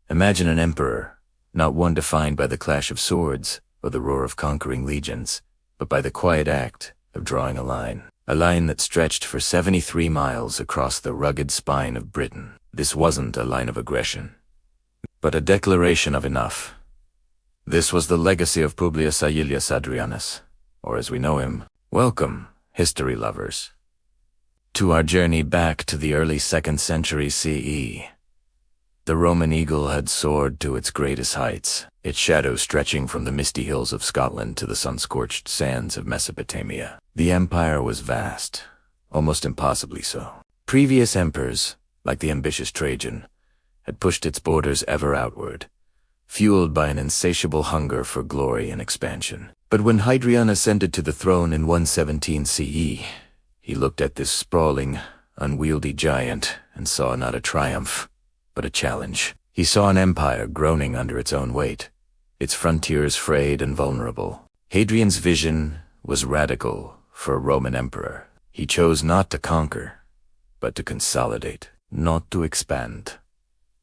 Imagine an emperor, not one defined by the clash of swords or the roar of conquering legions, but by the quiet act of drawing a line that stretched for 73 miles across the rugged spine of Britain. This wasn't a line of aggression, but a declaration of enough. This was the legacy of Publius Aelius Hadrianus, or as we know him. Welcome, history lovers, to our journey back to the early 2nd century CE. The Roman eagle had soared to its greatest heights, its shadow stretching from the misty hills of Scotland to the sun-scorched sands of Mesopotamia. The empire was vast, almost impossibly so. Previous emperors, like the ambitious Trajan, had pushed its borders ever outward, fueled by an insatiable hunger for glory and expansion. But when Hadrian ascended to the throne in 117 CE, he looked at this sprawling, unwieldy giant and saw not a triumph, but a challenge. He saw an empire groaning under its own weight, its frontiers frayed and vulnerable. Hadrian's vision was radical for a Roman emperor. He chose not to conquer, but to consolidate, not to expand,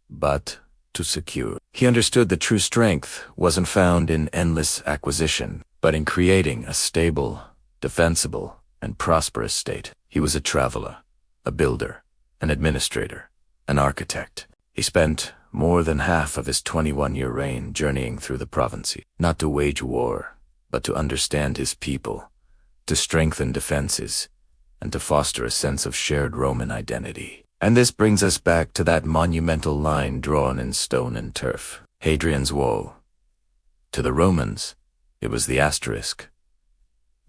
but to secure. He understood that true strength wasn't found in endless acquisition, but in creating a stable, defensible, and prosperous state. He was a traveler, a builder, an administrator, an architect. He spent more than half of his 21-year reign journeying through the provinces, not to wage war, but to understand his people, to strengthen defenses, and to foster a sense of shared Roman identity. And this brings us back to that monumental line drawn in stone and turf, Hadrian's Wall. To the Romans, it was the asterisk,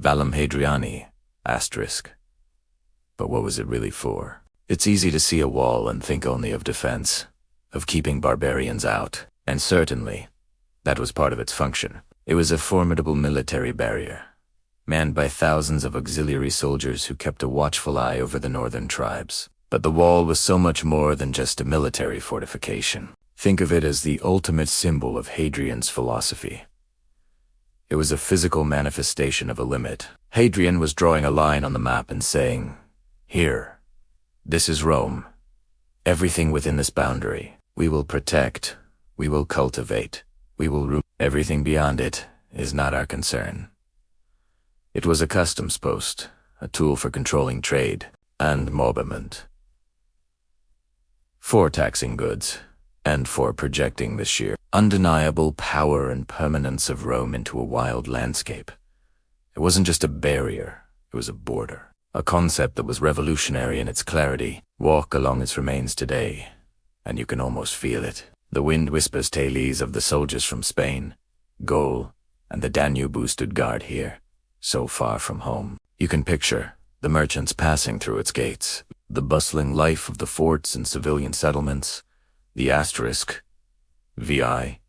Valum Hadriani, asterisk. But what was it really for? It's easy to see a wall and think only of defense, of keeping barbarians out, and certainly, that was part of its function. It was a formidable military barrier, manned by thousands of auxiliary soldiers who kept a watchful eye over the northern tribes. But the wall was so much more than just a military fortification. Think of it as the ultimate symbol of Hadrian's philosophy. It was a physical manifestation of a limit. Hadrian was drawing a line on the map and saying, "Here, this is Rome. Everything within this boundary, we will protect, we will cultivate, we will rule. Everything beyond it is not our concern." It was a customs post, a tool for controlling trade and movement, for taxing goods, and for projecting the sheer, undeniable power and permanence of Rome into a wild landscape. It wasn't just a barrier, it was a border, a concept that was revolutionary in its clarity. Walk along its remains today, and you can almost feel it. The wind whispers tales of the soldiers from Spain, Gaul, and the Danube who stood guard here, so far from home. You can picture the merchants passing through its gates, the bustling life of the forts and civilian settlements, the asterisk, VI,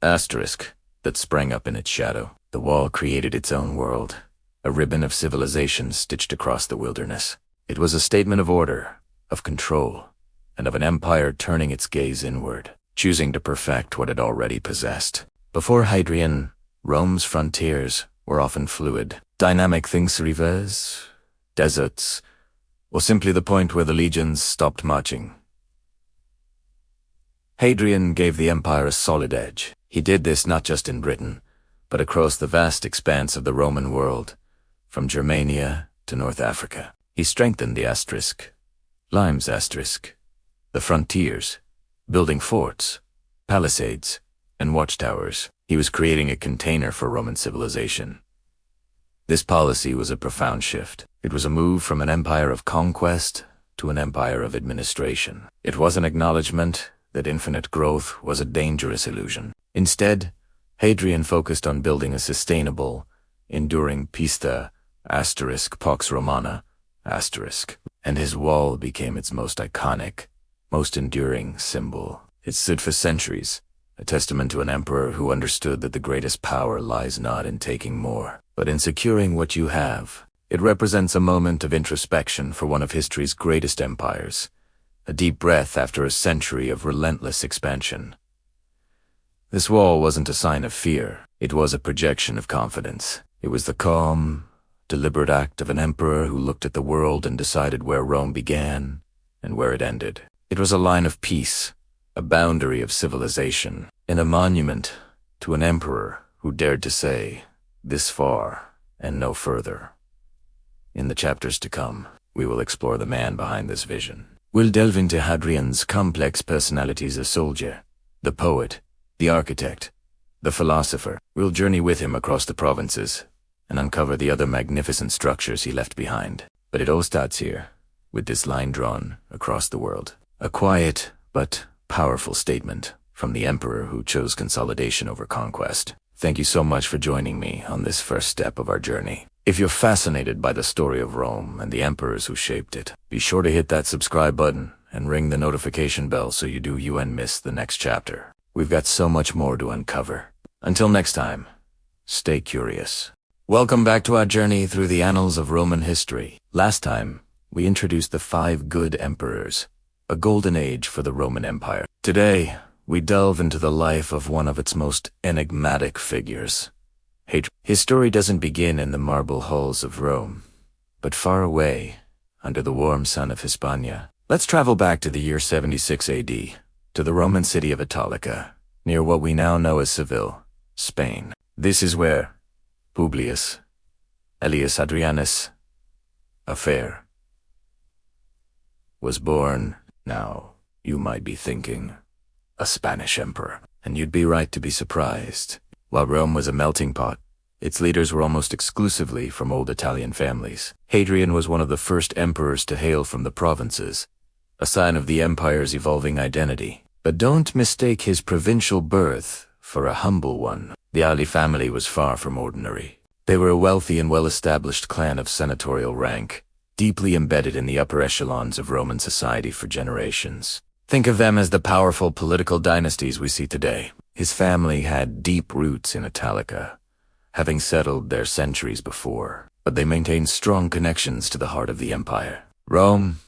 asterisk, that sprang up in its shadow. The wall created its own world, a ribbon of civilization stitched across the wilderness. It was a statement of order, of control, and of an empire turning its gaze inward, choosing to perfect what it already possessed. Before Hadrian, Rome's frontiers were often fluid, dynamic things, rivers, deserts, or simply the point where the legions stopped marching. Hadrian gave the empire a solid edge. He did this not just in Britain, but across the vast expanse of the Roman world, from Germania to North Africa. He strengthened the asterisk, Lime's asterisk, the frontiers, building forts, palisades, and watchtowers. He was creating a container for Roman civilization. This policy was a profound shift. It was a move from an empire of conquest to an empire of administration. It was an acknowledgement that infinite growth was a dangerous illusion. Instead, Hadrian focused on building a sustainable, enduring pista, asterisk Pax Romana, asterisk, and his wall became its most iconic, most enduring symbol. It stood for centuries, a testament to an emperor who understood that the greatest power lies not in taking more, but in securing what you have. It represents a moment of introspection for one of history's greatest empires, a deep breath after a century of relentless expansion. This wall wasn't a sign of fear, it was a projection of confidence. It was the calm, deliberate act of an emperor who looked at the world and decided where Rome began and where it ended. It was a line of peace, a boundary of civilization, and a monument to an emperor who dared to say, "This far and no further." In the chapters to come, we will explore the man behind this vision. We'll delve into Hadrian's complex personality as a soldier, the poet, the architect, the philosopher. We'll journey with him across the provinces and uncover the other magnificent structures he left behind. But it all starts here, with this line drawn across the world. A quiet but powerful statement from the emperor who chose consolidation over conquest. Thank you so much for joining me on this first step of our journey. If you're fascinated by the story of Rome and the emperors who shaped it, be sure to hit that subscribe button and ring the notification bell so you and miss the next chapter. We've got so much more to uncover. Until next time, stay curious. Welcome back to our journey through the annals of Roman history. Last time, we introduced the 5 good emperors, a golden age for the Roman Empire. Today, we delve into the life of one of its most enigmatic figures, Hadrian. His story doesn't begin in the marble halls of Rome, but far away, under the warm sun of Hispania. Let's travel back to the year 76 AD, to the Roman city of Italica, near what we now know as Seville, Spain. This is where Publius, alias Hadrianus, a fair, was born. Now, you might be thinking, a Spanish emperor, and you'd be right to be surprised. While Rome was a melting pot, its leaders were almost exclusively from old Italian families. Hadrian was one of the first emperors to hail from the provinces, a sign of the empire's evolving identity. But don't mistake his provincial birth for a humble one. The Ali family was far from ordinary. They were a wealthy and well-established clan of senatorial rank, deeply embedded in the upper echelons of Roman society for generations. Think of them as the powerful political dynasties we see today. His family had deep roots in Italica, having settled there centuries before, but they maintained strong connections to the heart of the empire. Rome,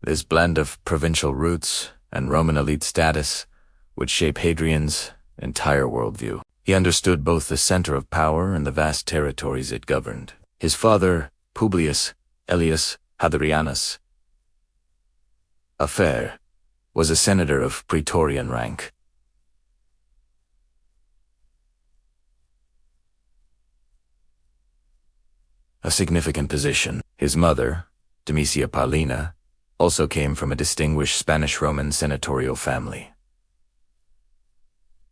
this blend of provincial roots and Roman elite status, would shape Hadrian's entire worldview. He understood both the center of power and the vast territories it governed. His father, Publius alias Hadrianus, a fair, was a senator of praetorian rank. A significant position. His mother, Domitia Paulina, also came from a distinguished Spanish-Roman senatorial family.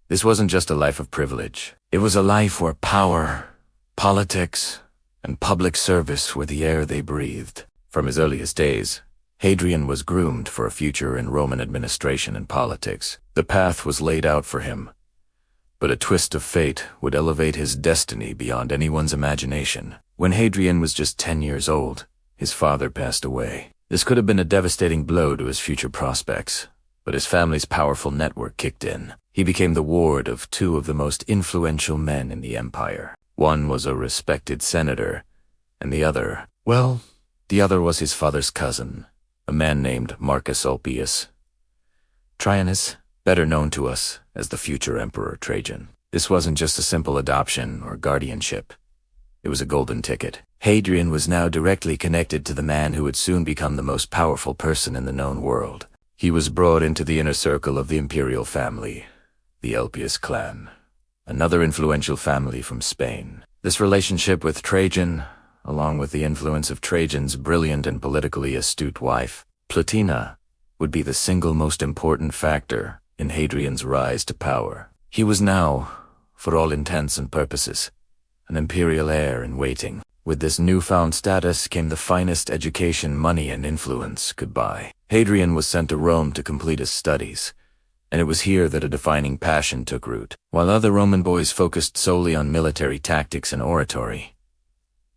This wasn't just a life of privilege. It was a life where power, politics, and public service were the air they breathed. From his earliest days, Hadrian was groomed for a future in Roman administration and politics. The path was laid out for him, but a twist of fate would elevate his destiny beyond anyone's imagination. When Hadrian was just 10 years old, his father passed away. This could have been a devastating blow to his future prospects, but his family's powerful network kicked in. He became the ward of 2 of the most influential men in the empire. One was a respected senator, and the other was his father's cousin, a man named Marcus Ulpius Traianus, better known to us as the future Emperor Trajan. This wasn't just a simple adoption or guardianship. It was a golden ticket. Hadrian was now directly connected to the man who would soon become the most powerful person in the known world. He was brought into the inner circle of the imperial family, the Ulpius clan, another influential family from Spain. This relationship with Trajan, along with the influence of Trajan's brilliant and politically astute wife, Plotina, would be the single most important factor in Hadrian's rise to power. He was now, for all intents and purposes, an imperial heir in waiting. With this newfound status came the finest education money and influence could buy. Hadrian was sent to Rome to complete his studies, and it was here that a defining passion took root. While other Roman boys focused solely on military tactics and oratory,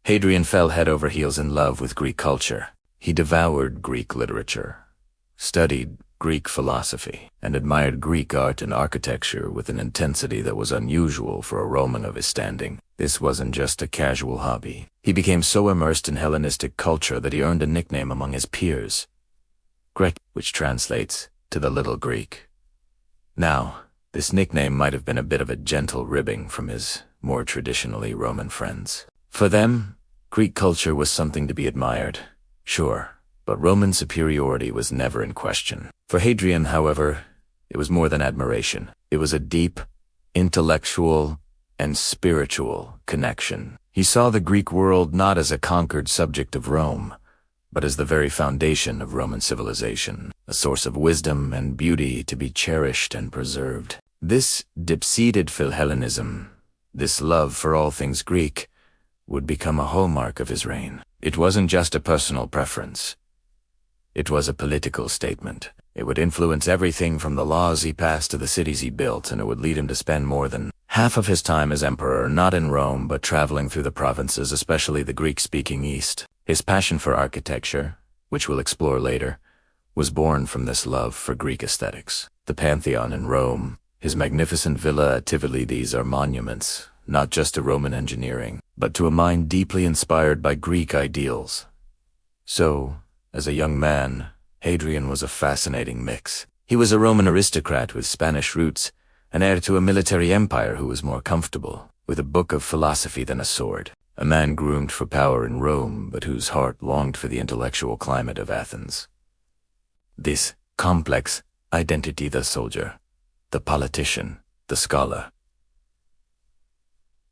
Hadrian fell head over heels in love with Greek culture. He devoured Greek literature, studied Greek philosophy, and admired Greek art and architecture with an intensity that was unusual for a Roman of his standing. This wasn't just a casual hobby. He became so immersed in Hellenistic culture that he earned a nickname among his peers, Grek, which translates to the Little Greek. Now, this nickname might have been a bit of a gentle ribbing from his more traditionally Roman friends. For them, Greek culture was something to be admired, sure, but Roman superiority was never in question. For Hadrian, however, it was more than admiration. It was a deep, intellectual, and spiritual connection. He saw the Greek world not as a conquered subject of Rome, but as the very foundation of Roman civilization, a source of wisdom and beauty to be cherished and preserved. This deep-seated Philhellenism, this love for all things Greek, would become a hallmark of his reign. It wasn't just a personal preference. It was a political statement. It would influence everything from the laws he passed to the cities he built, and it would lead him to spend more than half of his time as emperor not in Rome but traveling through the provinces, especially the Greek-speaking East. His passion for architecture, which we'll explore later, was born from this love for Greek aesthetics. The Pantheon in Rome, his magnificent villa at Tivoli, these are monuments, not just to Roman engineering, but to a mind deeply inspired by Greek ideals. So, as a young man, Hadrian was a fascinating mix. He was a Roman aristocrat with Spanish roots, an heir to a military empire who was more comfortable with a book of philosophy than a sword. A man groomed for power in Rome, but whose heart longed for the intellectual climate of Athens. This complex identity, the soldier, the politician, the scholar.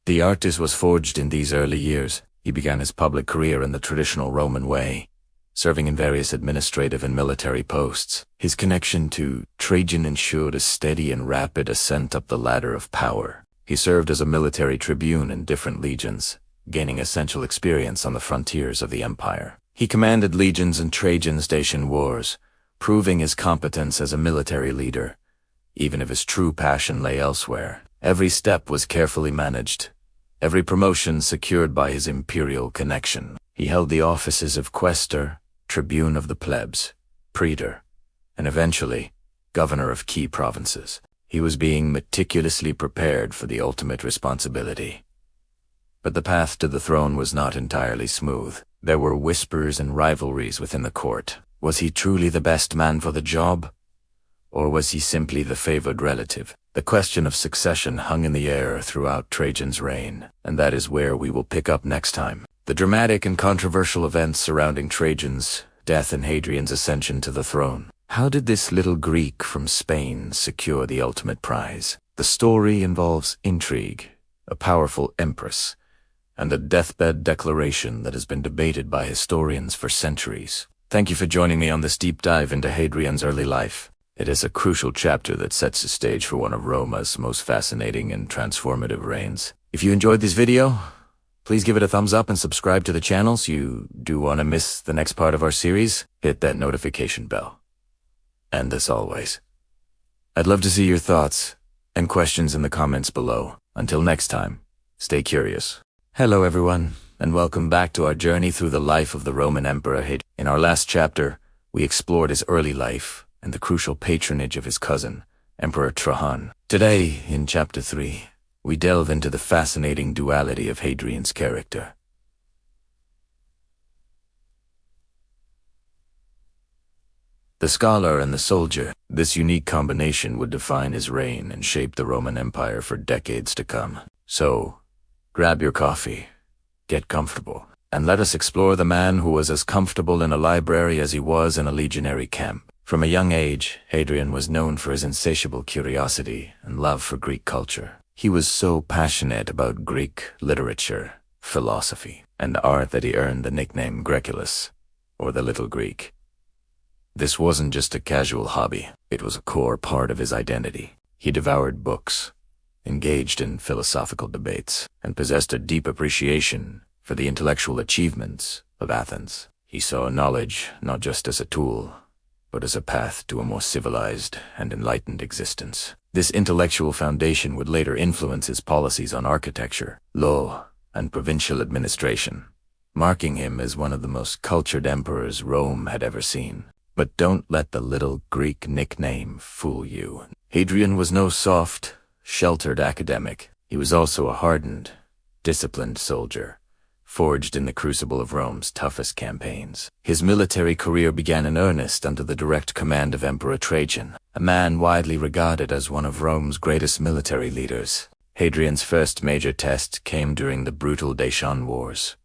The artist was forged in these early years. He began his public career in the traditional Roman way, serving in various administrative and military posts. His connection to Trajan ensured a steady and rapid ascent up the ladder of power. He served as a military tribune in different legions, gaining essential experience on the frontiers of the empire. He commanded legions in Trajan's Dacian wars, proving his competence as a military leader, even if his true passion lay elsewhere. Every step was carefully managed, every promotion secured by his imperial connection. He held the offices of quaestor, tribune of the plebs, praetor, and eventually, governor of key provinces. He was being meticulously prepared for the ultimate responsibility. But the path to the throne was not entirely smooth. There were whispers and rivalries within the court. Was he truly the best man for the job? Or was he simply the favored relative? The question of succession hung in the air throughout Trajan's reign, and that is where we will pick up next time. The dramatic and controversial events surrounding Trajan's death and Hadrian's ascension to the throne. How did this little Greek from Spain secure the ultimate prize? The story involves intrigue, a powerful empress, and a deathbed declaration that has been debated by historians for centuries. Thank you for joining me on this deep dive into Hadrian's early life. It is a crucial chapter that sets the stage for one of Roma's most fascinating and transformative reigns. If you enjoyed this video, please give it a thumbs up and subscribe to the channel so you do want to miss the next part of our series. Hit that notification bell. And as always, I'd love to see your thoughts and questions in the comments below. Until next time, stay curious. Hello everyone, and welcome back to our journey through the life of the Roman Emperor Hadrian. In our last chapter, we explored his early life and the crucial patronage of his cousin, Emperor Trajan. Today, in Chapter 3, we delve into the fascinating duality of Hadrian's character. The scholar and the soldier, this unique combination would define his reign and shape the Roman Empire for decades to come. So, grab your coffee, get comfortable, and let us explore the man who was as comfortable in a library as he was in a legionary camp. From a young age, Hadrian was known for his insatiable curiosity and love for Greek culture. He was so passionate about Greek literature, philosophy, and art that he earned the nickname Greculus, or the Little Greek. This wasn't just a casual hobby, it was a core part of his identity. He devoured books, engaged in philosophical debates, and possessed a deep appreciation for the intellectual achievements of Athens. He saw knowledge not just as a tool, but as a path to a more civilized and enlightened existence. This intellectual foundation would later influence his policies on architecture, law, and provincial administration, marking him as one of the most cultured emperors Rome had ever seen. But don't let the Little Greek nickname fool you. Hadrian was no soft, sheltered academic. He was also a hardened, disciplined soldier, forged in the crucible of Rome's toughest campaigns. His military career began in earnest under the direct command of Emperor Trajan, a man widely regarded as one of Rome's greatest military leaders. Hadrian's first major test came during the brutal Dacian Wars,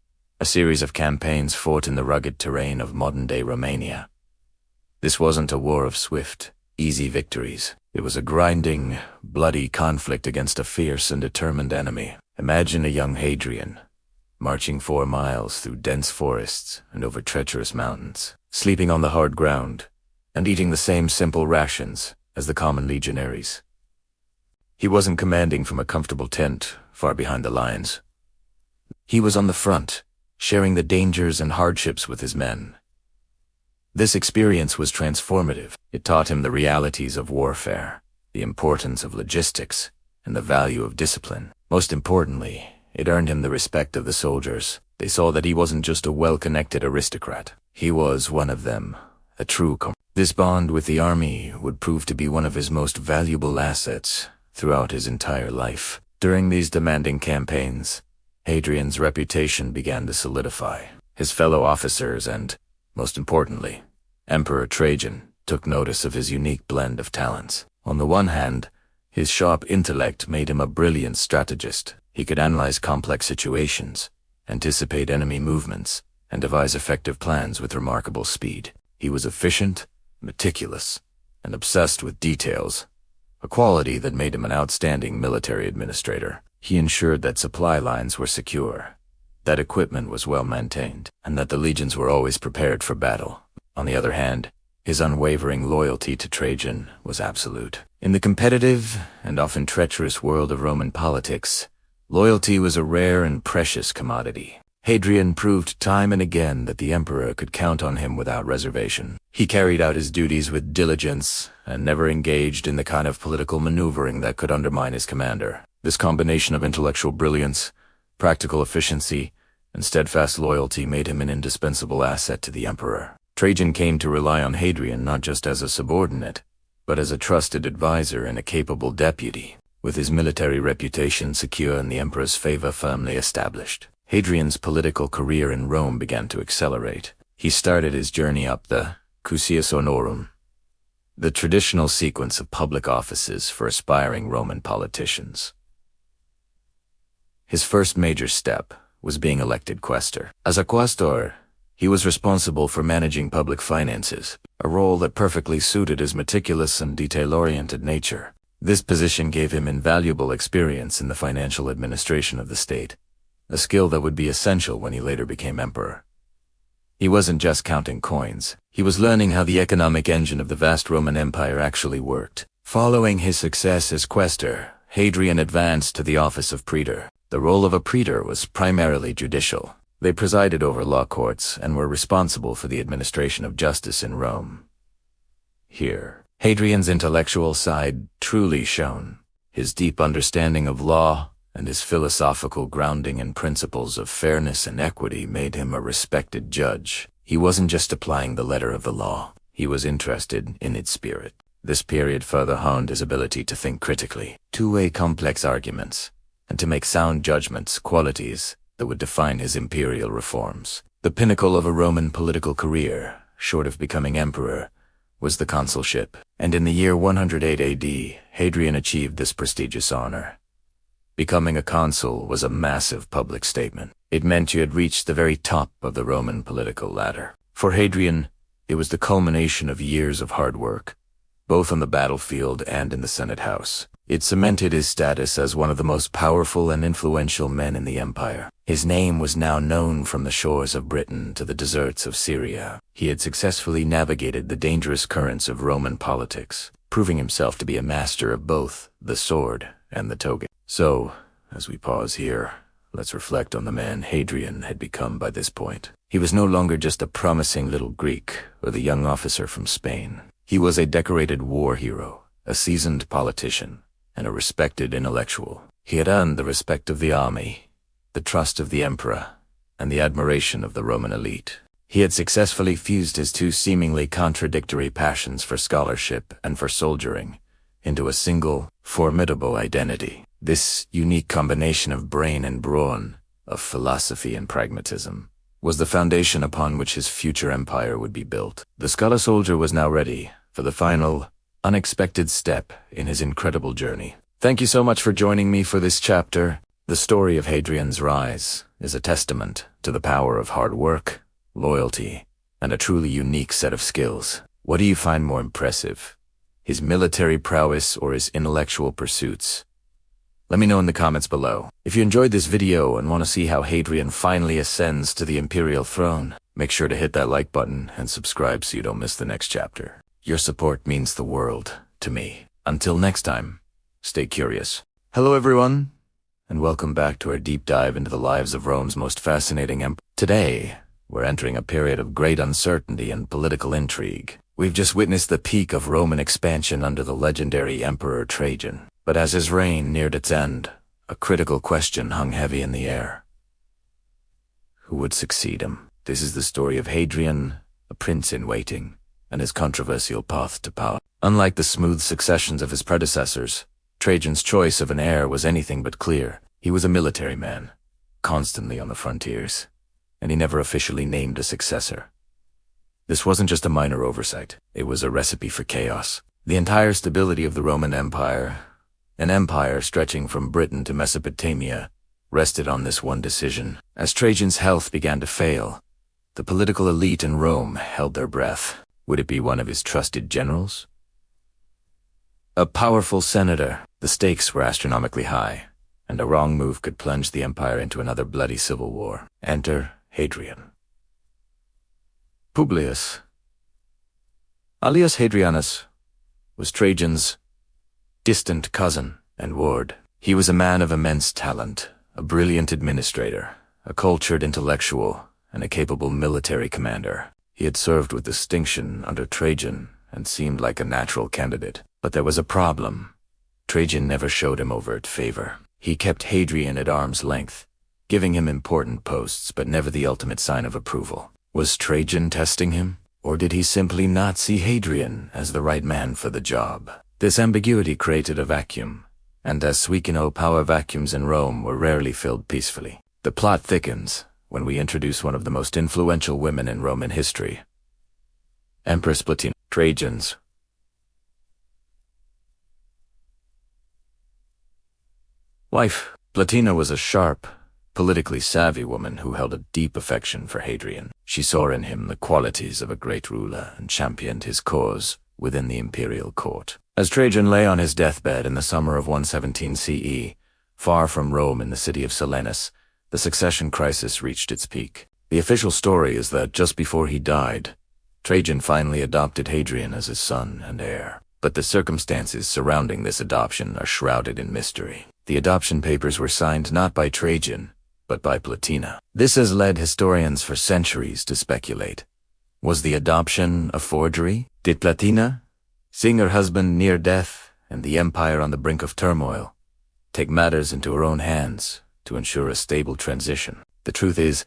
a series of campaigns fought in the rugged terrain of modern-day Romania. This wasn't a war of swift, easy victories. It was a grinding, bloody conflict against a fierce and determined enemy. Imagine a young Hadrian, marching 4 miles through dense forests and over treacherous mountains, sleeping on the hard ground, and eating the same simple rations as the common legionaries. He wasn't commanding from a comfortable tent far behind the lines. He was on the front, sharing the dangers and hardships with his men. This experience was transformative. It taught him the realities of warfare, the importance of logistics, and the value of discipline. Most importantly, it earned him the respect of the soldiers. They saw that he wasn't just a well-connected aristocrat. He was one of them, a true comrade. This bond with the army would prove to be one of his most valuable assets throughout his entire life. During these demanding campaigns, Hadrian's reputation began to solidify. His fellow officers and, most importantly, Emperor Trajan took notice of his unique blend of talents. On the one hand, his sharp intellect made him a brilliant strategist. He could analyze complex situations, anticipate enemy movements, and devise effective plans with remarkable speed. He was efficient, meticulous, and obsessed with details, a quality that made him an outstanding military administrator. He ensured that supply lines were secure, that equipment was well maintained, and that the legions were always prepared for battle. On the other hand, his unwavering loyalty to Trajan was absolute. In the competitive and often treacherous world of Roman politics, loyalty was a rare and precious commodity. Hadrian proved time and again that the emperor could count on him without reservation. He carried out his duties with diligence and never engaged in the kind of political maneuvering that could undermine his commander. This combination of intellectual brilliance, practical efficiency, and steadfast loyalty made him an indispensable asset to the emperor. Trajan came to rely on Hadrian not just as a subordinate, but as a trusted advisor and a capable deputy. With his military reputation secure and the emperor's favor firmly established, Hadrian's political career in Rome began to accelerate. He started his journey up the Cursus Honorum, the traditional sequence of public offices for aspiring Roman politicians. His first major step was being elected quaestor. As a quaestor, he was responsible for managing public finances, a role that perfectly suited his meticulous and detail-oriented nature. This position gave him invaluable experience in the financial administration of the state, a skill that would be essential when he later became emperor. He wasn't just counting coins. He was learning how the economic engine of the vast Roman Empire actually worked. Following his success as quaestor, Hadrian advanced to the office of praetor. The role of a praetor was primarily judicial. They presided over law courts and were responsible for the administration of justice in Rome. Here, Hadrian's intellectual side truly shone. His deep understanding of law and his philosophical grounding in principles of fairness and equity made him a respected judge. He wasn't just applying the letter of the law. He was interested in its spirit. This period further honed his ability to think critically, to weigh complex arguments, and to make sound judgments, qualities that would define his imperial reforms. The pinnacle of a Roman political career, short of becoming emperor, was the consulship, and in the year 108 AD, Hadrian achieved this prestigious honor. Becoming a consul was a massive public statement. It meant you had reached the very top of the Roman political ladder. For Hadrian, it was the culmination of years of hard work, both on the battlefield and in the Senate House. It cemented his status as one of the most powerful and influential men in the empire. His name was now known from the shores of Britain to the deserts of Syria. He had successfully navigated the dangerous currents of Roman politics, proving himself to be a master of both the sword and the toga. So, as we pause here, let's reflect on the man Hadrian had become by this point. He was no longer just a promising little Greek or the young officer from Spain. He was a decorated war hero, a seasoned politician, and a respected intellectual. He had earned the respect of the army, the trust of the emperor, and the admiration of the Roman elite. He had successfully fused his two seemingly contradictory passions for scholarship and for soldiering into a single, formidable identity. This unique combination of brain and brawn, of philosophy and pragmatism, was the foundation upon which his future empire would be built. The scholar soldier was now ready for the final, unexpected step in his incredible journey. Thank you so much for joining me for this chapter, the story of Hadrian's rise is a testament to the power of hard work, loyalty, and a truly unique set of skills. What do you find more impressive? His military prowess or his intellectual pursuits? Let me know in the comments below. If you enjoyed this video and want to see how Hadrian finally ascends to the imperial throne, make sure to hit that like button and subscribe so you don't miss the next chapter. Your support means the world to me. Until next time, stay curious. Hello everyone, and welcome back to our deep dive into the lives of Rome's most fascinating emperor. Today, we're entering a period of great uncertainty and political intrigue. We've just witnessed the peak of Roman expansion under the legendary Emperor Trajan. But as his reign neared its end, a critical question hung heavy in the air. Who would succeed him? This is the story of Hadrian, a prince in waiting, and his controversial path to power. Unlike the smooth successions of his predecessors, Trajan's choice of an heir was anything but clear. He was a military man, constantly on the frontiers, and he never officially named a successor. This wasn't just a minor oversight, it was a recipe for chaos. The entire stability of the Roman Empire, an empire stretching from Britain to Mesopotamia, rested on this one decision. As Trajan's health began to fail, the political elite in Rome held their breath. Would it be one of his trusted generals? A powerful senator? The stakes were astronomically high, and a wrong move could plunge the empire into another bloody civil war. Enter Hadrian. Publius, alias Hadrianus, was Trajan's distant cousin and ward. He was a man of immense talent, a brilliant administrator, a cultured intellectual, and a capable military commander. He had served with distinction under Trajan and seemed like a natural candidate. But there was a problem. Trajan never showed him overt favor. He kept Hadrian at arm's length, giving him important posts but never the ultimate sign of approval. Was Trajan testing him? Or did he simply not see Hadrian as the right man for the job? This ambiguity created a vacuum, and as we know, power vacuums in Rome were rarely filled peacefully. The plot thickens when we introduce one of the most influential women in Roman history, Empress Plotina, Trajan's wife. Plotina was a sharp, politically savvy woman who held a deep affection for Hadrian. She saw in him the qualities of a great ruler and championed his cause within the imperial court. As Trajan lay on his deathbed in the summer of 117 CE, far from Rome in the city of Selinus, the succession crisis reached its peak. The official story is that just before he died, Trajan finally adopted Hadrian as his son and heir. But the circumstances surrounding this adoption are shrouded in mystery. The adoption papers were signed not by Trajan, but by Plotina. This has led historians for centuries to speculate. Was the adoption a forgery? Did Plotina, seeing her husband near death and the empire on the brink of turmoil, take matters into her own hands to ensure a stable transition? The truth is,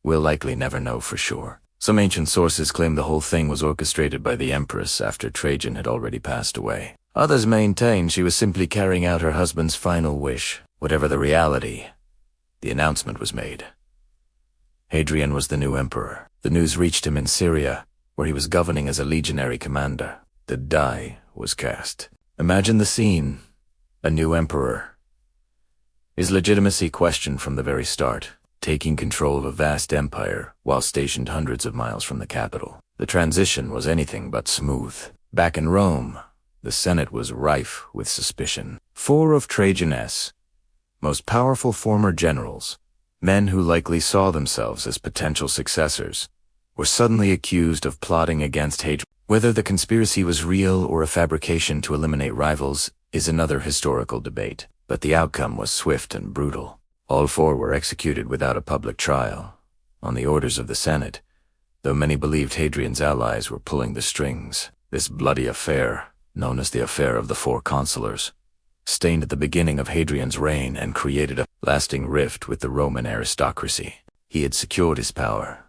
we'll likely never know for sure. Some ancient sources claim the whole thing was orchestrated by the empress after Trajan had already passed away. Others maintain she was simply carrying out her husband's final wish. Whatever the reality, the announcement was made. Hadrian was the new emperor. The news reached him in Syria, where he was governing as a legionary commander. The die was cast. Imagine the scene. A new emperor. His legitimacy questioned from the very start, taking control of a vast empire while stationed hundreds of miles from the capital. The transition was anything but smooth. Back in Rome, the Senate was rife with suspicion. 4 of Trajan's most powerful former generals, men who likely saw themselves as potential successors, were suddenly accused of plotting against Hadrian. Whether the conspiracy was real or a fabrication to eliminate rivals is another historical debate, but the outcome was swift and brutal. All 4 were executed without a public trial, on the orders of the Senate, though many believed Hadrian's allies were pulling the strings. This bloody affair, known as the Affair of the 4 Consulars, stained at the beginning of Hadrian's reign and created a lasting rift with the Roman aristocracy. He had secured his power,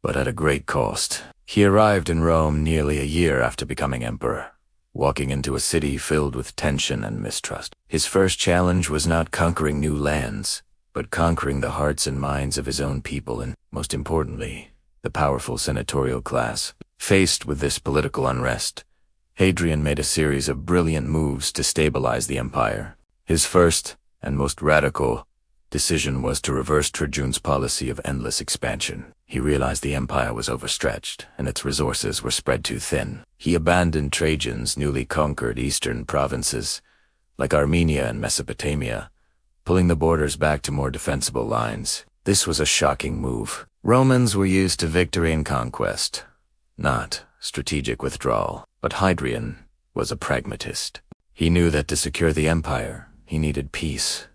but at a great cost. He arrived in Rome nearly a year after becoming emperor, walking into a city filled with tension and mistrust. His first challenge was not conquering new lands, but conquering the hearts and minds of his own people and, most importantly, the powerful senatorial class. Faced with this political unrest, Hadrian made a series of brilliant moves to stabilize the empire. His first and most radical decision was to reverse Trajan's policy of endless expansion. He realized the empire was overstretched, and its resources were spread too thin. He abandoned Trajan's newly conquered eastern provinces, like Armenia and Mesopotamia, pulling the borders back to more defensible lines. This was a shocking move. Romans were used to victory and conquest, not strategic withdrawal. But Hadrian was a pragmatist. He knew that to secure the empire, he needed peace,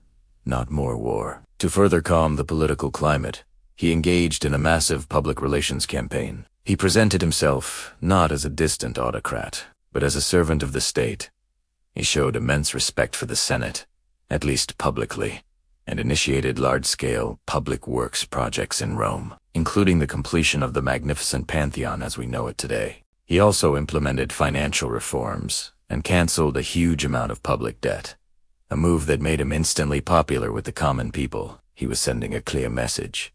not more war. To further calm the political climate, he engaged in a massive public relations campaign. He presented himself not as a distant autocrat, but as a servant of the state. He showed immense respect for the Senate, at least publicly, and initiated large-scale public works projects in Rome, including the completion of the magnificent Pantheon as we know it today. He also implemented financial reforms and canceled a huge amount of public debt, a move that made him instantly popular with the common people. He was sending a clear message.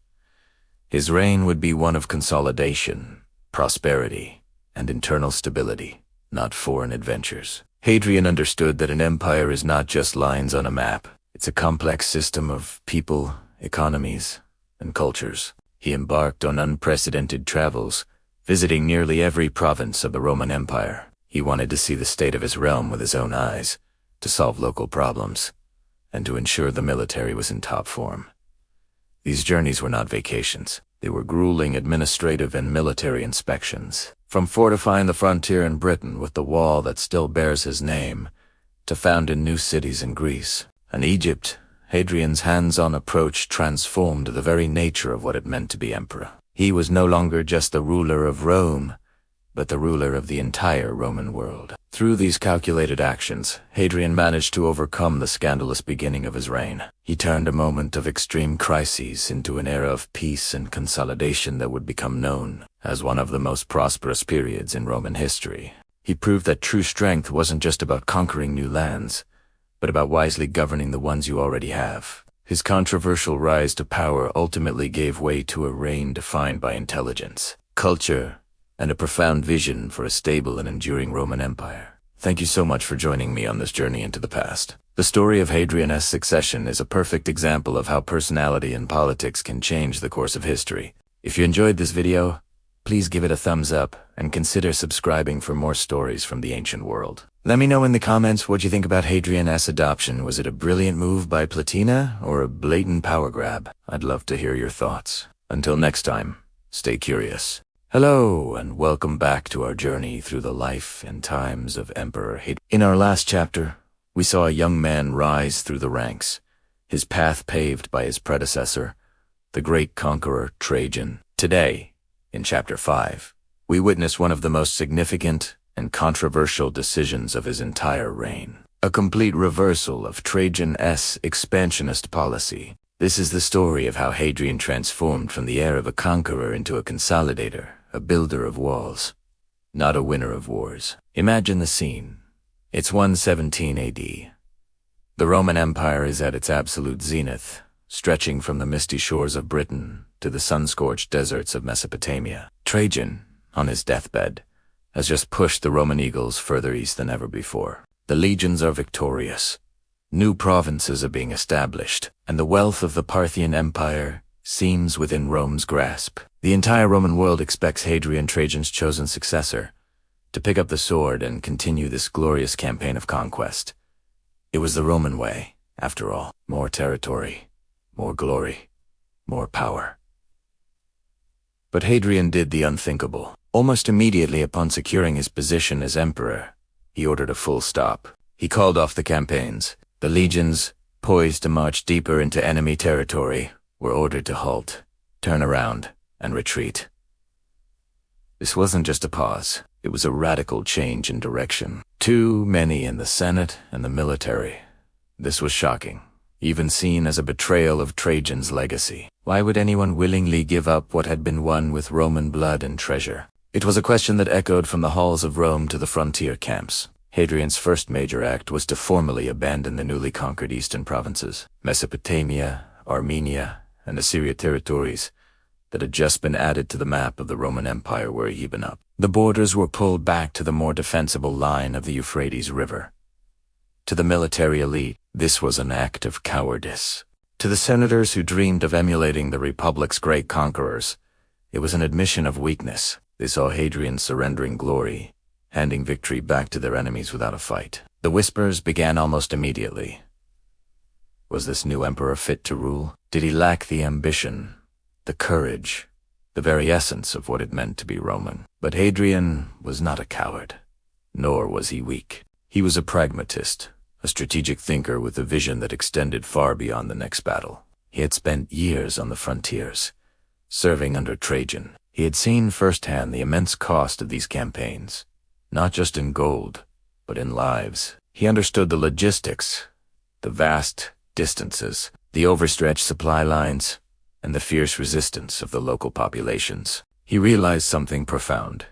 His reign would be one of consolidation, prosperity, and internal stability, not foreign adventures. Hadrian understood that an empire is not just lines on a map. It's a complex system of people, economies, and cultures. He embarked on unprecedented travels, visiting nearly every province of the Roman Empire. He wanted to see the state of his realm with his own eyes, to solve local problems, and to ensure the military was in top form. These journeys were not vacations. They were grueling administrative and military inspections. From fortifying the frontier in Britain with the wall that still bears his name, to founding new cities in Greece and Egypt, Hadrian's hands-on approach transformed the very nature of what it meant to be emperor. He was no longer just the ruler of Rome, but the ruler of the entire Roman world. Through these calculated actions, Hadrian managed to overcome the scandalous beginning of his reign. He turned a moment of extreme crises into an era of peace and consolidation that would become known as one of the most prosperous periods in Roman history. He proved that true strength wasn't just about conquering new lands, but about wisely governing the ones you already have. His controversial rise to power ultimately gave way to a reign defined by intelligence, culture, and a profound vision for a stable and enduring Roman Empire. Thank you so much for joining me on this journey into the past. The story of Hadrian's succession is a perfect example of how personality and politics can change the course of history. If you enjoyed this video, please give it a thumbs up and consider subscribing for more stories from the ancient world. Let me know in the comments what you think about Hadrian's adoption. Was it a brilliant move by Platina or a blatant power grab? I'd love to hear your thoughts. Until next time, stay curious. Hello, and welcome back to our journey through the life and times of Emperor Hadrian. In our last chapter, we saw a young man rise through the ranks, his path paved by his predecessor, the great conqueror Trajan. Today, in Chapter 5, we witness one of the most significant and controversial decisions of his entire reign. A complete reversal of Trajan's expansionist policy. This is the story of how Hadrian transformed from the heir of a conqueror into a consolidator, a builder of walls, not a winner of wars. Imagine the scene. It's 117 AD. The Roman Empire is at its absolute zenith, stretching from the misty shores of Britain to the sun-scorched deserts of Mesopotamia. Trajan, on his deathbed, has just pushed the Roman eagles further east than ever before. The legions are victorious. New provinces are being established, and the wealth of the Parthian Empire seems within Rome's grasp. The entire Roman world expects Hadrian, Trajan's chosen successor, to pick up the sword and continue this glorious campaign of conquest. It was the Roman way, after all. More territory, more glory, more power. But Hadrian did the unthinkable. Almost immediately upon securing his position as emperor, he ordered a full stop. He called off the campaigns. The legions, poised to march deeper into enemy territory, were ordered to halt, turn around, and retreat. This wasn't just a pause. It was a radical change in direction. Too many in the Senate and the military. This was shocking, even seen as a betrayal of Trajan's legacy. Why would anyone willingly give up what had been won with Roman blood and treasure? It was a question that echoed from the halls of Rome to the frontier camps. Hadrian's first major act was to formally abandon the newly conquered eastern provinces, Mesopotamia, Armenia, and Assyria territories that had just been added to the map of the Roman Empire were even up. The borders were pulled back to the more defensible line of the Euphrates River. To the military elite, this was an act of cowardice. To the senators who dreamed of emulating the Republic's great conquerors, it was an admission of weakness. They saw Hadrian surrendering glory, handing victory back to their enemies without a fight. The whispers began almost immediately. Was this new emperor fit to rule? Did he lack the ambition, the courage, the very essence of what it meant to be Roman? But Hadrian was not a coward, nor was he weak. He was a pragmatist, a strategic thinker with a vision that extended far beyond the next battle. He had spent years on the frontiers, serving under Trajan. He had seen firsthand the immense cost of these campaigns, not just in gold, but in lives. He understood the logistics, the vast distances, the overstretched supply lines, and the fierce resistance of the local populations. He realized something profound.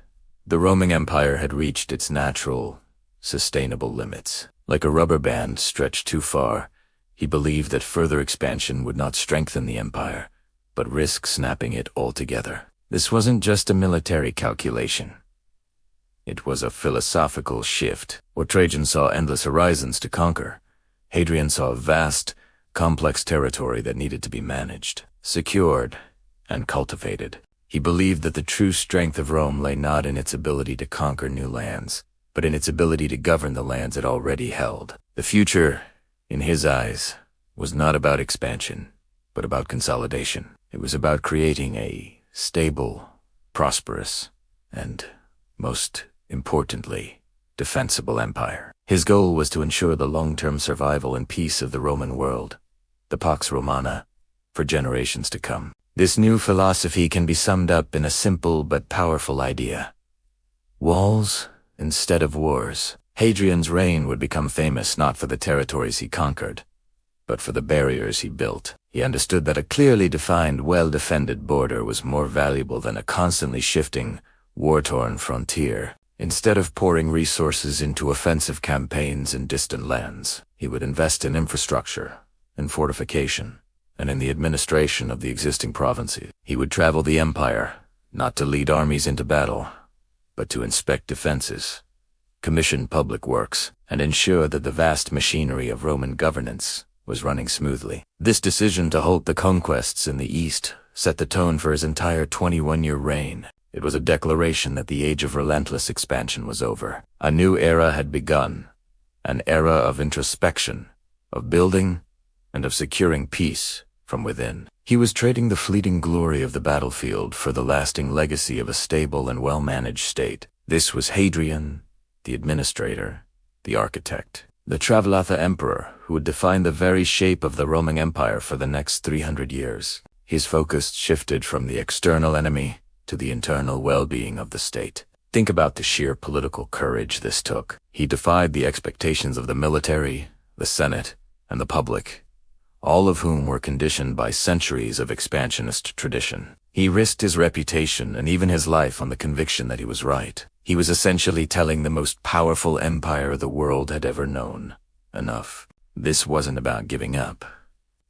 The Roman Empire had reached its natural, sustainable limits. Like a rubber band stretched too far, he believed that further expansion would not strengthen the empire, but risk snapping it altogether. This wasn't just a military calculation. It was a philosophical shift. Where Trajan saw endless horizons to conquer, Hadrian saw a vast, complex territory that needed to be managed, secured, and cultivated. He believed that the true strength of Rome lay not in its ability to conquer new lands, but in its ability to govern the lands it already held. The future, in his eyes, was not about expansion, but about consolidation. It was about creating a stable, prosperous, and, most importantly, defensible empire. His goal was to ensure the long-term survival and peace of the Roman world, the Pax Romana, for generations to come. This new philosophy can be summed up in a simple but powerful idea: walls instead of wars. Hadrian's reign would become famous not for the territories he conquered, but for the barriers he built. He understood that a clearly defined, well-defended border was more valuable than a constantly shifting, war-torn frontier. Instead of pouring resources into offensive campaigns in distant lands, he would invest in infrastructure, in fortification, and in the administration of the existing provinces. He would travel the empire, not to lead armies into battle, but to inspect defenses, commission public works, and ensure that the vast machinery of Roman governance was running smoothly. This decision to halt the conquests in the East set the tone for his entire 21-year reign. It was a declaration that the age of relentless expansion was over. A new era had begun, an era of introspection, of building, and of securing peace from within. He was trading the fleeting glory of the battlefield for the lasting legacy of a stable and well-managed state. This was Hadrian, the administrator, the architect, the Travelata emperor who would define the very shape of the Roman Empire for the next 300 years. His focus shifted from the external enemy to the internal well-being of the state. Think about the sheer political courage this took. He defied the expectations of the military, the Senate, and the public, all of whom were conditioned by centuries of expansionist tradition. He risked his reputation and even his life on the conviction that he was right. He was essentially telling the most powerful empire the world had ever known, enough. This wasn't about giving up.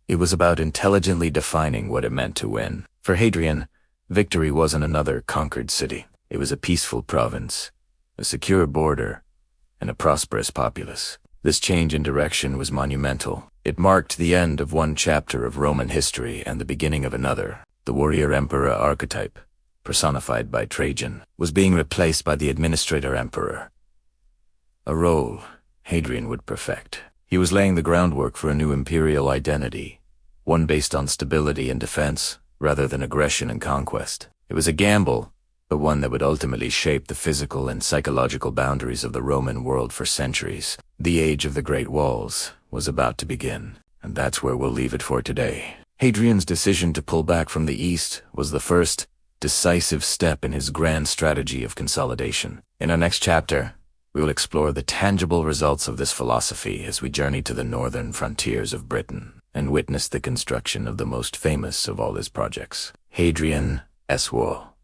It was about intelligently defining what it meant to win. For Hadrian, victory wasn't another conquered city. It was a peaceful province, a secure border, and a prosperous populace. This change in direction was monumental. It marked the end of one chapter of Roman history and the beginning of another. The warrior emperor archetype, personified by Trajan, was being replaced by the administrator emperor, a role Hadrian would perfect. He was laying the groundwork for a new imperial identity, one based on stability and defense, rather than aggression and conquest. It was a gamble, but one that would ultimately shape the physical and psychological boundaries of the Roman world for centuries. The age of the Great Walls was about to begin, and that's where we'll leave it for today. Hadrian's decision to pull back from the east was the first, decisive step in his grand strategy of consolidation. In our next chapter, we will explore the tangible results of this philosophy as we journey to the northern frontiers of Britain and witness the construction of the most famous of all his projects, Hadrian's Wall.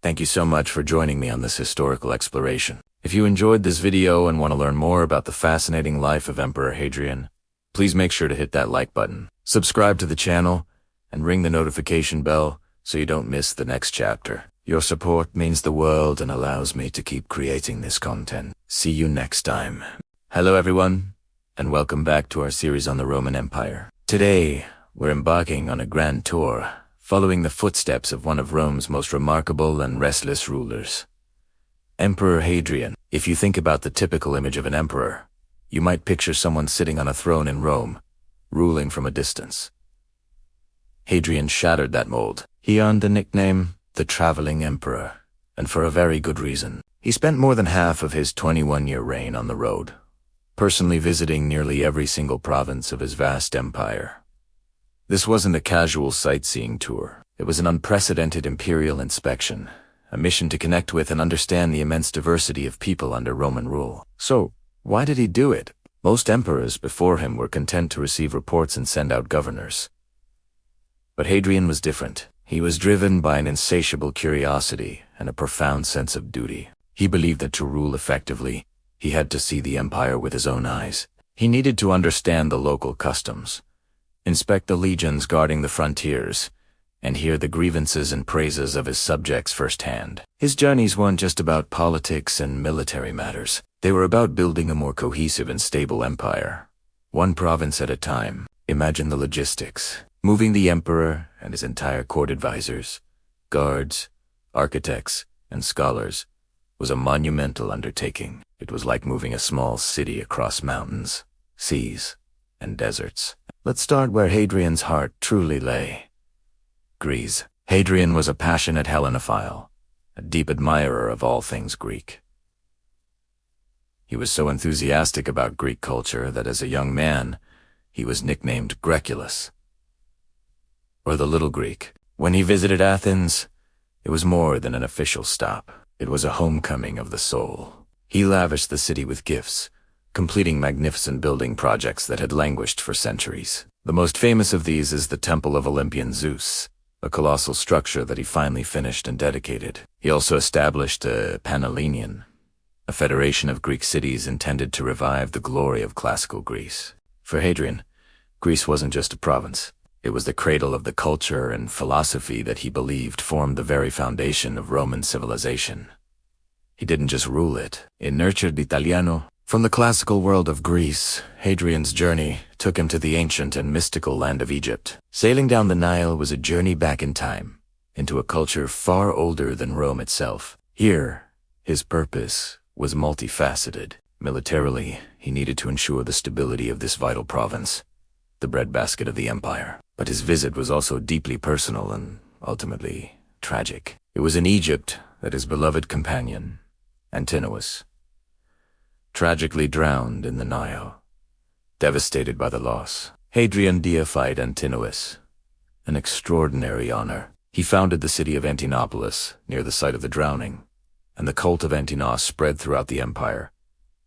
Thank you so much for joining me on this historical exploration. If you enjoyed this video and want to learn more about the fascinating life of Emperor Hadrian, please make sure to hit that like button, subscribe to the channel, and ring the notification bell so you don't miss the next chapter. Your support means the world and allows me to keep creating this content. See you next time. Hello everyone, and welcome back to our series on the Roman Empire. Today, were embarking on a grand tour, following the footsteps of one of Rome's most remarkable and restless rulers, Emperor Hadrian. If you think about the typical image of an emperor, you might picture someone sitting on a throne in Rome, ruling from a distance. Hadrian shattered that mold. He earned the nickname the Traveling Emperor, and for a very good reason. He spent more than half of his 21-year reign on the road, personally visiting nearly every single province of his vast empire. This wasn't a casual sightseeing tour. It was an unprecedented imperial inspection, a mission to connect with and understand the immense diversity of people under Roman rule. So, why did he do it? Most emperors before him were content to receive reports and send out governors. But Hadrian was different. He was driven by an insatiable curiosity and a profound sense of duty. He believed that to rule effectively, he had to see the empire with his own eyes. He needed to understand the local customs, inspect the legions guarding the frontiers, and hear the grievances and praises of his subjects firsthand. His journeys weren't just about politics and military matters. They were about building a more cohesive and stable empire, one province at a time. Imagine the logistics. Moving the emperor and his entire court advisors, guards, architects, and scholars was a monumental undertaking. It was like moving a small city across mountains, seas, and deserts. Let's start where Hadrian's heart truly lay. Greece. Hadrian was a passionate Hellenophile, a deep admirer of all things Greek. He was so enthusiastic about Greek culture that as a young man, he was nicknamed Greculus, or the Little Greek. When he visited Athens, it was more than an official stop. It was a homecoming of the soul. He lavished the city with gifts, completing magnificent building projects that had languished for centuries. The most famous of these is the Temple of Olympian Zeus, a colossal structure that he finally finished and dedicated. He also established a Panhellenion, a federation of Greek cities intended to revive the glory of classical Greece. For Hadrian, Greece wasn't just a province. It was the cradle of the culture and philosophy that he believed formed the very foundation of Roman civilization. He didn't just rule it, it nurtured the Italiano. From the classical world of Greece, Hadrian's journey took him to the ancient and mystical land of Egypt. Sailing down the Nile was a journey back in time, into a culture far older than Rome itself. Here, his purpose was multifaceted. Militarily, he needed to ensure the stability of this vital province, the breadbasket of the empire. But his visit was also deeply personal and, ultimately, tragic. It was in Egypt that his beloved companion, Antinous, tragically drowned in the Nile. Devastated by the loss, Hadrian deified Antinous, an extraordinary honor. He founded the city of Antinopolis near the site of the drowning, and the cult of Antinous spread throughout the empire,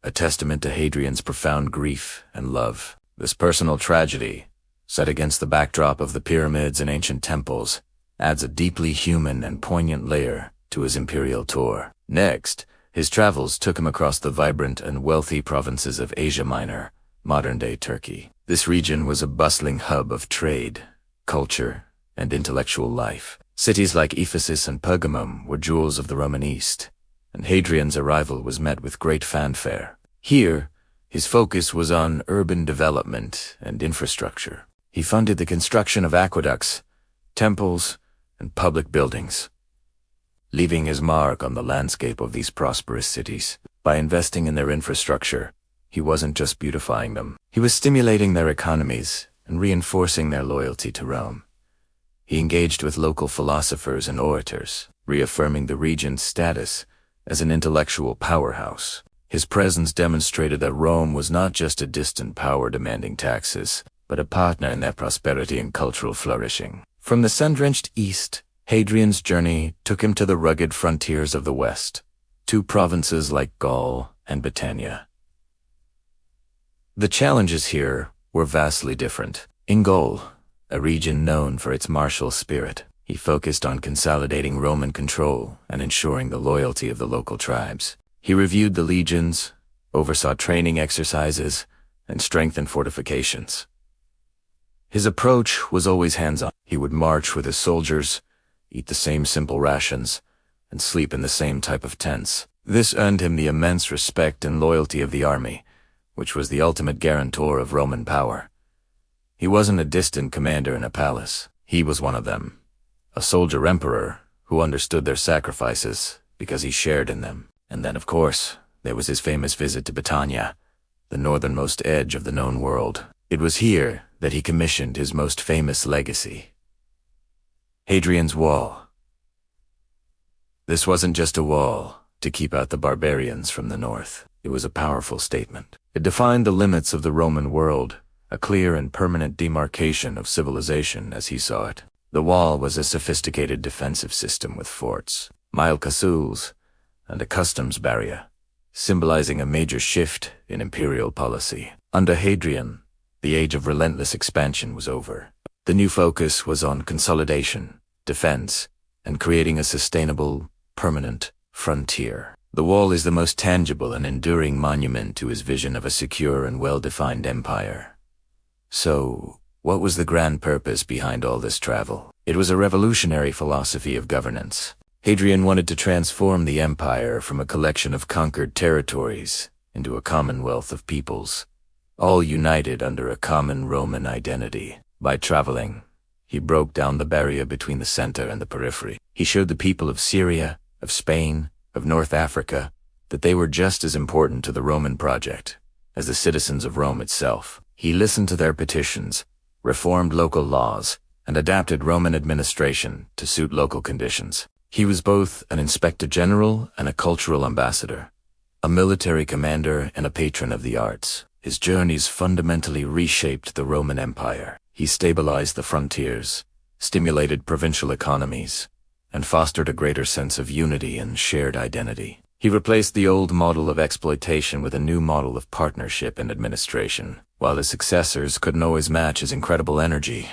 a testament to Hadrian's profound grief and love. This personal tragedy, set against the backdrop of the pyramids and ancient temples, adds a deeply human and poignant layer to his imperial tour. Next, his travels took him across the vibrant and wealthy provinces of Asia Minor, modern-day Turkey. This region was a bustling hub of trade, culture, and intellectual life. Cities like Ephesus and Pergamum were jewels of the Roman East, and Hadrian's arrival was met with great fanfare. Here, his focus was on urban development and infrastructure. He funded the construction of aqueducts, temples, and public buildings, leaving his mark on the landscape of these prosperous cities. By investing in their infrastructure, he wasn't just beautifying them. He was stimulating their economies and reinforcing their loyalty to Rome. He engaged with local philosophers and orators, reaffirming the region's status as an intellectual powerhouse. His presence demonstrated that Rome was not just a distant power demanding taxes, but a partner in their prosperity and cultural flourishing. From the sun-drenched east, Hadrian's journey took him to the rugged frontiers of the west, two provinces like Gaul and Britannia. The challenges here were vastly different. In Gaul, a region known for its martial spirit, he focused on consolidating Roman control and ensuring the loyalty of the local tribes. He reviewed the legions, oversaw training exercises, and strengthened fortifications. His approach was always hands-on. He would march with his soldiers, eat the same simple rations, and sleep in the same type of tents. This earned him the immense respect and loyalty of the army, which was the ultimate guarantor of Roman power. He wasn't a distant commander in a palace. He was one of them. A soldier emperor who understood their sacrifices because he shared in them. And then, of course, there was his famous visit to Britannia, the northernmost edge of the known world. It was here that he commissioned his most famous legacy, Hadrian's Wall. This wasn't just a wall to keep out the barbarians from the north. It was a powerful statement. It defined the limits of the Roman world, a clear and permanent demarcation of civilization as he saw it. The wall was a sophisticated defensive system with forts, mile castles, and a customs barrier, symbolizing a major shift in imperial policy. Under Hadrian, the age of relentless expansion was over. The new focus was on consolidation, defense, and creating a sustainable, permanent frontier. The wall is the most tangible and enduring monument to his vision of a secure and well-defined empire. So, what was the grand purpose behind all this travel? It was a revolutionary philosophy of governance. Hadrian wanted to transform the empire from a collection of conquered territories into a commonwealth of peoples, all united under a common Roman identity. By traveling, he broke down the barrier between the center and the periphery. He showed the people of Syria, of Spain, of North Africa, that they were just as important to the Roman project as the citizens of Rome itself. He listened to their petitions, reformed local laws, and adapted Roman administration to suit local conditions. He was both an inspector general and a cultural ambassador, a military commander and a patron of the arts. His journeys fundamentally reshaped the Roman Empire. He stabilized the frontiers, stimulated provincial economies, and fostered a greater sense of unity and shared identity. He replaced the old model of exploitation with a new model of partnership and administration. While his successors couldn't always match his incredible energy,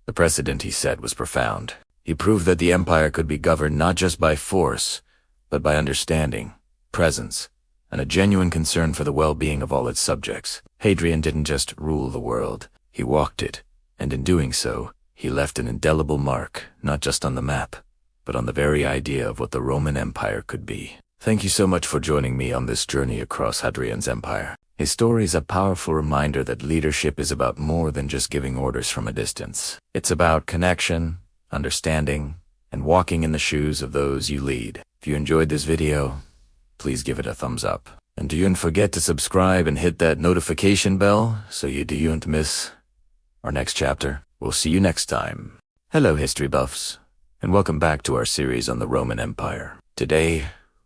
the precedent he set was profound. He proved that the empire could be governed not just by force, but by understanding, presence, and a genuine concern for the well-being of all its subjects. Hadrian didn't just rule the world, he walked it, and in doing so, he left an indelible mark, not just on the map, but on the very idea of what the Roman Empire could be. Thank you so much for joining me on this journey across Hadrian's empire. His story is a powerful reminder that leadership is about more than just giving orders from a distance. It's about connection, understanding, and walking in the shoes of those you lead. If you enjoyed this video, please give it a thumbs up. And don't forget to subscribe and hit that notification bell so you don't miss our next chapter. We'll see you next time. Hello, history buffs, and welcome back to our series on the Roman Empire. Today,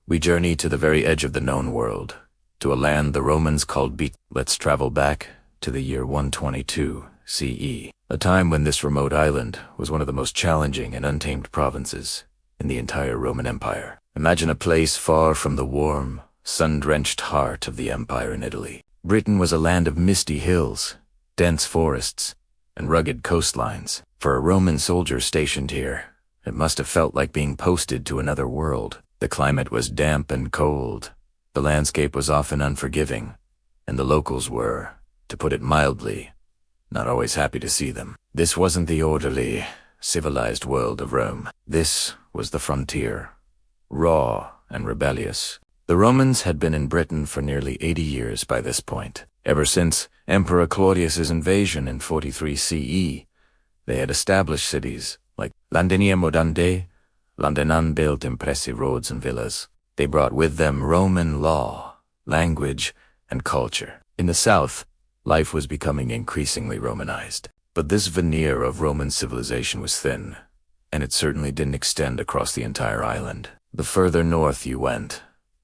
we journey to the very edge of the known world, to a land the Romans called Bedtime. Let's travel back to the year 122 CE, a time when this remote island was one of the most challenging and untamed provinces in the entire Roman Empire. Imagine a place far from the warm, sun-drenched heart of the empire in Italy. Britain was a land of misty hills, dense forests, and rugged coastlines. For a Roman soldier stationed here, it must have felt like being posted to another world. The climate was damp and cold, the landscape was often unforgiving, and the locals were, to put it mildly, not always happy to see them. This wasn't the orderly, civilized world of Rome. This was the frontier, raw and rebellious. The Romans had been in Britain for nearly 80 years by this point. Ever since Emperor Claudius's invasion in 43 CE, they had established cities like Landinia Modande, Londinan built impressive roads and villas. They brought with them Roman law, language, and culture. In the south, life was becoming increasingly Romanized. But this veneer of Roman civilization was thin, and it certainly didn't extend across the entire island. The further north you went,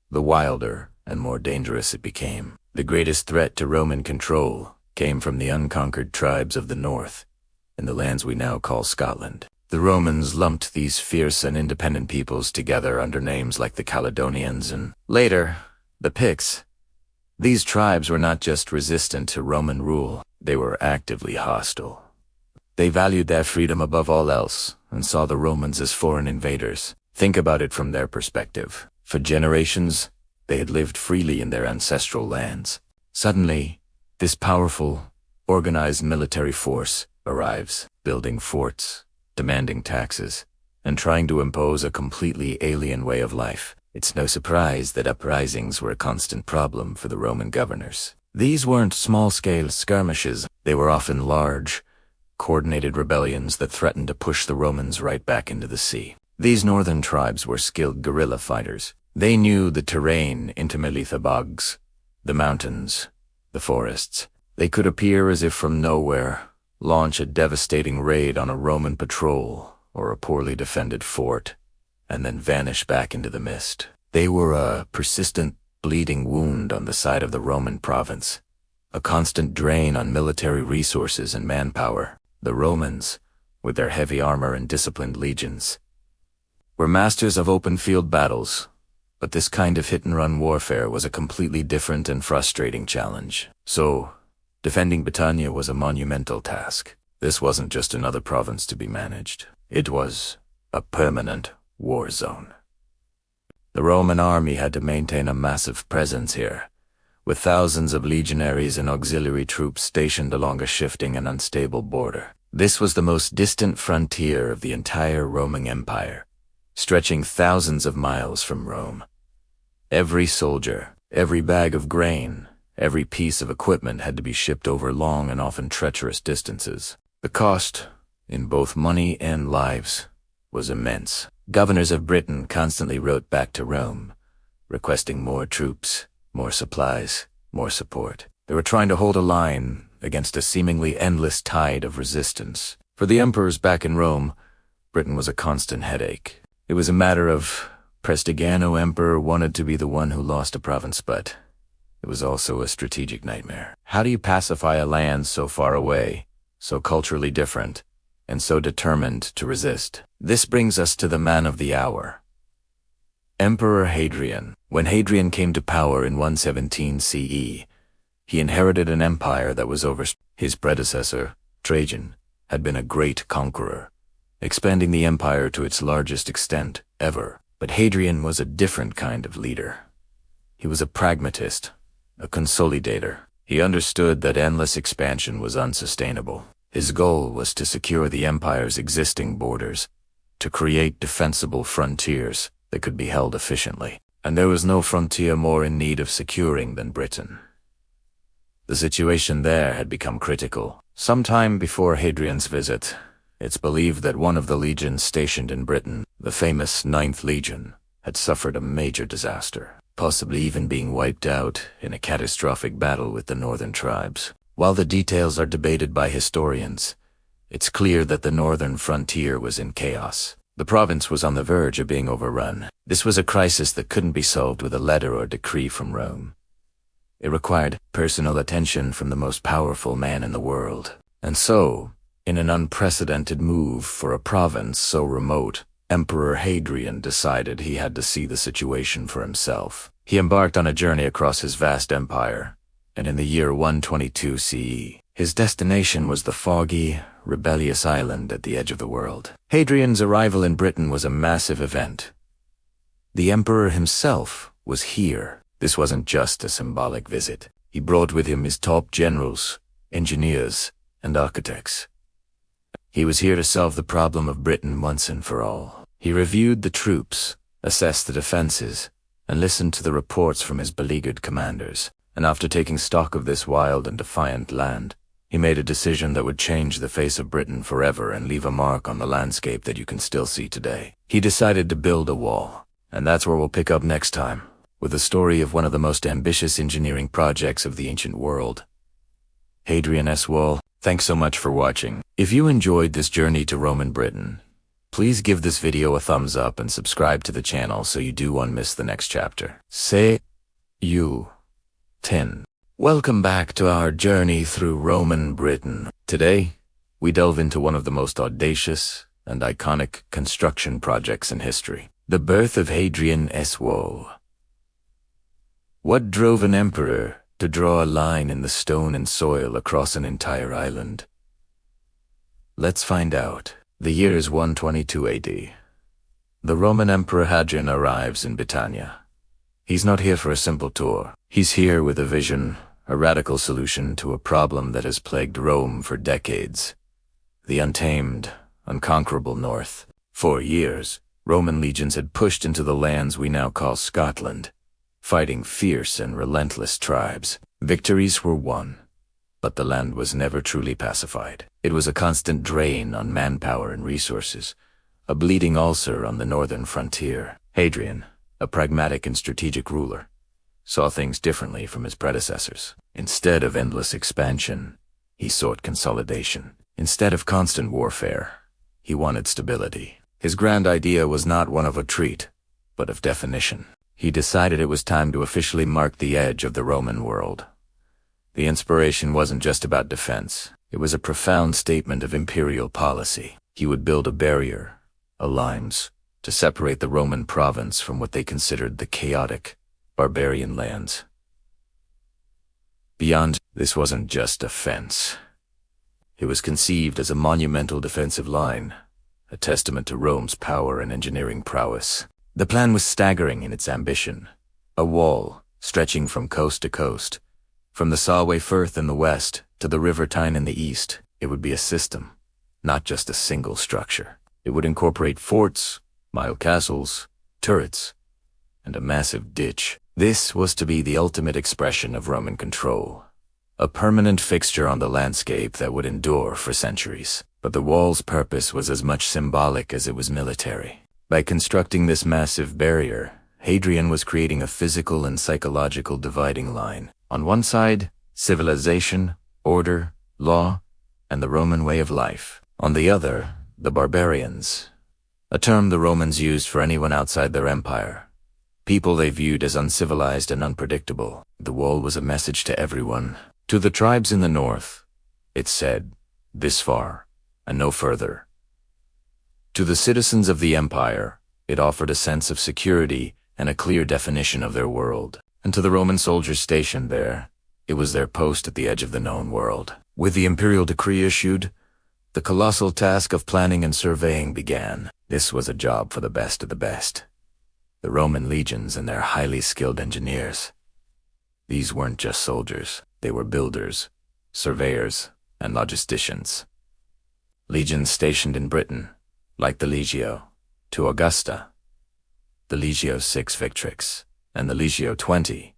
the wilder and more dangerous it became. The greatest threat to Roman control came from the unconquered tribes of the north, in the lands we now call Scotland. The Romans lumped these fierce and independent peoples together under names like the Caledonians and, later, the Picts. These tribes were not just resistant to Roman rule, they were actively hostile. They valued their freedom above all else and saw the Romans as foreign invaders. Think about it from their perspective. For generations, they had lived freely in their ancestral lands. Suddenly, this powerful, organized military force arrives, building forts, demanding taxes, and trying to impose a completely alien way of life. It's no surprise that uprisings were a constant problem for the Roman governors. These weren't small-scale skirmishes. They were often large, coordinated rebellions that threatened to push the Romans right back into the sea. These northern tribes were skilled guerrilla fighters. They knew the terrain intimately, the bogs, the mountains, the forests. They could appear as if from nowhere, launch a devastating raid on a Roman patrol or a poorly defended fort, and then vanish back into the mist. They were a persistent, bleeding wound on the side of the Roman province, a constant drain on military resources and manpower. The Romans, with their heavy armor and disciplined legions, were masters of open-field battles, but this kind of hit-and-run warfare was a completely different and frustrating challenge. So, defending Britannia was a monumental task. This wasn't just another province to be managed. It was a permanent war zone. The Roman army had to maintain a massive presence here, with thousands of legionaries and auxiliary troops stationed along a shifting and unstable border. This was the most distant frontier of the entire Roman Empire, stretching thousands of miles from Rome. Every soldier, every bag of grain, every piece of equipment had to be shipped over long and often treacherous distances. The cost, in both money and lives, was immense. Governors of Britain constantly wrote back to Rome, requesting more troops, more supplies, more support. They were trying to hold a line against a seemingly endless tide of resistance. For the emperors back in Rome, Britain was a constant headache. It was a matter of Prestigano emperor wanted to be the one who lost a province, but it was also a strategic nightmare. How do you pacify a land so far away, so culturally different, and so determined to resist? This brings us to the man of the hour, Emperor Hadrian. When Hadrian came to power in 117 CE, he inherited an empire that was over. His predecessor, Trajan, had been a great conqueror, expanding the empire to its largest extent ever. But Hadrian was a different kind of leader. He was a pragmatist, a consolidator. He understood that endless expansion was unsustainable. His goal was to secure the empire's existing borders, to create defensible frontiers that could be held efficiently. And there was no frontier more in need of securing than Britain. The situation there had become critical. Sometime before Hadrian's visit, it's believed that one of the legions stationed in Britain, the famous 9th Legion, had suffered a major disaster, possibly even being wiped out in a catastrophic battle with the northern tribes. While the details are debated by historians, it's clear that the northern frontier was in chaos. The province was on the verge of being overrun. This was a crisis that couldn't be solved with a letter or decree from Rome. It required personal attention from the most powerful man in the world. And so, in an unprecedented move for a province so remote, Emperor Hadrian decided he had to see the situation for himself. He embarked on a journey across his vast empire, and in the year 122 CE, his destination was the foggy, rebellious island at the edge of the world. Hadrian's arrival in Britain was a massive event. The emperor himself was here. This wasn't just a symbolic visit. He brought with him his top generals, engineers, and architects. He was here to solve the problem of Britain once and for all. He reviewed the troops, assessed the defenses, and listened to the reports from his beleaguered commanders. And after taking stock of this wild and defiant land, he made a decision that would change the face of Britain forever and leave a mark on the landscape that you can still see today. He decided to build a wall, and that's where we'll pick up next time, with the story of one of the most ambitious engineering projects of the ancient world, Hadrian's Wall. Thanks so much for watching. If you enjoyed this journey to Roman Britain, please give this video a thumbs up and subscribe to the channel so you don't miss the next chapter. Say you 10. Welcome back to our journey through Roman Britain. Today, we delve into one of the most audacious and iconic construction projects in history, the birth of Hadrian's Wall. What drove an emperor to draw a line in the stone and soil across an entire island? Let's find out. The year is 122 AD. The Roman Emperor Hadrian arrives in Britannia. He's not here for a simple tour. He's here with a vision, a radical solution to a problem that has plagued Rome for decades. The untamed, unconquerable North. For years, Roman legions had pushed into the lands we now call Scotland, fighting fierce and relentless tribes. Victories were won, but the land was never truly pacified. It was a constant drain on manpower and resources, a bleeding ulcer on the northern frontier. Hadrian, a pragmatic and strategic ruler, saw things differently from his predecessors. Instead of endless expansion, he sought consolidation. Instead of constant warfare, he wanted stability. His grand idea was not one of retreat, but of definition. He decided it was time to officially mark the edge of the Roman world. The inspiration wasn't just about defense. It was a profound statement of imperial policy. He would build a barrier, a limes, to separate the Roman province from what they considered the chaotic, barbarian lands. Beyond, this wasn't just a fence. It was conceived as a monumental defensive line, a testament to Rome's power and engineering prowess. The plan was staggering in its ambition. A wall, stretching from coast to coast, from the Solway Firth in the west to the River Tyne in the east. It would be a system, not just a single structure. It would incorporate forts, mile castles, turrets, and a massive ditch. This was to be the ultimate expression of Roman control, a permanent fixture on the landscape that would endure for centuries. But the wall's purpose was as much symbolic as it was military. By constructing this massive barrier, Hadrian was creating a physical and psychological dividing line. On one side, civilization, order, law, and the Roman way of life. On the other, the barbarians, a term the Romans used for anyone outside their empire. People they viewed as uncivilized and unpredictable. The wall was a message to everyone. To the tribes in the north, it said, "This far, and no further." To the citizens of the empire, it offered a sense of security and a clear definition of their world. And to the Roman soldiers stationed there, it was their post at the edge of the known world. With the imperial decree issued, the colossal task of planning and surveying began. This was a job for the best of the best. The Roman legions and their highly skilled engineers. These weren't just soldiers, they were builders, surveyors, and logisticians. Legions stationed in Britain, like the Legio, to Augusta, the Legio 6 Victrix, and the Legio 20,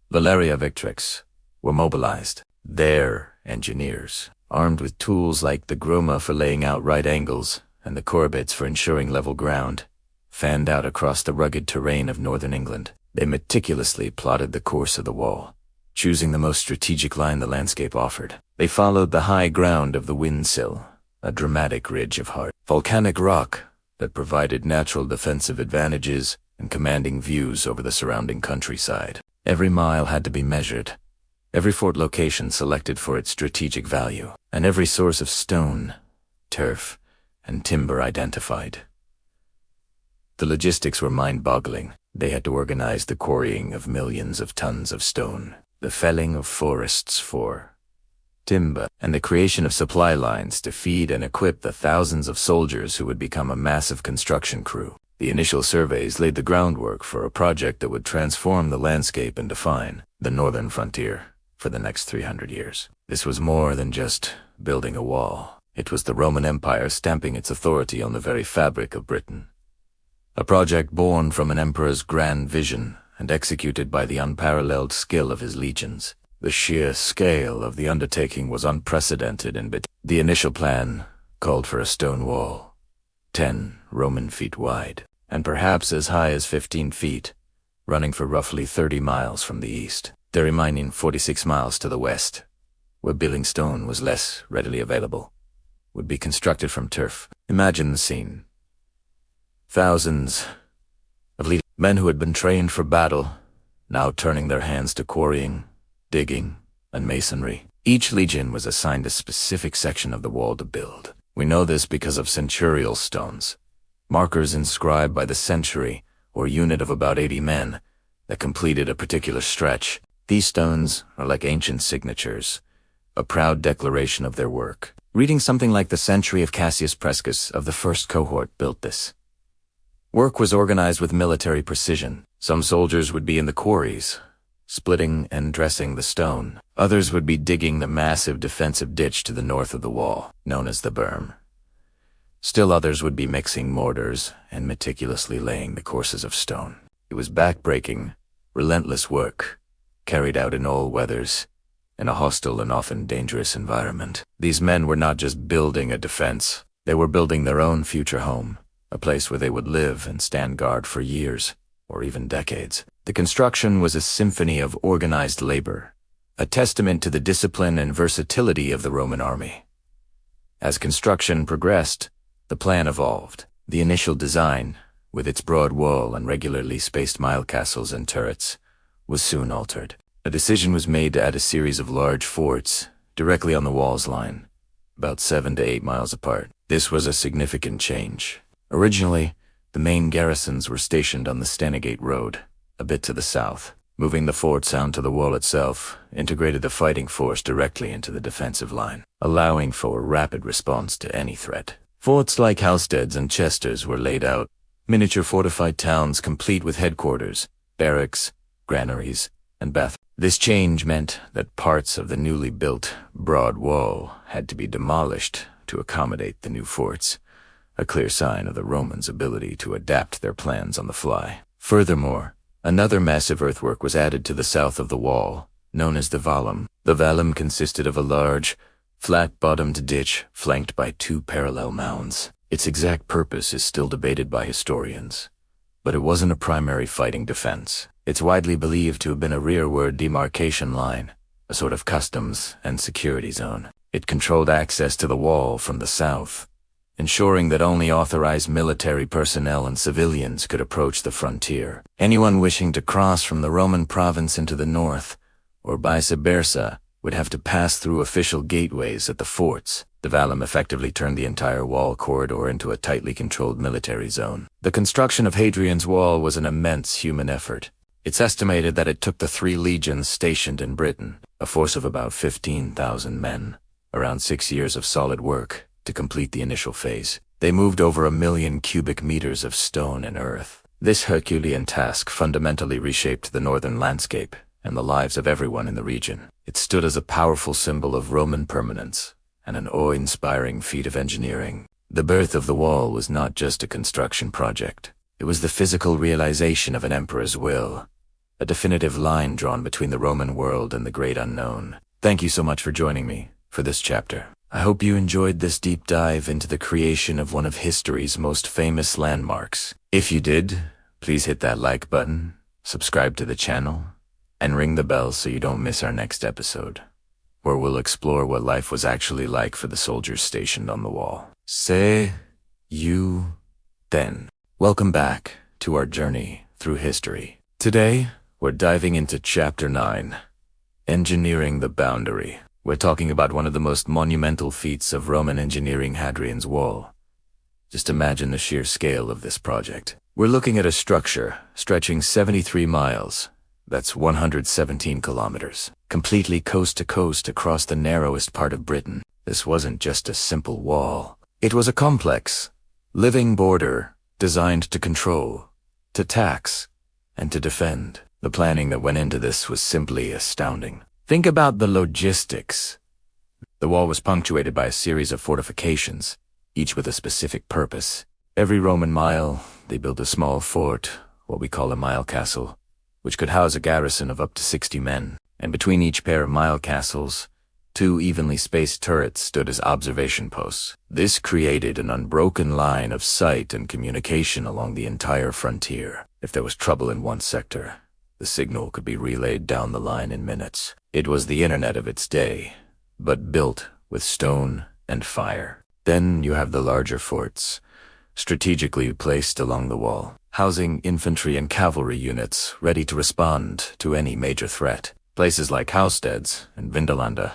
Valeria Victrix, were mobilized. Their engineers, armed with tools like the groma for laying out right angles and the corbets for ensuring level ground, fanned out across the rugged terrain of northern England. They meticulously plotted the course of the wall, choosing the most strategic line the landscape offered. They followed the high ground of the windsill, a dramatic ridge of hard, volcanic rock that provided natural defensive advantages and commanding views over the surrounding countryside. Every mile had to be measured, every fort location selected for its strategic value, and every source of stone, turf, and timber identified. The logistics were mind-boggling. They had to organize the quarrying of millions of tons of stone, the felling of forests for timber, and the creation of supply lines to feed and equip the thousands of soldiers who would become a massive construction crew. The initial surveys laid the groundwork for a project that would transform the landscape and define the northern frontier for the next 300 years. This was more than just building a wall. It was the Roman Empire stamping its authority on the very fabric of Britain. A project born from an emperor's grand vision and executed by the unparalleled skill of his legions. The sheer scale of the undertaking was unprecedented in Bedtime. The initial plan called for a stone wall, 10 Roman feet wide, and perhaps as high as 15 feet, running for roughly 30 miles from the east, the remaining 46 miles to the west, where building stone was less readily available, would be constructed from turf. Imagine the scene. Thousands of men who had been trained for battle, now turning their hands to quarrying, digging, and masonry. Each legion was assigned a specific section of the wall to build. We know this because of centurial stones, markers inscribed by the century or unit of about 80 men that completed a particular stretch. These stones are like ancient signatures, a proud declaration of their work. Reading something like the century of Cassius Priscus of the first cohort built this. Work was organized with military precision. Some soldiers would be in the quarries, splitting and dressing the stone. Others would be digging the massive defensive ditch to the north of the wall, known as the berm. Still others would be mixing mortars and meticulously laying the courses of stone. It was back-breaking, relentless work, carried out in all weathers, in a hostile and often dangerous environment. These men were not just building a defense, they were building their own future home, a place where they would live and stand guard for years, or even decades. The construction was a symphony of organized labor, a testament to the discipline and versatility of the Roman army. As construction progressed, the plan evolved. The initial design, with its broad wall and regularly spaced mile castles and turrets, was soon altered. A decision was made to add a series of large forts directly on the wall's line, about 7 to 8 miles apart. This was a significant change. Originally, the main garrisons were stationed on the Stanigate Road, a bit to the south. Moving the forts onto the wall itself integrated the fighting force directly into the defensive line, allowing for a rapid response to any threat. Forts like housesteads and chesters were laid out, miniature fortified towns complete with headquarters, barracks, granaries, and bathrooms. This change meant that parts of the newly built broad wall had to be demolished to accommodate the new forts, a clear sign of the Romans' ability to adapt their plans on the fly. Furthermore, another massive earthwork was added to the south of the wall, known as the vallum. The vallum consisted of a large, flat-bottomed ditch flanked by 2 parallel mounds. Its exact purpose is still debated by historians, but it wasn't a primary fighting defense. It's widely believed to have been a rearward demarcation line, a sort of customs and security zone. It controlled access to the wall from the south, ensuring that only authorized military personnel and civilians could approach the frontier. Anyone wishing to cross from the Roman province into the north, or vice versa, would have to pass through official gateways at the forts. The vallum effectively turned the entire wall corridor into a tightly controlled military zone. The construction of Hadrian's Wall was an immense human effort. It's estimated that it took the 3 legions stationed in Britain, a force of about 15,000 men, around 6 years of solid work to complete the initial phase. They moved over 1 million cubic meters of stone and earth. This Herculean task fundamentally reshaped the northern landscape and the lives of everyone in the region. It stood as a powerful symbol of Roman permanence and an awe-inspiring feat of engineering. The birth of the wall was not just a construction project. It was the physical realization of an emperor's will, a definitive line drawn between the Roman world and the great unknown. Thank you so much for joining me for this chapter. I hope you enjoyed this deep dive into the creation of one of history's most famous landmarks. If you did, please hit that like button, subscribe to the channel, and ring the bell so you don't miss our next episode, where we'll explore what life was actually like for the soldiers stationed on the wall. See you then. Welcome back to our journey through history. Today, we're diving into Chapter 9, Engineering the Boundary. We're talking about one of the most monumental feats of Roman engineering, Hadrian's Wall. Just imagine the sheer scale of this project. We're looking at a structure stretching 73 miles, that's 117 kilometers, completely coast to coast across the narrowest part of Britain. This wasn't just a simple wall. It was a complex, living border designed to control, to tax, and to defend. The planning that went into this was simply astounding. Think about the logistics. The wall was punctuated by a series of fortifications, each with a specific purpose. Every Roman mile, they built a small fort, what we call a mile castle, which could house a garrison of up to 60 men. And between each pair of mile castles, 2 evenly spaced turrets stood as observation posts. This created an unbroken line of sight and communication along the entire frontier. If there was trouble in one sector, the signal could be relayed down the line in minutes. It was the internet of its day, but built with stone and fire. Then you have the larger forts, strategically placed along the wall, housing infantry and cavalry units ready to respond to any major threat. Places like Housesteads and Vindolanda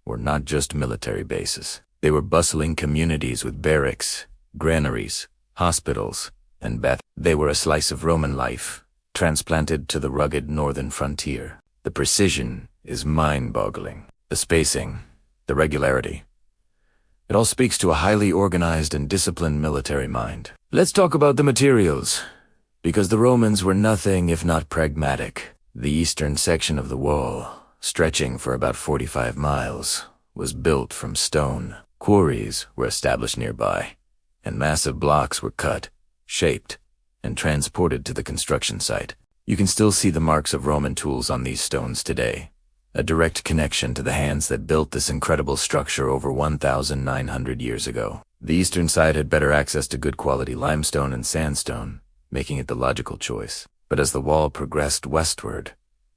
were not just military bases. They were bustling communities with barracks, granaries, hospitals, and baths. They were a slice of Roman life, transplanted to the rugged northern frontier. The precision is mind-boggling. The spacing, the regularity. It all speaks to a highly organized and disciplined military mind. Let's talk about the materials, because the Romans were nothing if not pragmatic. The eastern section of the wall, stretching for about 45 miles, was built from stone. Quarries were established nearby, and massive blocks were cut, shaped, and transported to the construction site. You can still see the marks of Roman tools on these stones today, a direct connection to the hands that built this incredible structure over 1,900 years ago. The eastern side had better access to good quality limestone and sandstone, making it the logical choice. But as the wall progressed westward,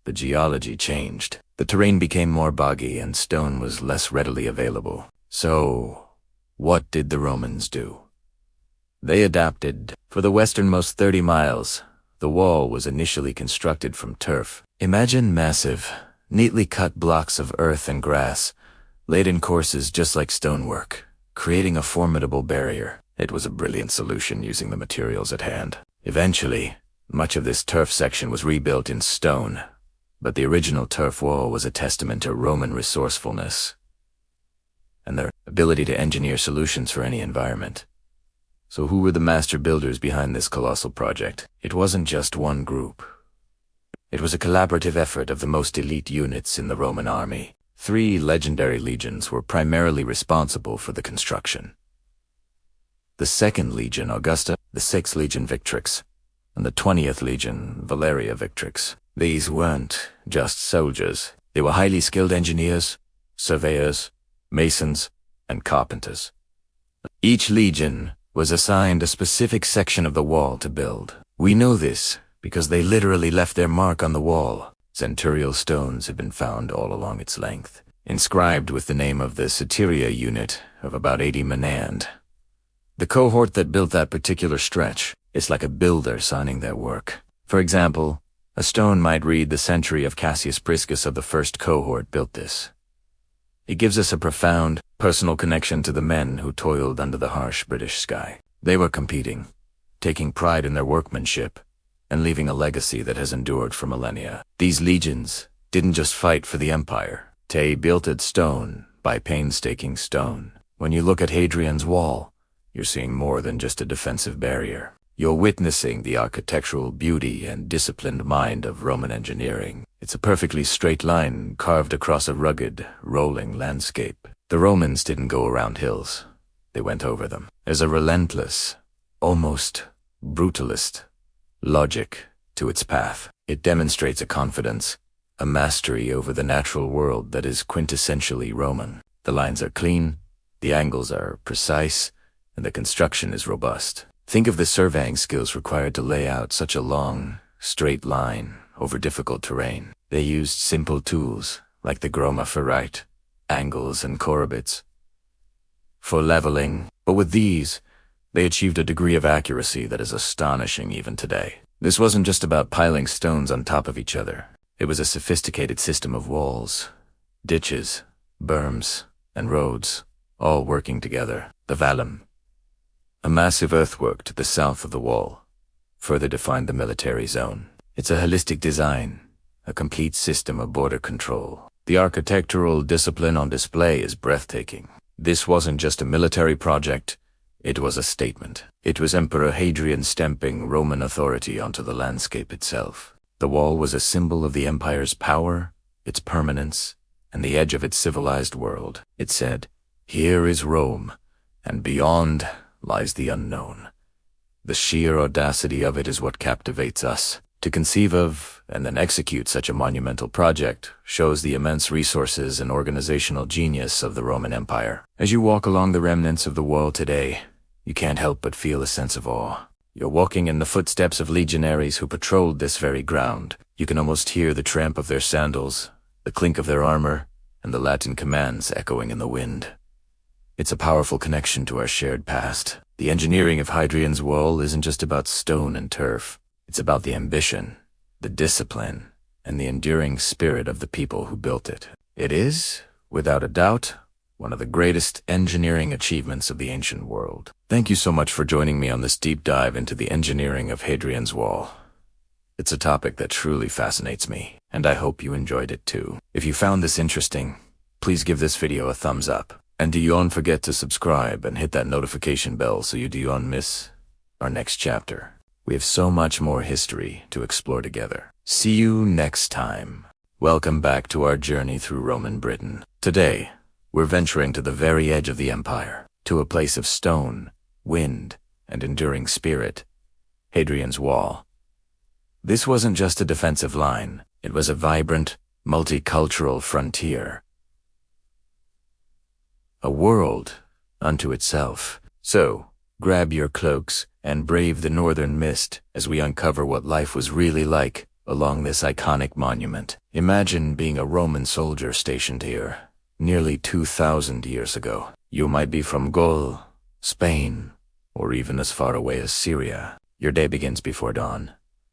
the geology changed. The terrain became more boggy and stone was less readily available. So, what did the Romans do? They adapted. For the westernmost 30 miles, the wall was initially constructed from turf. Imagine massive, neatly cut blocks of earth and grass, laid in courses just like stonework, creating a formidable barrier. It was a brilliant solution using the materials at hand. Eventually, much of this turf section was rebuilt in stone, but the original turf wall was a testament to Roman resourcefulness and their ability to engineer solutions for any environment. So who were the master builders behind this colossal project? It wasn't just one group. It was a collaborative effort of the most elite units in the Roman army. 3 legendary legions were primarily responsible for the construction: the 2nd Legion Augusta, the 6th Legion Victrix, and the 20th Legion Valeria Victrix. These weren't just soldiers. They were highly skilled engineers, surveyors, masons, and carpenters. Each legion was assigned a specific section of the wall to build. We know this because they literally left their mark on the wall. Centurial stones have been found all along its length, inscribed with the name of the Soteria unit of about 80 Menand. The cohort that built that particular stretch is like a builder signing their work. For example, a stone might read the century of Cassius Priscus of the first cohort built this. It gives us a profound, personal connection to the men who toiled under the harsh British sky. They were competing, taking pride in their workmanship, and leaving a legacy that has endured for millennia. These legions didn't just fight for the empire. They built it stone by painstaking stone. When you look at Hadrian's wall, you're seeing more than just a defensive barrier. You're witnessing the architectural beauty and disciplined mind of Roman engineering. It's a perfectly straight line carved across a rugged, rolling landscape. The Romans didn't go around hills. They went over them. There's a relentless, almost brutalist logic to its path. It demonstrates a confidence, a mastery over the natural world that is quintessentially Roman. The lines are clean, the angles are precise, and the construction is robust. Think of the surveying skills required to lay out such a long, straight line over difficult terrain. They used simple tools like the groma ferrite, angles, and corbits for leveling, but with these, they achieved a degree of accuracy that is astonishing even today. This wasn't just about piling stones on top of each other. It was a sophisticated system of walls, ditches, berms, and roads, all working together. The vallum, a massive earthwork to the south of the wall, further defined the military zone. It's a holistic design, a complete system of border control. The architectural discipline on display is breathtaking. This wasn't just a military project, it was a statement. It was Emperor Hadrian stamping Roman authority onto the landscape itself. The wall was a symbol of the empire's power, its permanence, and the edge of its civilized world. It said, "Here is Rome, and beyond lies the unknown." The sheer audacity of it is what captivates us. To conceive of and then execute such a monumental project shows the immense resources and organizational genius of the Roman Empire. As you walk along the remnants of the wall today, you can't help but feel a sense of awe. You're walking in the footsteps of legionaries who patrolled this very ground. You can almost hear the tramp of their sandals, the clink of their armor, and the Latin commands echoing in the wind. It's a powerful connection to our shared past. The engineering of Hadrian's wall isn't just about stone and turf. It's about the ambition, the discipline, and the enduring spirit of the people who built it. It is, without a doubt, one of the greatest engineering achievements of the ancient world. Thank you so much for joining me on this deep dive into the engineering of Hadrian's Wall. It's a topic that truly fascinates me, and I hope you enjoyed it too. If you found this interesting, please give this video a thumbs up. And do you forget to subscribe and hit that notification bell so you don't miss our next chapter. We have so much more history to explore together. See you next time. Welcome back to our journey through Roman Britain. Today, we're venturing to the very edge of the empire, to a place of stone, wind, and enduring spirit, Hadrian's Wall. This wasn't just a defensive line. It was a vibrant, multicultural frontier. A world unto itself. So, grab your cloaks and brave the northern mist as we uncover what life was really like along this iconic monument. Imagine being a Roman soldier stationed here, nearly 2,000 years ago. You might be from Gaul, Spain, or even as far away as Syria. Your day begins before dawn,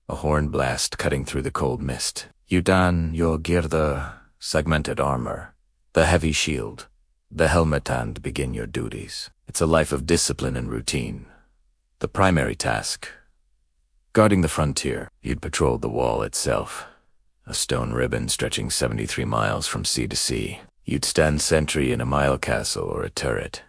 a horn blast cutting through the cold mist. You don your girda, segmented armor, the heavy shield, the helmet, and begin your duties. It's a life of discipline and routine. The primary task, guarding the frontier. You'd patrol the wall itself, a stone ribbon stretching 73 miles from sea to sea. You'd stand sentry in a mile castle or a turret,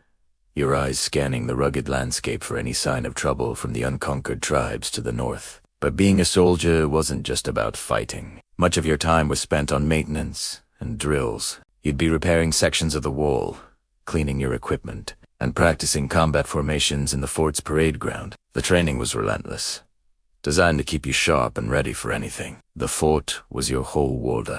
your eyes scanning the rugged landscape for any sign of trouble from the unconquered tribes to the north. But being a soldier wasn't just about fighting. Much of your time was spent on maintenance and drills. You'd be repairing sections of the wall, cleaning your equipment, and practicing combat formations in the fort's parade ground. The training was relentless, designed to keep you sharp and ready for anything. The fort was your whole world.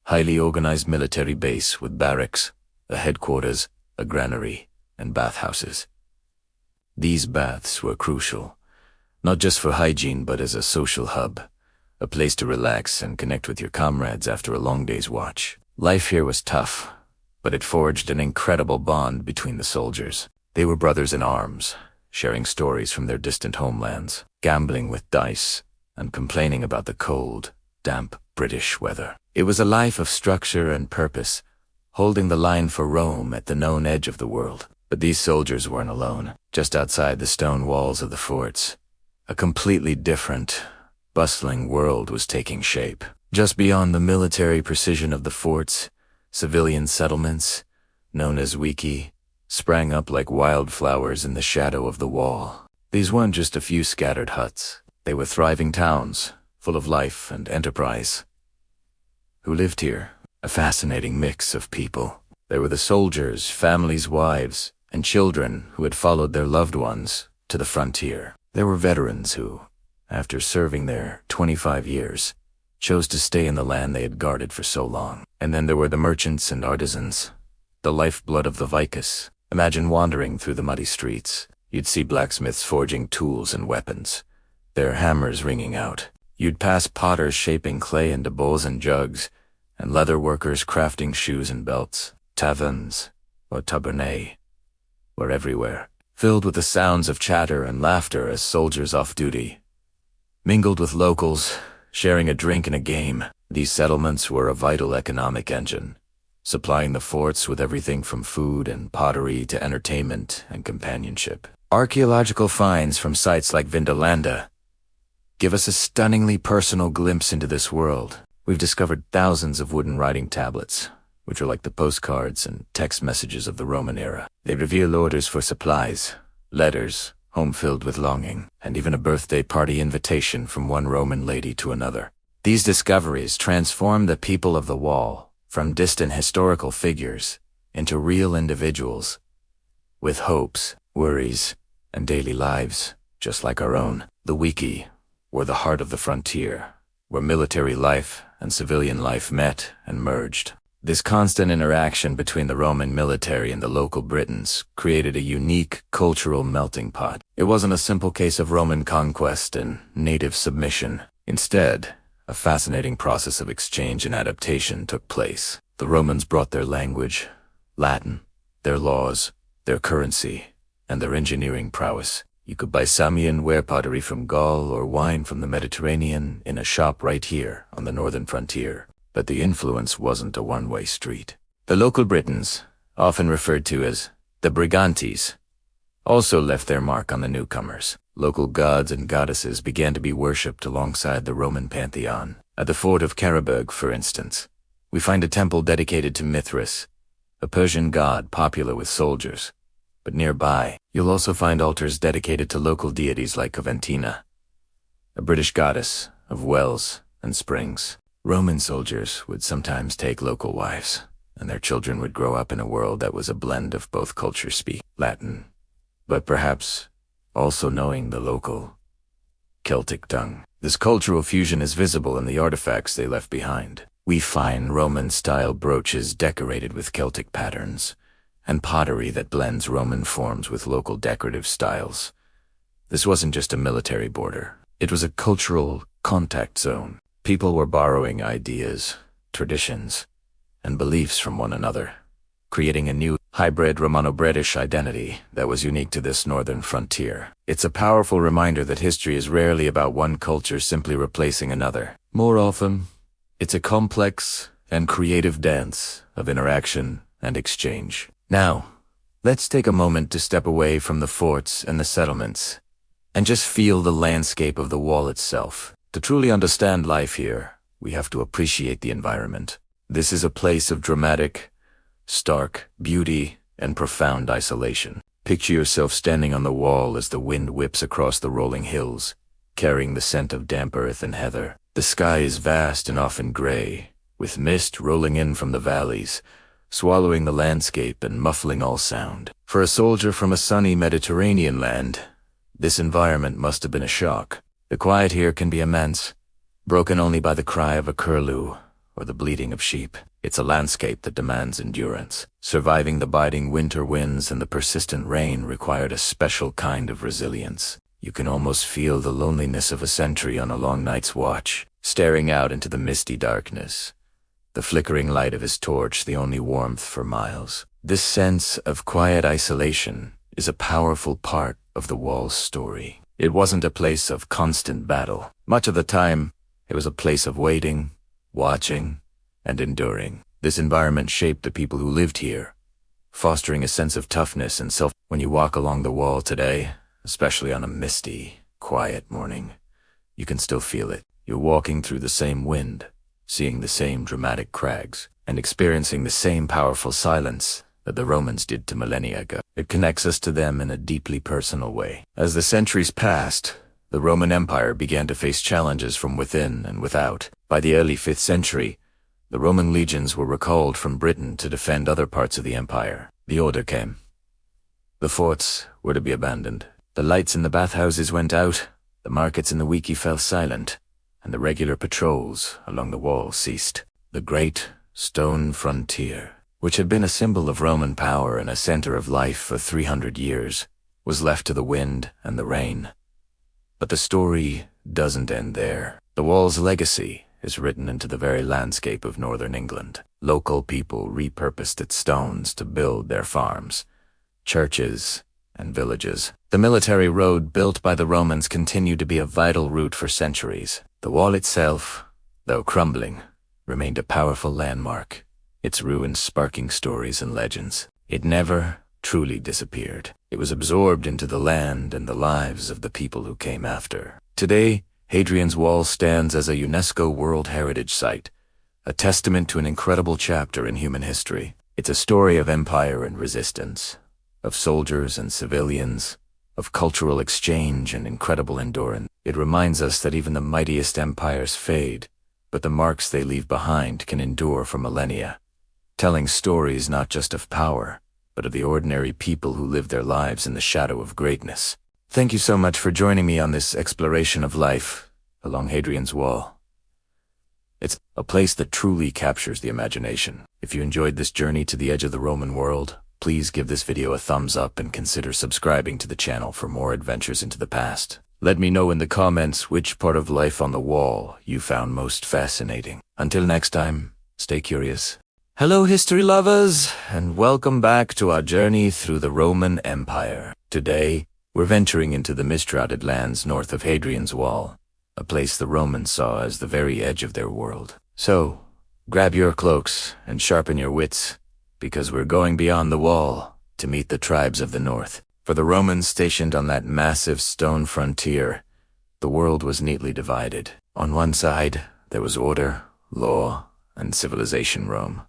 Highly organized military base with barracks, a headquarters, a granary, and bathhouses. These baths were crucial, not just for hygiene but as a social hub, a place to relax and connect with your comrades after a long day's watch. Life here was tough, but it forged an incredible bond between the soldiers. They were brothers in arms, sharing stories from their distant homelands, gambling with dice, and complaining about the cold, damp British weather. It was a life of structure and purpose, holding the line for Rome at the known edge of the world. But these soldiers weren't alone. Just outside the stone walls of the forts, a completely different, bustling world was taking shape. Just beyond the military precision of the forts, civilian settlements, known as wiki, sprang up like wildflowers in the shadow of the wall. These weren't just a few scattered huts. They were thriving towns, full of life and enterprise. Who lived here? A fascinating mix of people. There were the soldiers, families, wives, and children who had followed their loved ones to the frontier. There were veterans who, after serving there 25 years, chose to stay in the land they had guarded for so long. And then there were the merchants and artisans, the lifeblood of the vicus. Imagine wandering through the muddy streets. You'd see blacksmiths forging tools and weapons, their hammers ringing out. You'd pass potters shaping clay into bowls and jugs, and leather workers crafting shoes and belts. Taverns, or tabernae, were everywhere, filled with the sounds of chatter and laughter as soldiers off duty mingled with locals, sharing a drink and a game. These settlements were a vital economic engine, supplying the forts with everything from food and pottery to entertainment and companionship. Archaeological finds from sites like Vindolanda give us a stunningly personal glimpse into this world. We've discovered thousands of wooden writing tablets, which are like the postcards and text messages of the Roman era. They reveal orders for supplies, letters, home filled with longing, and even a birthday party invitation from one Roman lady to another. These discoveries transform the people of the wall from distant historical figures into real individuals with hopes, worries, and daily lives just like our own. The wiki were the heart of the frontier, where military life and civilian life met and merged. This constant interaction between the Roman military and the local Britons created a unique cultural melting pot. It wasn't a simple case of Roman conquest and native submission. Instead, a fascinating process of exchange and adaptation took place. The Romans brought their language, Latin, their laws, their currency, and their engineering prowess. You could buy Samian ware pottery from Gaul or wine from the Mediterranean in a shop right here on the northern frontier. But the influence wasn't a one-way street. The local Britons, often referred to as the Brigantes, also left their mark on the newcomers. Local gods and goddesses began to be worshipped alongside the Roman pantheon. At the fort of Karabag, for instance, we find a temple dedicated to Mithras, a Persian god popular with soldiers. But nearby, you'll also find altars dedicated to local deities like Coventina, a British goddess of wells and springs. Roman soldiers would sometimes take local wives, and their children would grow up in a world that was a blend of both cultures speak Latin, but perhaps also knowing the local Celtic tongue. This cultural fusion is visible in the artifacts they left behind. We find Roman-style brooches decorated with Celtic patterns, and pottery that blends Roman forms with local decorative styles. This wasn't just a military border. It was a cultural contact zone. People were borrowing ideas, traditions, and beliefs from one another, creating a new hybrid Romano-British identity that was unique to this northern frontier. It's a powerful reminder that history is rarely about one culture simply replacing another. More often, it's a complex and creative dance of interaction and exchange. Now, let's take a moment to step away from the forts and the settlements and just feel the landscape of the wall itself. To truly understand life here, we have to appreciate the environment. This is a place of dramatic, stark beauty and profound isolation. Picture yourself standing on the wall as the wind whips across the rolling hills, carrying the scent of damp earth and heather. The sky is vast and often gray, with mist rolling in from the valleys, swallowing the landscape and muffling all sound. For a soldier from a sunny Mediterranean land, this environment must have been a shock. The quiet here can be immense, broken only by the cry of a curlew or the bleating of sheep. It's a landscape that demands endurance. Surviving the biting winter winds and the persistent rain required a special kind of resilience. You can almost feel the loneliness of a sentry on a long night's watch, staring out into the misty darkness, the flickering light of his torch the only warmth for miles. This sense of quiet isolation is a powerful part of the wall's story. It wasn't a place of constant battle. Much of the time, it was a place of waiting, watching, and enduring. This environment shaped the people who lived here, fostering a sense of toughness and self. When you walk along the wall today, especially on a misty, quiet morning, you can still feel it. You're walking through the same wind, seeing the same dramatic crags, and experiencing the same powerful silence that the Romans did to millennia ago. It connects us to them in a deeply personal way. As the centuries passed, the Roman Empire began to face challenges from within and without. By the early 5th century, the Roman legions were recalled from Britain to defend other parts of the empire. The order came. The forts were to be abandoned. The lights in the bathhouses went out, the markets in the Wiki fell silent, and the regular patrols along the wall ceased. The great stone frontier, which had been a symbol of Roman power and a center of life for 300 years, was left to the wind and the rain. But the story doesn't end there. The wall's legacy is written into the very landscape of northern England. Local people repurposed its stones to build their farms, churches, and villages. The military road built by the Romans continued to be a vital route for centuries. The wall itself, though crumbling, remained a powerful landmark, its ruins sparking stories and legends. It never truly disappeared. It was absorbed into the land and the lives of the people who came after. Today, Hadrian's Wall stands as a UNESCO World Heritage Site, a testament to an incredible chapter in human history. It's a story of empire and resistance, of soldiers and civilians, of cultural exchange and incredible endurance. It reminds us that even the mightiest empires fade, but the marks they leave behind can endure for millennia, telling stories not just of power, but of the ordinary people who live their lives in the shadow of greatness. Thank you so much for joining me on this exploration of life along Hadrian's Wall. It's a place that truly captures the imagination. If you enjoyed this journey to the edge of the Roman world, please give this video a thumbs up and consider subscribing to the channel for more adventures into the past. Let me know in the comments which part of life on the wall you found most fascinating. Until next time, stay curious. Hello history lovers, and welcome back to our journey through the Roman Empire. Today, we're venturing into the mist-shrouded lands north of Hadrian's Wall, a place the Romans saw as the very edge of their world. So, grab your cloaks and sharpen your wits, because we're going beyond the wall to meet the tribes of the north. For the Romans stationed on that massive stone frontier, the world was neatly divided. On one side, there was order, law, and civilization Rome.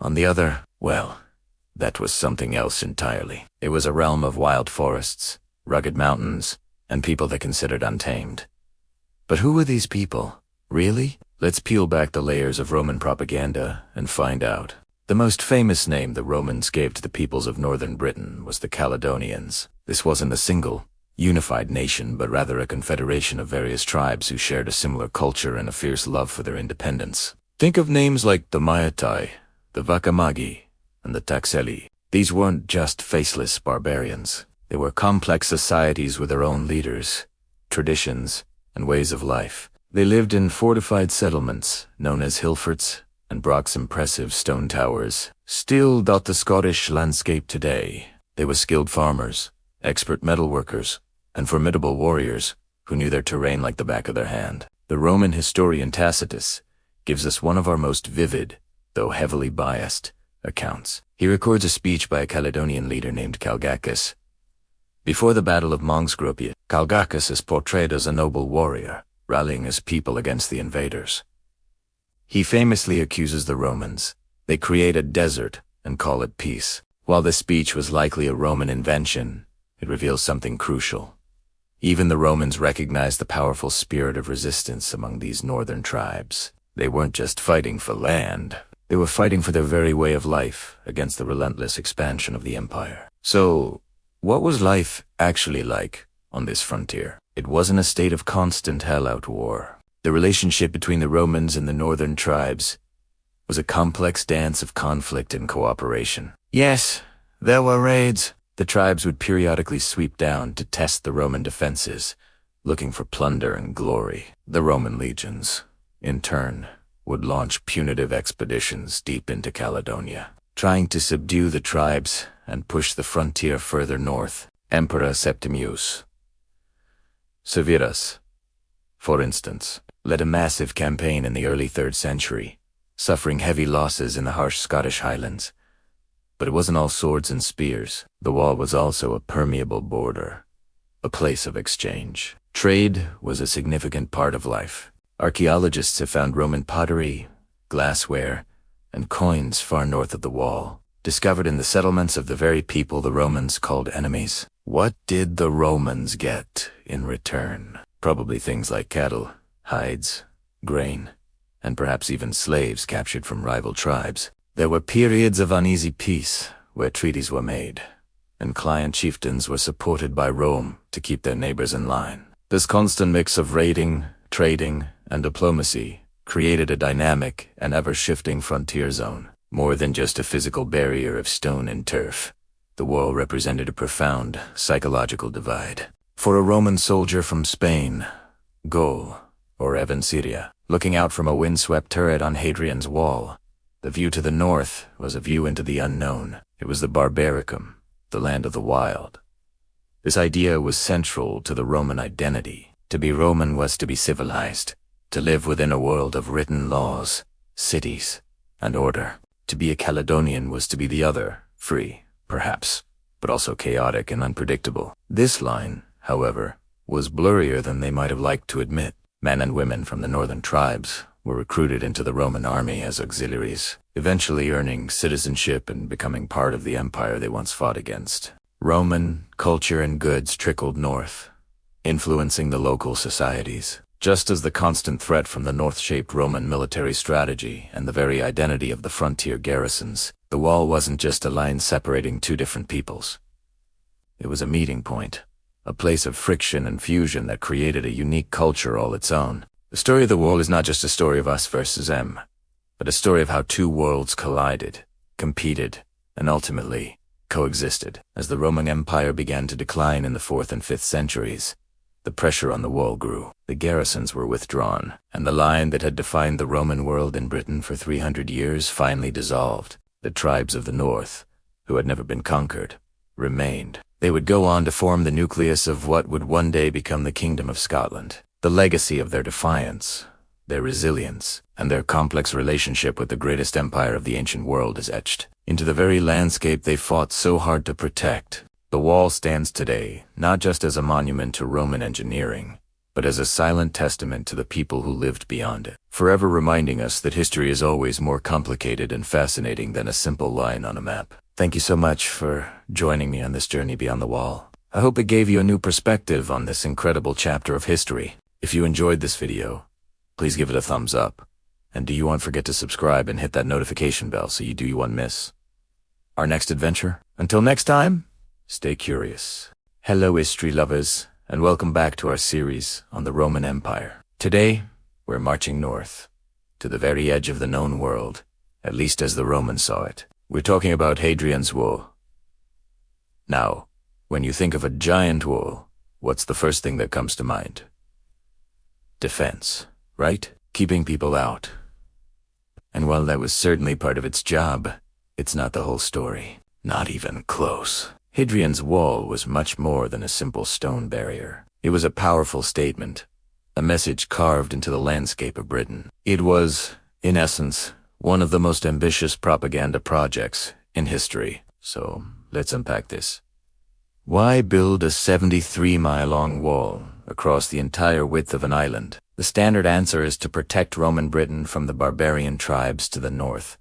On the other, well, that was something else entirely. It was a realm of wild forests, rugged mountains, and people they considered untamed. But who were these people? Really? Let's peel back the layers of Roman propaganda and find out. The most famous name the Romans gave to the peoples of northern Britain was the Caledonians. This wasn't a single, unified nation, but rather a confederation of various tribes who shared a similar culture and a fierce love for their independence. Think of names like the Maiatai, the Vakamagi, and the Taxeli. These weren't just faceless barbarians. They were complex societies with their own leaders, traditions, and ways of life. They lived in fortified settlements, known as hillforts, and Brock's impressive stone towers still dot the Scottish landscape today. They were skilled farmers, expert metalworkers, and formidable warriors who knew their terrain like the back of their hand. The Roman historian Tacitus gives us one of our most vivid, though heavily biased, accounts. He records a speech by a Caledonian leader named Calgacus. Before the Battle of Mongsgropia, Calgacus is portrayed as a noble warrior, rallying his people against the invaders. He famously accuses the Romans. They create a desert and call it peace. While this speech was likely a Roman invention, it reveals something crucial. Even the Romans recognized the powerful spirit of resistance among these northern tribes. They weren't just fighting for land. They were fighting for their very way of life against the relentless expansion of the empire. So, what was life actually like on this frontier? It wasn't a state of constant hell-out war. The relationship between the Romans and the northern tribes was a complex dance of conflict and cooperation. Yes, there were raids. The tribes would periodically sweep down to test the Roman defenses, looking for plunder and glory. The Roman legions, in turn, would launch punitive expeditions deep into Caledonia, trying to subdue the tribes and push the frontier further north. Emperor Septimius Severus, for instance, led a massive campaign in the early 3rd century, suffering heavy losses in the harsh Scottish Highlands. But it wasn't all swords and spears. The wall was also a permeable border, a place of exchange. Trade was a significant part of life. Archaeologists have found Roman pottery, glassware, and coins far north of the wall, discovered in the settlements of the very people the Romans called enemies. What did the Romans get in return? Probably things like cattle, hides, grain, and perhaps even slaves captured from rival tribes. There were periods of uneasy peace where treaties were made, and client chieftains were supported by Rome to keep their neighbors in line. This constant mix of raiding, trading, and diplomacy created a dynamic and ever-shifting frontier zone. More than just a physical barrier of stone and turf, the wall represented a profound psychological divide. For a Roman soldier from Spain, Gaul, or even Syria, looking out from a windswept turret on Hadrian's wall, the view to the north was a view into the unknown. It was the Barbaricum, the land of the wild. This idea was central to the Roman identity. To be Roman was to be civilized, to live within a world of written laws, cities, and order. To be a Caledonian was to be the other, free, perhaps, but also chaotic and unpredictable. This line, however, was blurrier than they might have liked to admit. Men and women from the northern tribes were recruited into the Roman army as auxiliaries, eventually earning citizenship and becoming part of the empire they once fought against. Roman culture and goods trickled north, influencing the local societies. Just as the constant threat from the north shaped Roman military strategy and the very identity of the frontier garrisons, the wall wasn't just a line separating two different peoples. It was a meeting point, a place of friction and fusion that created a unique culture all its own. The story of the wall is not just a story of us versus them, but a story of how two worlds collided, competed, and ultimately coexisted. As the Roman Empire began to decline in the 4th and 5th centuries, the pressure on the wall grew. The garrisons were withdrawn, and the line that had defined the Roman world in Britain for 300 years finally dissolved. The tribes of the north, who had never been conquered, remained. They would go on to form the nucleus of what would one day become the Kingdom of Scotland. The legacy of their defiance, their resilience, and their complex relationship with the greatest empire of the ancient world is etched into the very landscape they fought so hard to protect. The wall stands today not just as a monument to Roman engineering, but as a silent testament to the people who lived beyond it, forever reminding us that history is always more complicated and fascinating than a simple line on a map. Thank you so much for joining me on this journey beyond the wall. I hope it gave you a new perspective on this incredible chapter of history. If you enjoyed this video, please give it a thumbs up. And do you not forget to subscribe and hit that notification bell so you won't miss our next adventure. Until next time, stay curious. Hello history lovers, and welcome back to our series on the Roman Empire. Today, we're marching north, to the very edge of the known world, at least as the Romans saw it. We're talking about Hadrian's Wall. Now, when you think of a giant wall, what's the first thing that comes to mind? Defense, right? Keeping people out. And while that was certainly part of its job, it's not the whole story. Not even close. Hadrian's Wall was much more than a simple stone barrier. It was a powerful statement, a message carved into the landscape of Britain. It was, in essence, one of the most ambitious propaganda projects in history. So, let's unpack this. Why build a 73-mile-long wall across the entire width of an island? The standard answer is to protect Roman Britain from the barbarian tribes to the north,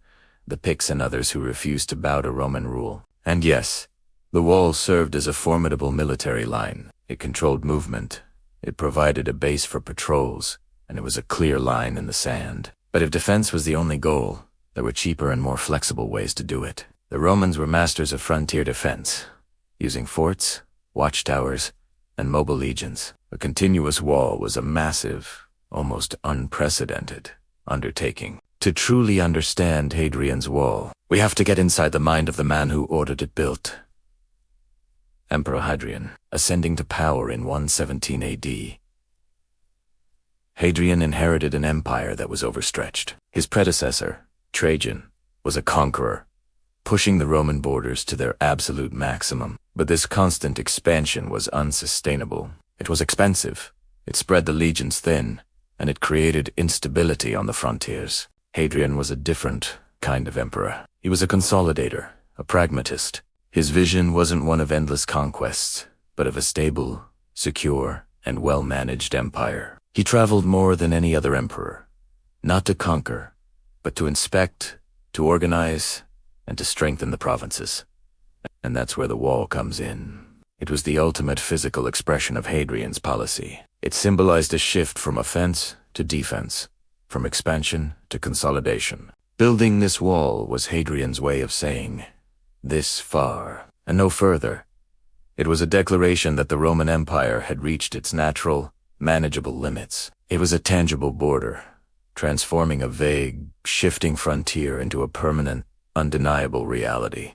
the Picts and others who refused to bow to Roman rule. And yes, the wall served as a formidable military line. It controlled movement, it provided a base for patrols, and it was a clear line in the sand. But if defense was the only goal, there were cheaper and more flexible ways to do it. The Romans were masters of frontier defense, using forts, watchtowers, and mobile legions. A continuous wall was a massive, almost unprecedented undertaking. To truly understand Hadrian's Wall, we have to get inside the mind of the man who ordered it built. Emperor Hadrian, ascending to power in 117 AD. Hadrian inherited an empire that was overstretched. His predecessor, Trajan, was a conqueror, pushing the Roman borders to their absolute maximum. But this constant expansion was unsustainable. It was expensive, it spread the legions thin, and it created instability on the frontiers. Hadrian was a different kind of emperor. He was a consolidator, a pragmatist. His vision wasn't one of endless conquests, but of a stable, secure, and well-managed empire. He traveled more than any other emperor, not to conquer, but to inspect, to organize, and to strengthen the provinces. And that's where the wall comes in. It was the ultimate physical expression of Hadrian's policy. It symbolized a shift from offense to defense, from expansion to consolidation. Building this wall was Hadrian's way of saying, this far, and no further. It was a declaration that the Roman Empire had reached its natural, manageable limits. It was a tangible border, transforming a vague, shifting frontier into a permanent, undeniable reality.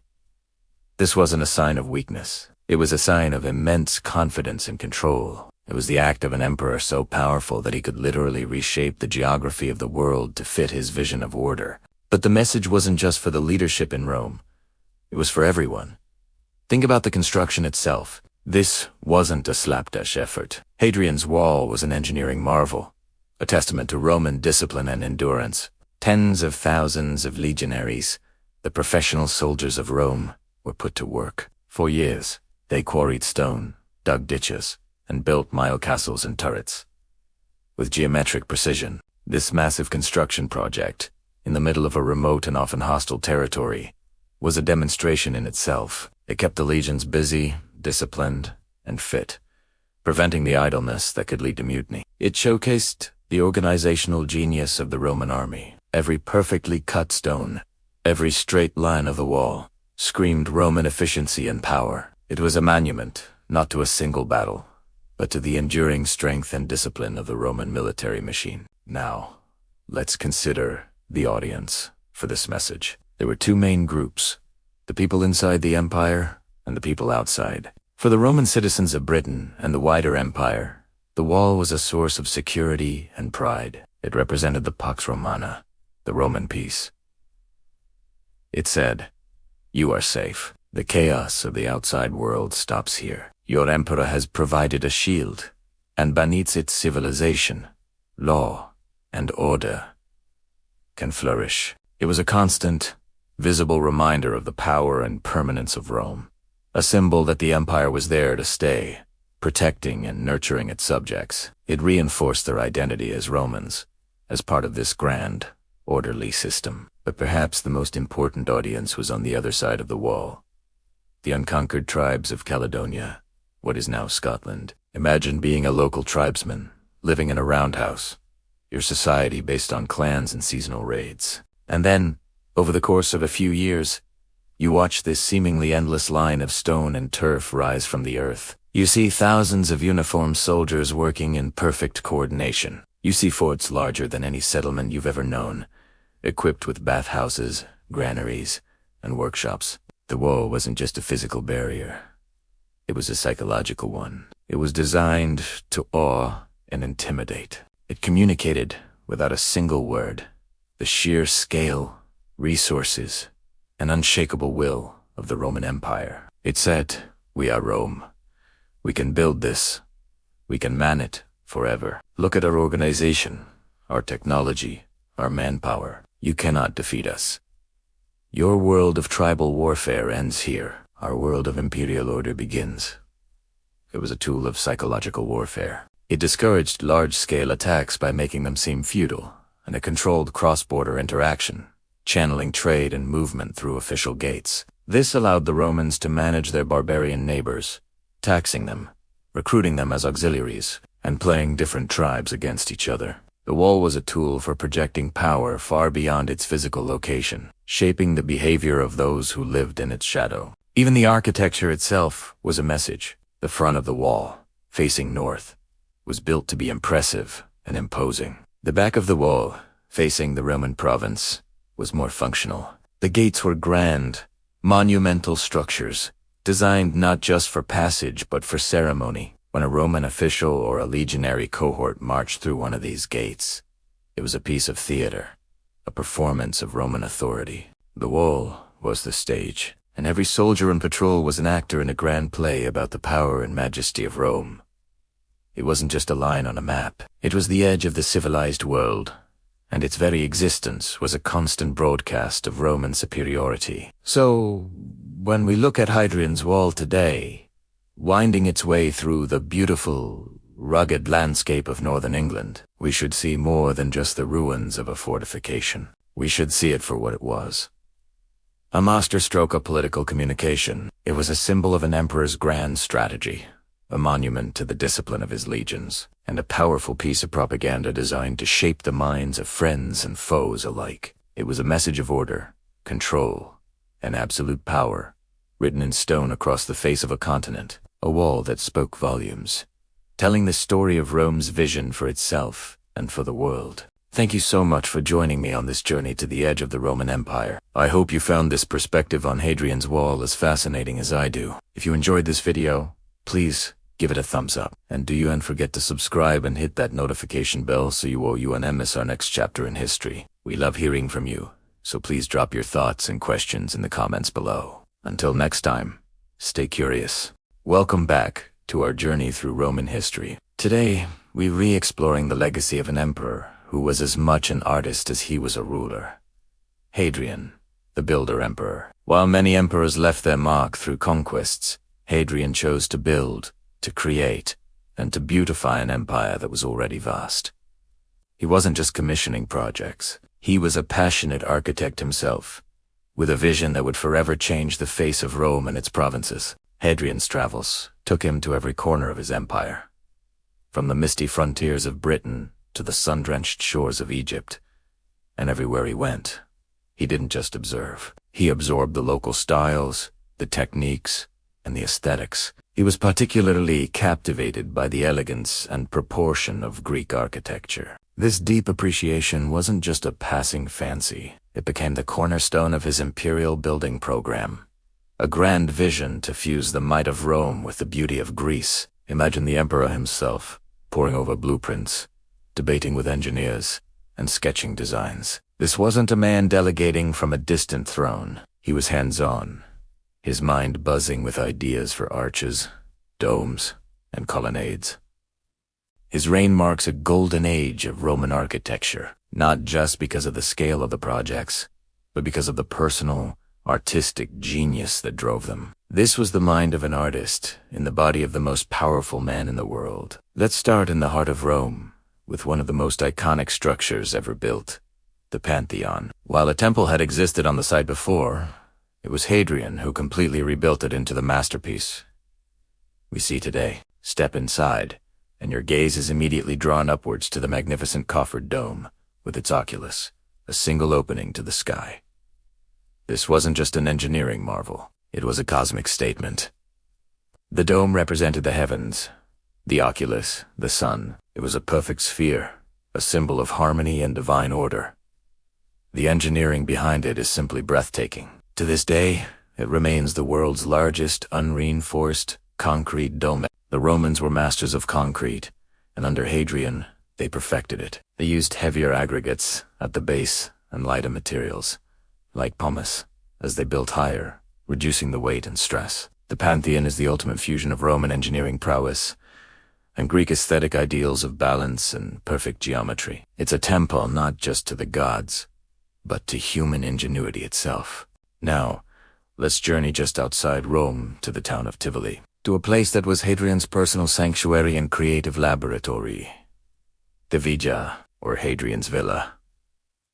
This wasn't a sign of weakness. It was a sign of immense confidence and control. It was the act of an emperor so powerful that he could literally reshape the geography of the world to fit his vision of order. But the message wasn't just for the leadership in Rome. It was for everyone. Think about the construction itself. This wasn't a slapdash effort. Hadrian's Wall was an engineering marvel, a testament to Roman discipline and endurance. Tens of thousands of legionaries, the professional soldiers of Rome, were put to work. For years, they quarried stone, dug ditches, and built mile castles and turrets. With geometric precision, this massive construction project, in the middle of a remote and often hostile territory, was a demonstration in itself. It kept the legions busy, disciplined, and fit, preventing the idleness that could lead to mutiny. It showcased the organizational genius of the Roman army. Every perfectly cut stone, every straight line of the wall, screamed Roman efficiency and power. It was a monument, not to a single battle, but to the enduring strength and discipline of the Roman military machine. Now, let's consider the audience for this message. There were two main groups, the people inside the empire and the people outside. For the Roman citizens of Britain and the wider empire, the wall was a source of security and pride. It represented the Pax Romana, the Roman peace. It said, "You are safe. The chaos of the outside world stops here. Your emperor has provided a shield, and beneath its civilization, law, and order can flourish." It was a constant, visible reminder of the power and permanence of Rome, a symbol that the empire was there to stay, protecting and nurturing its subjects. It reinforced their identity as Romans, as part of this grand, orderly system. But perhaps the most important audience was on the other side of the wall. The unconquered tribes of Caledonia, what is now Scotland. Imagine being a local tribesman, living in a roundhouse, your society based on clans and seasonal raids. And then, over the course of a few years, you watch this seemingly endless line of stone and turf rise from the earth. You see thousands of uniformed soldiers working in perfect coordination. You see forts larger than any settlement you've ever known, equipped with bathhouses, granaries, and workshops. The wall wasn't just a physical barrier. It was a psychological one. It was designed to awe and intimidate. It communicated, without a single word, the sheer scale, resources, and unshakable will of the Roman Empire. It said, "We are Rome. We can build this. We can man it forever. Look at our organization, our technology, our manpower. You cannot defeat us. Your world of tribal warfare ends here. Our world of imperial order begins." It was a tool of psychological warfare. It discouraged large-scale attacks by making them seem futile, and it controlled cross-border interaction, channeling trade and movement through official gates. This allowed the Romans to manage their barbarian neighbors, taxing them, recruiting them as auxiliaries, and playing different tribes against each other. The wall was a tool for projecting power far beyond its physical location, shaping the behavior of those who lived in its shadow. Even the architecture itself was a message. The front of the wall, facing north, was built to be impressive and imposing. The back of the wall, facing the Roman province, was more functional. The gates were grand, monumental structures, designed not just for passage but for ceremony. When a Roman official or a legionary cohort marched through one of these gates, it was a piece of theater, a performance of Roman authority. The wall was the stage, and every soldier on patrol was an actor in a grand play about the power and majesty of Rome. It wasn't just a line on a map. It was the edge of the civilized world, and its very existence was a constant broadcast of Roman superiority. So, when we look at Hadrian's Wall today, winding its way through the beautiful, rugged landscape of northern England, we should see more than just the ruins of a fortification. We should see it for what it was. A masterstroke of political communication. It was a symbol of an emperor's grand strategy, a monument to the discipline of his legions, and a powerful piece of propaganda designed to shape the minds of friends and foes alike. It was a message of order, control, and absolute power, written in stone across the face of a continent, a wall that spoke volumes, telling the story of Rome's vision for itself and for the world. Thank you so much for joining me on this journey to the edge of the Roman Empire. I hope you found this perspective on Hadrian's Wall as fascinating as I do. If you enjoyed this video, please give it a thumbs up. And don't forget to subscribe and hit that notification bell so you won't miss our next chapter in history. We love hearing from you, so please drop your thoughts and questions in the comments below. Until next time, stay curious. Welcome back to our journey through Roman history. Today, we're re-exploring the legacy of an emperor who was as much an artist as he was a ruler. Hadrian, the builder emperor. While many emperors left their mark through conquests, Hadrian chose to build, to create, and to beautify an empire that was already vast. He wasn't just commissioning projects. He was a passionate architect himself, with a vision that would forever change the face of Rome and its provinces. Hadrian's travels took him to every corner of his empire, from the misty frontiers of Britain to the sun-drenched shores of Egypt. And everywhere he went, he didn't just observe. He absorbed the local styles, the techniques, and the aesthetics. He was particularly captivated by the elegance and proportion of Greek architecture. This deep appreciation wasn't just a passing fancy. It became the cornerstone of his imperial building program, a grand vision to fuse the might of Rome with the beauty of Greece. Imagine the emperor himself, poring over blueprints, debating with engineers, and sketching designs. This wasn't a man delegating from a distant throne. He was hands-on, his mind buzzing with ideas for arches, domes, and colonnades. His reign marks a golden age of Roman architecture, not just because of the scale of the projects, but because of the personal, artistic genius that drove them. This was the mind of an artist in the body of the most powerful man in the world. Let's start in the heart of Rome, with one of the most iconic structures ever built, the Pantheon. While a temple had existed on the site before, it was Hadrian who completely rebuilt it into the masterpiece we see today. Step inside, and your gaze is immediately drawn upwards to the magnificent coffered dome, with its oculus, a single opening to the sky. This wasn't just an engineering marvel, it was a cosmic statement. The dome represented the heavens, the oculus, the sun. It was a perfect sphere, a symbol of harmony and divine order. The engineering behind it is simply breathtaking. To this day, it remains the world's largest unreinforced concrete dome. The Romans were masters of concrete, and under Hadrian, they perfected it. They used heavier aggregates at the base and lighter materials, like pumice, as they built higher, reducing the weight and stress. The Pantheon is the ultimate fusion of Roman engineering prowess and Greek aesthetic ideals of balance and perfect geometry. It's a temple not just to the gods, but to human ingenuity itself. Now, let's journey just outside Rome to the town of Tivoli, to a place that was Hadrian's personal sanctuary and creative laboratory. The Villa, or Hadrian's Villa.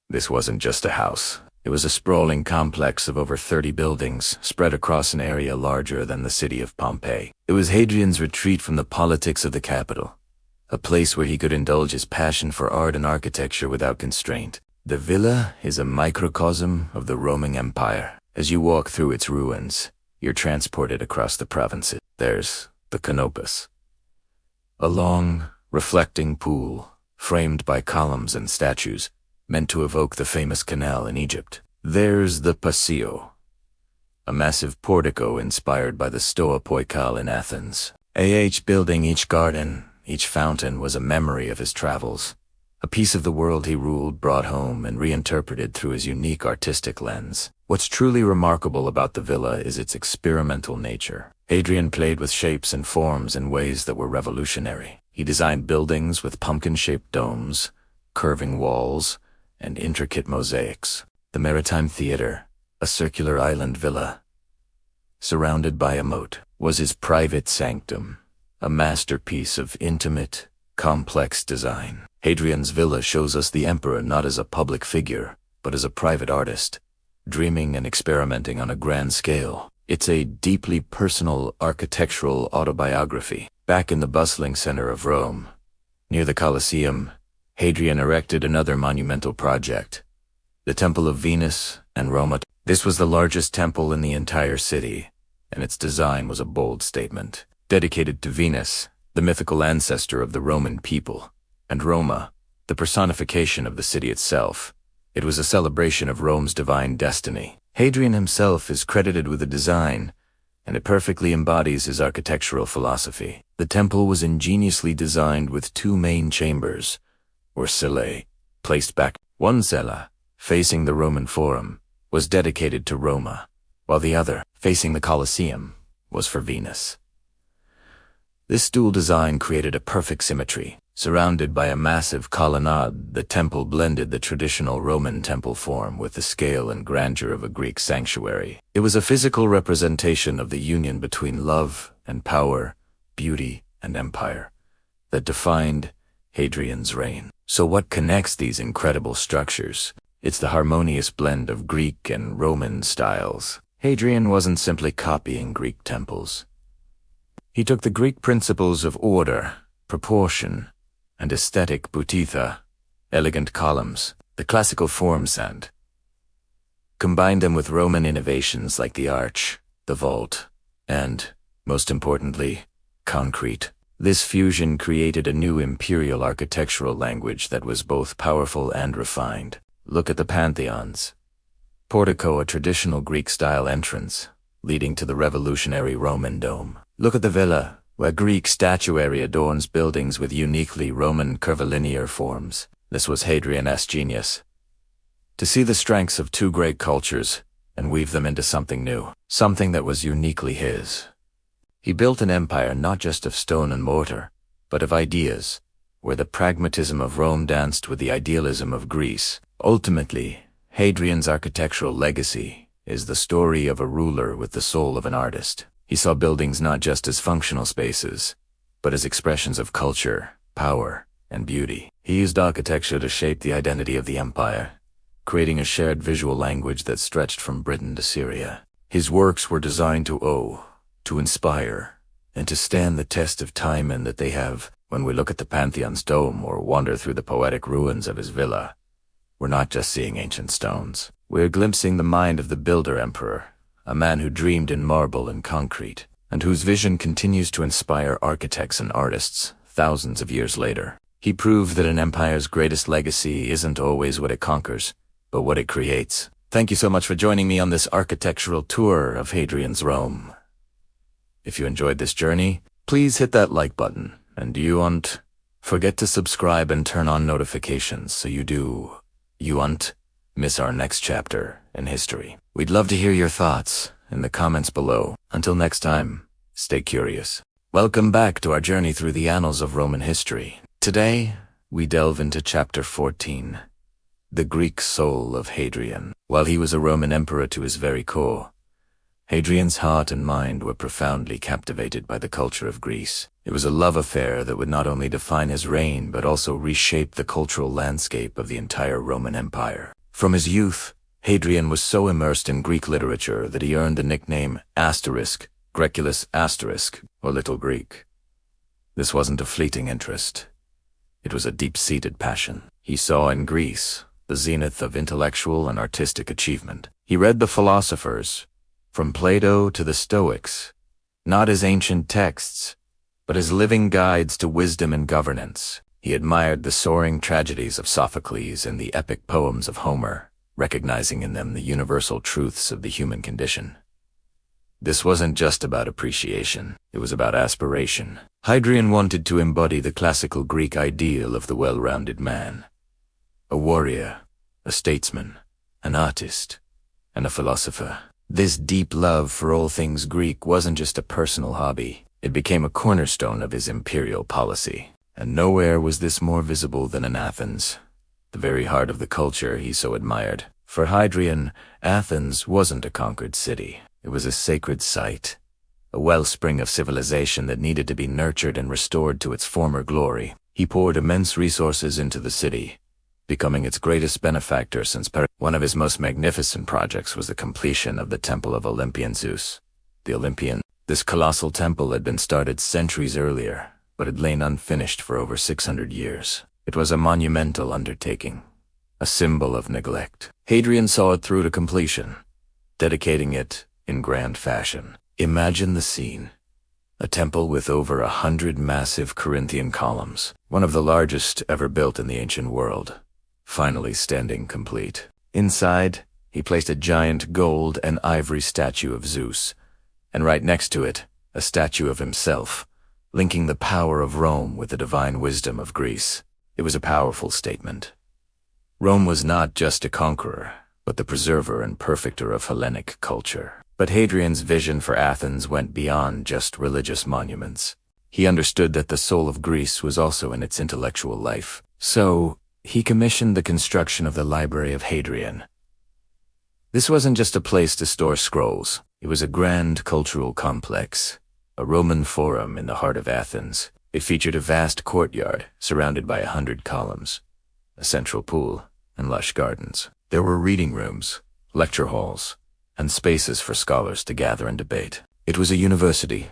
This wasn't just a house. It was a sprawling complex of over 30 buildings, spread across an area larger than the city of Pompeii. It was Hadrian's retreat from the politics of the capital, a place where he could indulge his passion for art and architecture without constraint. The villa is a microcosm of the Roman Empire. As you walk through its ruins, you're transported across the provinces. There's the Canopus, a long, reflecting pool, framed by columns and statues, meant to evoke the famous canal in Egypt. There's the Paseo, a massive portico inspired by the Stoa Poikal in Athens. Building each garden, each fountain was a memory of his travels, a piece of the world he ruled, brought home, and reinterpreted through his unique artistic lens. What's truly remarkable about the villa is its experimental nature. Hadrian played with shapes and forms in ways that were revolutionary. He designed buildings with pumpkin-shaped domes, curving walls, and intricate mosaics. The Maritime Theater, a circular island villa, surrounded by a moat, was his private sanctum, a masterpiece of intimate, complex design. Hadrian's villa shows us the emperor not as a public figure, but as a private artist, dreaming and experimenting on a grand scale. It's a deeply personal architectural autobiography. Back in the bustling center of Rome, near the Colosseum, Hadrian erected another monumental project, the Temple of Venus and Roma. This was the largest temple in the entire city, and its design was a bold statement. Dedicated to Venus, the mythical ancestor of the Roman people, and Roma, the personification of the city itself. It was a celebration of Rome's divine destiny. Hadrian himself is credited with the design, and it perfectly embodies his architectural philosophy. The temple was ingeniously designed with two main chambers, or cellae, placed back. One cella, facing the Roman Forum, was dedicated to Roma, while the other, facing the Colosseum, was for Venus. This dual design created a perfect symmetry. Surrounded by a massive colonnade, the temple blended the traditional Roman temple form with the scale and grandeur of a Greek sanctuary. It was a physical representation of the union between love and power, beauty and empire, that defined Hadrian's reign. So what connects these incredible structures? It's the harmonious blend of Greek and Roman styles. Hadrian wasn't simply copying Greek temples. He took the Greek principles of order, proportion, and aesthetic boutitha, elegant columns, the classical forms, and combined them with Roman innovations like the arch, the vault, and, most importantly, concrete. This fusion created a new imperial architectural language that was both powerful and refined. Look at the Pantheons. Portico, a traditional Greek-style entrance, leading to the revolutionary Roman dome. Look at the villa, where Greek statuary adorns buildings with uniquely Roman curvilinear forms. This was Hadrian's genius. To see the strengths of two great cultures and weave them into something new, something that was uniquely his. He built an empire not just of stone and mortar, but of ideas, where the pragmatism of Rome danced with the idealism of Greece. Ultimately, Hadrian's architectural legacy is the story of a ruler with the soul of an artist. He saw buildings not just as functional spaces, but as expressions of culture, power, and beauty. He used architecture to shape the identity of the empire, creating a shared visual language that stretched from Britain to Syria. His works were designed to owe, to inspire, and to stand the test of time, and that they have. When we look at the Pantheon's dome or wander through the poetic ruins of his villa, we're not just seeing ancient stones. We're glimpsing the mind of the builder-emperor, a man who dreamed in marble and concrete, and whose vision continues to inspire architects and artists thousands of years later. He proved that an empire's greatest legacy isn't always what it conquers, but what it creates. Thank you so much for joining me on this architectural tour of Hadrian's Rome. If you enjoyed this journey, please hit that like button, and forget to subscribe and turn on notifications so you won't miss our next chapter in history. We'd love to hear your thoughts in the comments below. Until next time, stay curious. Welcome back to our journey through the annals of Roman history. Today, we delve into chapter 14, the Greek soul of Hadrian. While he was a Roman emperor to his very core, Hadrian's heart and mind were profoundly captivated by the culture of Greece. It was a love affair that would not only define his reign, but also reshape the cultural landscape of the entire Roman Empire. From his youth, Hadrian was so immersed in Greek literature that he earned the nickname Graeculus Asterisk, or Little Greek. This wasn't a fleeting interest. It was a deep-seated passion. He saw in Greece the zenith of intellectual and artistic achievement. He read the philosophers, from Plato to the Stoics, not as ancient texts, but as living guides to wisdom and governance. He admired the soaring tragedies of Sophocles and the epic poems of Homer, recognizing in them the universal truths of the human condition. This wasn't just about appreciation, it was about aspiration. Hadrian wanted to embody the classical Greek ideal of the well-rounded man. A warrior, a statesman, an artist, and a philosopher. This deep love for all things Greek wasn't just a personal hobby. It became a cornerstone of his imperial policy. And nowhere was this more visible than in Athens, the very heart of the culture he so admired. For Hadrian, Athens wasn't a conquered city. It was a sacred site, a wellspring of civilization that needed to be nurtured and restored to its former glory. He poured immense resources into the city, becoming its greatest benefactor since one of his most magnificent projects was the completion of the Temple of Olympian Zeus, the Olympian. This colossal temple had been started centuries earlier, but had lain unfinished for over 600 years. It was a monumental undertaking, a symbol of neglect. Hadrian saw it through to completion, dedicating it in grand fashion. Imagine the scene. A temple with over 100 massive Corinthian columns, one of the largest ever built in the ancient world, finally standing complete. Inside, he placed a giant gold and ivory statue of Zeus, and right next to it, a statue of himself, linking the power of Rome with the divine wisdom of Greece. It was a powerful statement. Rome was not just a conqueror, but the preserver and perfecter of Hellenic culture. But Hadrian's vision for Athens went beyond just religious monuments. He understood that the soul of Greece was also in its intellectual life. So, he commissioned the construction of the Library of Hadrian. This wasn't just a place to store scrolls. It was a grand cultural complex, a Roman forum in the heart of Athens. It featured a vast courtyard surrounded by 100 columns, a central pool, and lush gardens. There were reading rooms, lecture halls, and spaces for scholars to gather and debate. It was a university,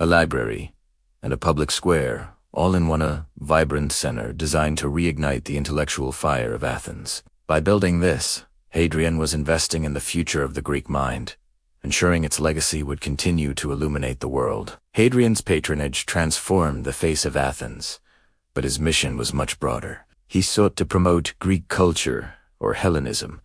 a library, and a public square, all in one vibrant center designed to reignite the intellectual fire of Athens. By building this, Hadrian was investing in the future of the Greek mind, ensuring its legacy would continue to illuminate the world. Hadrian's patronage transformed the face of Athens, but his mission was much broader. He sought to promote Greek culture, or Hellenism,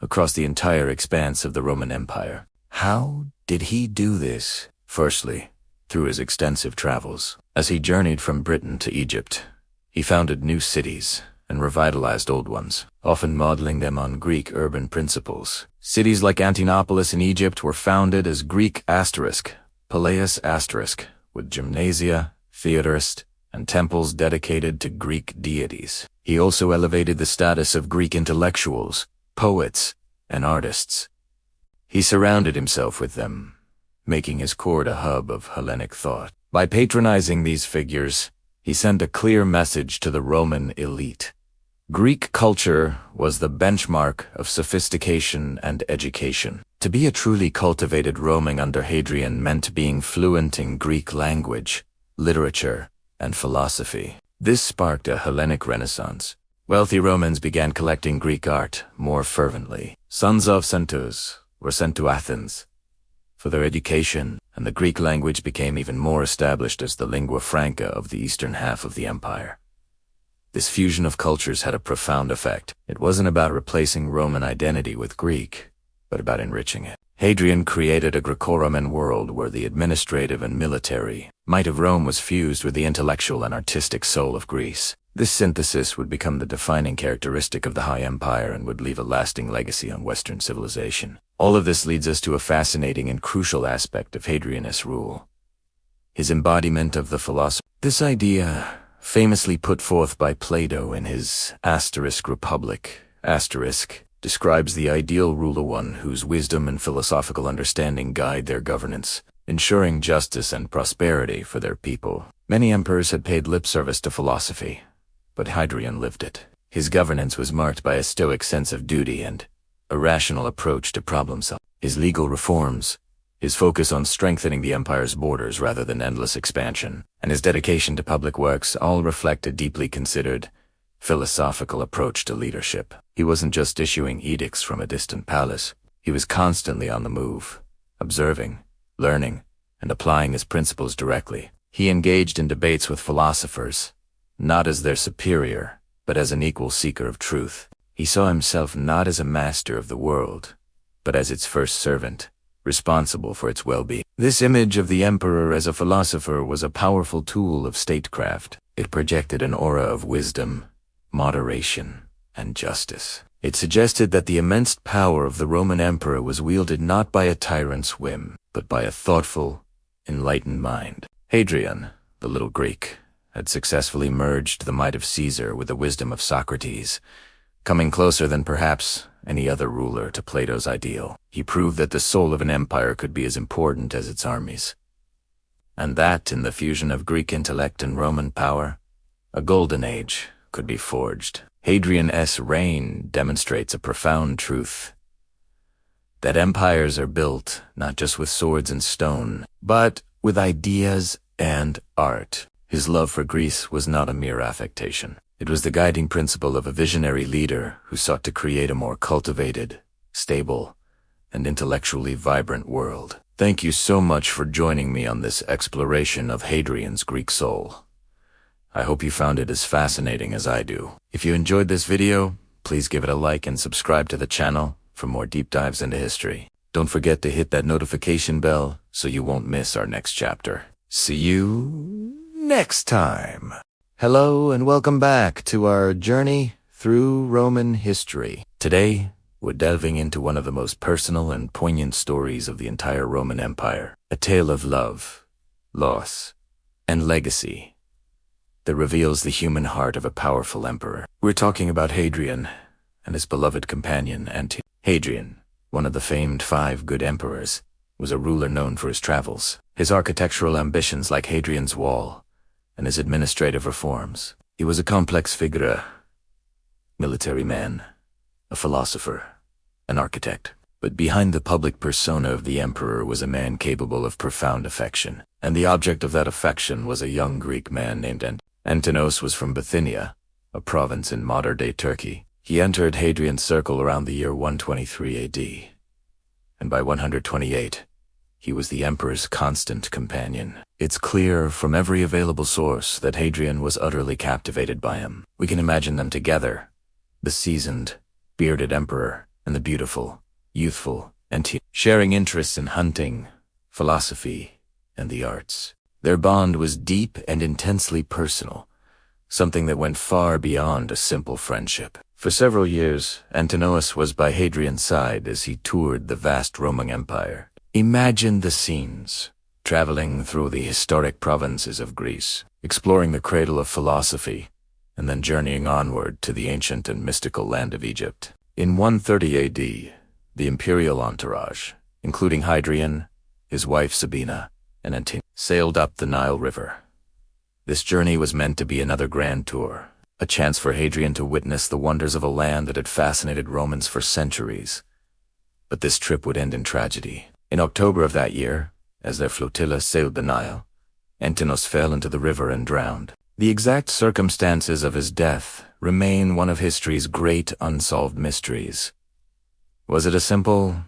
across the entire expanse of the Roman Empire. How did he do this? Firstly, through his extensive travels. As he journeyed from Britain to Egypt, he founded new cities and revitalized old ones, often modeling them on Greek urban principles. Cities like Antinopolis in Egypt were founded as Greek Peleus*, with gymnasia, theaters, and temples dedicated to Greek deities. He also elevated the status of Greek intellectuals, poets, and artists. He surrounded himself with them, making his court a hub of Hellenic thought. By patronizing these figures, he sent a clear message to the Roman elite. Greek culture was the benchmark of sophistication and education. To be a truly cultivated Roman under Hadrian meant being fluent in Greek language, literature, and philosophy. This sparked a Hellenic Renaissance. Wealthy Romans began collecting Greek art more fervently. Sons of centaurs were sent to Athens for their education, and the Greek language became even more established as the lingua franca of the eastern half of the empire. This fusion of cultures had a profound effect. It wasn't about replacing Roman identity with Greek, but about enriching it. Hadrian created a Greco-Roman world where the administrative and military might of Rome was fused with the intellectual and artistic soul of Greece. This synthesis would become the defining characteristic of the High Empire and would leave a lasting legacy on Western civilization. All of this leads us to a fascinating and crucial aspect of Hadrian's rule: his embodiment of the philosophy. This idea, famously put forth by Plato in his Republic, describes the ideal ruler, one whose wisdom and philosophical understanding guide their governance, ensuring justice and prosperity for their people. Many emperors had paid lip service to philosophy, but Hadrian lived it. His governance was marked by a stoic sense of duty and a rational approach to problem-solving. His legal reforms, his focus on strengthening the empire's borders rather than endless expansion, and his dedication to public works all reflect a deeply considered, philosophical approach to leadership. He wasn't just issuing edicts from a distant palace. He was constantly on the move, observing, learning, and applying his principles directly. He engaged in debates with philosophers, not as their superior, but as an equal seeker of truth. He saw himself not as a master of the world, but as its first servant, responsible for its well-being. This image of the emperor as a philosopher was a powerful tool of statecraft. It projected an aura of wisdom, moderation, and justice. It suggested that the immense power of the Roman emperor was wielded not by a tyrant's whim, but by a thoughtful, enlightened mind. Hadrian, the little Greek, had successfully merged the might of Caesar with the wisdom of Socrates, coming closer than perhaps any other ruler to Plato's ideal. He proved that the soul of an empire could be as important as its armies, and that, in the fusion of Greek intellect and Roman power, a golden age could be forged. Hadrian's reign demonstrates a profound truth: that empires are built not just with swords and stone, but with ideas and art. His love for Greece was not a mere affectation. It was the guiding principle of a visionary leader who sought to create a more cultivated, stable, and intellectually vibrant world. Thank you so much for joining me on this exploration of Hadrian's Greek soul. I hope you found it as fascinating as I do. If you enjoyed this video, please give it a like and subscribe to the channel for more deep dives into history. Don't forget to hit that notification bell so you won't miss our next chapter. See you next time. Hello and welcome back to our journey through Roman history. Today, we're delving into one of the most personal and poignant stories of the entire Roman Empire. A tale of love, loss, and legacy that reveals the human heart of a powerful emperor. We're talking about Hadrian and his beloved companion, Antinous. Hadrian, one of the famed 5 good emperors, was a ruler known for his travels, his architectural ambitions like Hadrian's Wall, and his administrative reforms. He was a complex figure, military man, a philosopher, an architect. But behind the public persona of the emperor was a man capable of profound affection, and the object of that affection was a young Greek man named Antinous. Was from Bithynia, a province in modern-day Turkey. He entered Hadrian's circle around the year 123 AD, and by 128, he was the emperor's constant companion. It's clear from every available source that Hadrian was utterly captivated by him. We can imagine them together, the seasoned, bearded emperor and the beautiful, youthful Antinous, sharing interests in hunting, philosophy, and the arts. Their bond was deep and intensely personal, something that went far beyond a simple friendship. For several years, Antinous was by Hadrian's side as he toured the vast Roman Empire. Imagine the scenes, traveling through the historic provinces of Greece, exploring the cradle of philosophy, and then journeying onward to the ancient and mystical land of Egypt. In 130 AD, the imperial entourage, including Hadrian, his wife Sabina, and Antinous, sailed up the Nile River. This journey was meant to be another grand tour, a chance for Hadrian to witness the wonders of a land that had fascinated Romans for centuries. But this trip would end in tragedy. In October of that year, as their flotilla sailed the Nile, Antinous fell into the river and drowned. The exact circumstances of his death remain one of history's great unsolved mysteries. Was it a simple,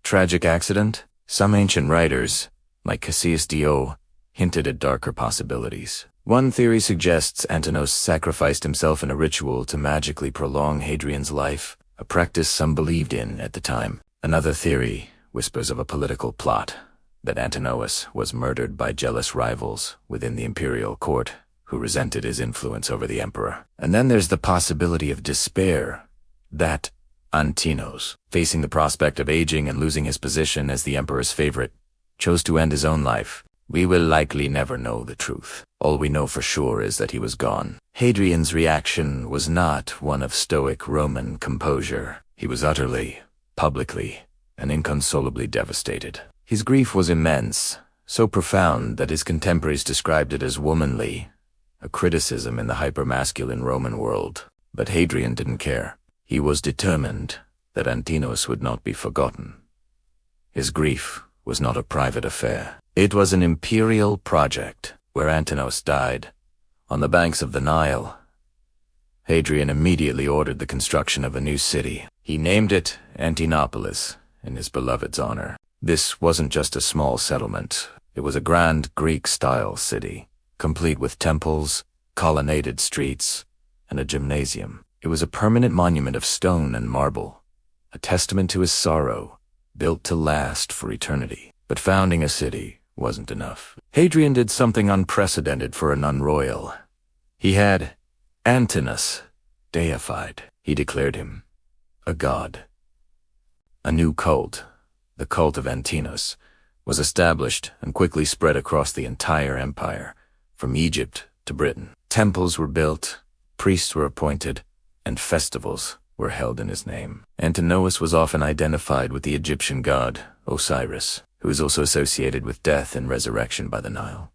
tragic accident? Some ancient writers, like Cassius Dio, hinted at darker possibilities. One theory suggests Antinous sacrificed himself in a ritual to magically prolong Hadrian's life, a practice some believed in at the time. Another theory whispers of a political plot, that Antinous was murdered by jealous rivals within the imperial court who resented his influence over the emperor. And then there's the possibility of despair, that Antinous, facing the prospect of aging and losing his position as the emperor's favorite, chose to end his own life. We will likely never know the truth. All we know for sure is that he was gone. Hadrian's reaction was not one of stoic Roman composure. He was utterly, publicly, and inconsolably devastated. His grief was immense, so profound that his contemporaries described it as womanly, a criticism in the hypermasculine Roman world. But Hadrian didn't care. He was determined that Antinous would not be forgotten. His grief was not a private affair. It was an imperial project. Where Antinous died, on the banks of the Nile, Hadrian immediately ordered the construction of a new city. He named it Antinopolis in his beloved's honor. This wasn't just a small settlement. It was a grand Greek-style city, complete with temples, colonnaded streets, and a gymnasium. It was a permanent monument of stone and marble, a testament to his sorrow, built to last for eternity. But founding a city wasn't enough. Hadrian did something unprecedented for a non-royal. He had Antinous deified. He declared him a god. A new cult, the cult of Antinous, was established and quickly spread across the entire empire, from Egypt to Britain. Temples were built, priests were appointed, and festivals were held in his name. Antinous was often identified with the Egyptian god Osiris, who is also associated with death and resurrection by the Nile.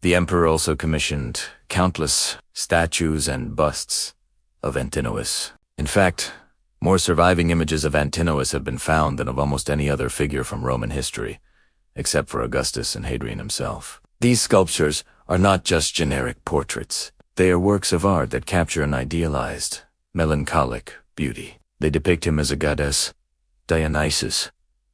The emperor also commissioned countless statues and busts of Antinous. In fact, more surviving images of Antinous have been found than of almost any other figure from Roman history, except for Augustus and Hadrian himself. These sculptures are not just generic portraits. They are works of art that capture an idealized, melancholic beauty. They depict him as a goddess, Dionysus,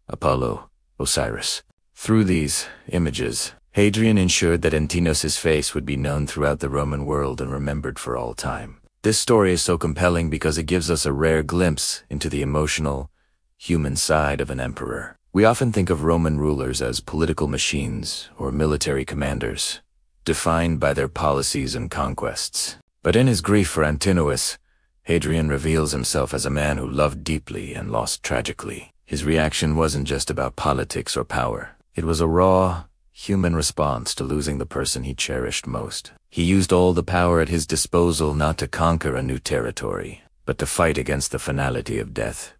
Apollo, Osiris. Through these images, Hadrian ensured that Antinous' face would be known throughout the Roman world and remembered for all time. This story is so compelling because it gives us a rare glimpse into the emotional, human side of an emperor. We often think of Roman rulers as political machines or military commanders, defined by their policies and conquests. But in his grief for Antinous, Hadrian reveals himself as a man who loved deeply and lost tragically. His reaction wasn't just about politics or power. It was a raw, human response to losing the person he cherished most. He used all the power at his disposal not to conquer a new territory, but to fight against the finality of death,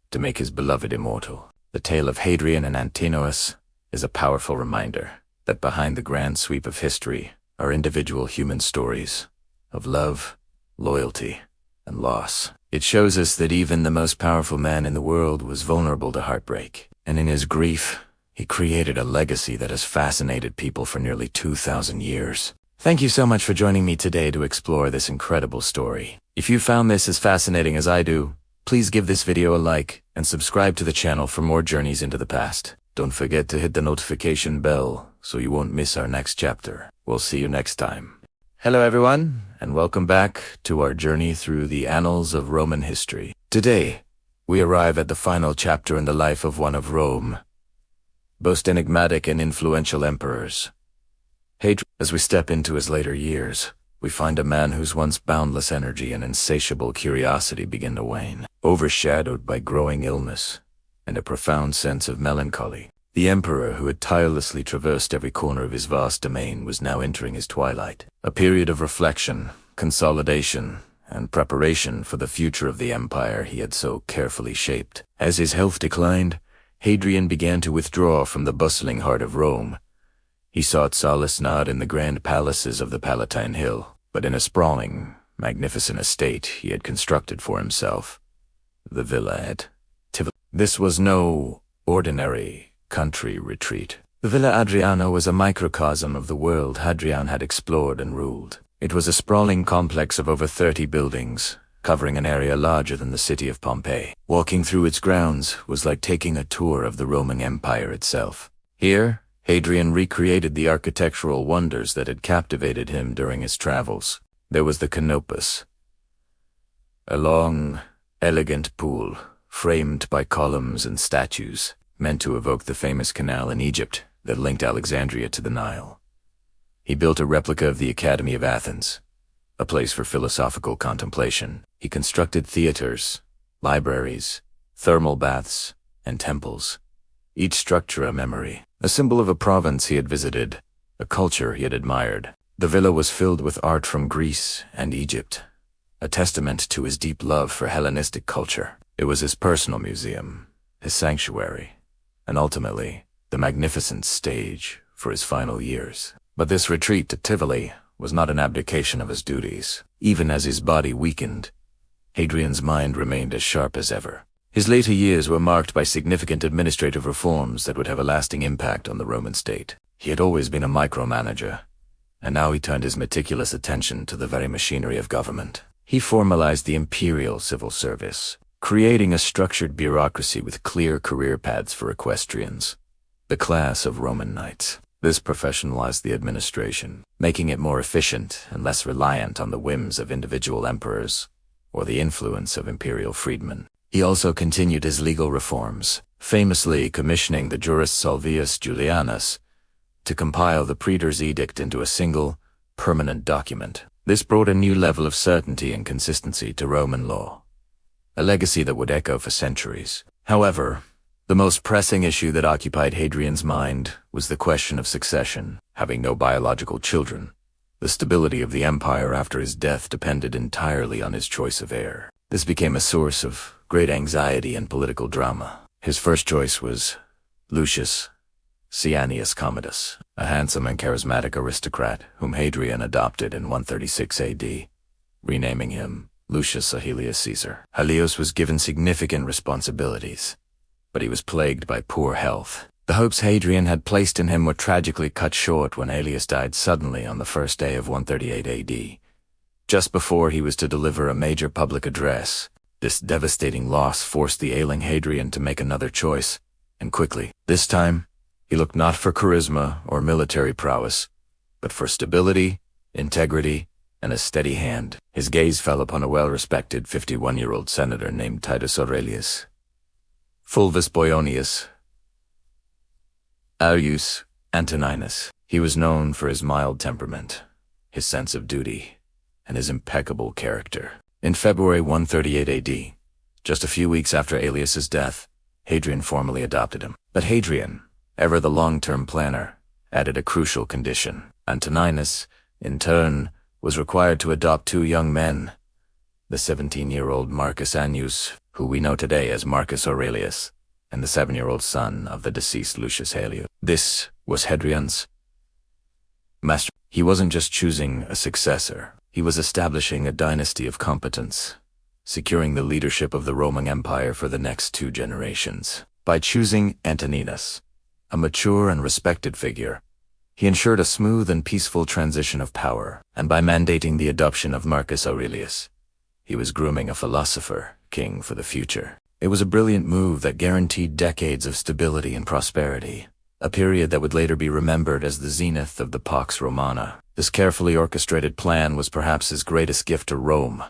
to make his beloved immortal. The tale of Hadrian and Antinous is a powerful reminder that behind the grand sweep of history are individual human stories of love, loyalty, and loss. It shows us that even the most powerful man in the world was vulnerable to heartbreak, and in his grief, he created a legacy that has fascinated people for nearly 2,000 years. Thank you so much for joining me today to explore this incredible story. If you found this as fascinating as I do, please give this video a like and subscribe to the channel for more journeys into the past. Don't forget to hit the notification bell so you won't miss our next chapter. We'll see you next time. Hello everyone, and welcome back to our journey through the annals of Roman history. Today, we arrive at the final chapter in the life of one of Rome, most enigmatic and influential emperors, Hadrian. As we step into his later years, we find a man whose once boundless energy and insatiable curiosity begin to wane, overshadowed by growing illness and a profound sense of melancholy. The emperor who had tirelessly traversed every corner of his vast domain was now entering his twilight, a period of reflection, consolidation, and preparation for the future of the empire he had so carefully shaped. As his health declined, Hadrian began to withdraw from the bustling heart of Rome. He sought solace not in the grand palaces of the Palatine Hill, but in a sprawling, magnificent estate he had constructed for himself, the villa at Tivoli. This was no ordinary country retreat. The Villa Adriana was a microcosm of the world Hadrian had explored and ruled. It was a sprawling complex of over 30 buildings, covering an area larger than the city of Pompeii. Walking through its grounds was like taking a tour of the Roman Empire itself. Here, Hadrian recreated the architectural wonders that had captivated him during his travels. There was the Canopus, a long, elegant pool framed by columns and statues, meant to evoke the famous canal in Egypt that linked Alexandria to the Nile. He built a replica of the Academy of Athens, a place for philosophical contemplation. He constructed theaters, libraries, thermal baths, and temples, each structure a memory, a symbol of a province he had visited, a culture he had admired. The villa was filled with art from Greece and Egypt, a testament to his deep love for Hellenistic culture. It was his personal museum, his sanctuary, and ultimately, the magnificent stage for his final years. But this retreat to Tivoli was not an abdication of his duties. Even as his body weakened, Hadrian's mind remained as sharp as ever. His later years were marked by significant administrative reforms that would have a lasting impact on the Roman state. He had always been a micromanager, and now he turned his meticulous attention to the very machinery of government. He formalized the imperial civil service, creating a structured bureaucracy with clear career paths for equestrians, the class of Roman knights. This professionalized the administration, making it more efficient and less reliant on the whims of individual emperors or the influence of imperial freedmen. He also continued his legal reforms, famously commissioning the jurist Salvius Julianus to compile the praetor's edict into a single, permanent document. This brought a new level of certainty and consistency to Roman law, a legacy that would echo for centuries. However, the most pressing issue that occupied Hadrian's mind was the question of succession. Having no biological children, the stability of the empire after his death depended entirely on his choice of heir. This became a source of great anxiety and political drama. His first choice was Lucius Sianius Commodus, a handsome and charismatic aristocrat whom Hadrian adopted in 136 AD, renaming him Lucius Aelius Caesar. Aelius was given significant responsibilities, but he was plagued by poor health. The hopes Hadrian had placed in him were tragically cut short when Aelius died suddenly on the first day of 138 AD, just before he was to deliver a major public address. This devastating loss forced the ailing Hadrian to make another choice, and quickly. This time, he looked not for charisma or military prowess, but for stability, integrity, and a steady hand. His gaze fell upon a well-respected 51-year-old senator named Titus Aurelius Fulvus Boionius Aulus Antoninus. He was known for his mild temperament, his sense of duty, and his impeccable character. In February 138 AD, just a few weeks after Aelius's death, Hadrian formally adopted him. But Hadrian, ever the long-term planner, added a crucial condition. Antoninus, in turn, was required to adopt two young men, the 17-year-old Marcus Annius, who we know today as Marcus Aurelius, and the 7-year-old son of the deceased Lucius Aelius. This was Hadrian's master. He wasn't just choosing a successor, he was establishing a dynasty of competence, securing the leadership of the Roman Empire for the next 2 generations. By choosing Antinous, a mature and respected figure, he ensured a smooth and peaceful transition of power, and by mandating the adoption of Marcus Aurelius, he was grooming a philosopher king for the future. It was a brilliant move that guaranteed decades of stability and prosperity, a period that would later be remembered as the zenith of the Pax Romana. This carefully orchestrated plan was perhaps his greatest gift to Rome.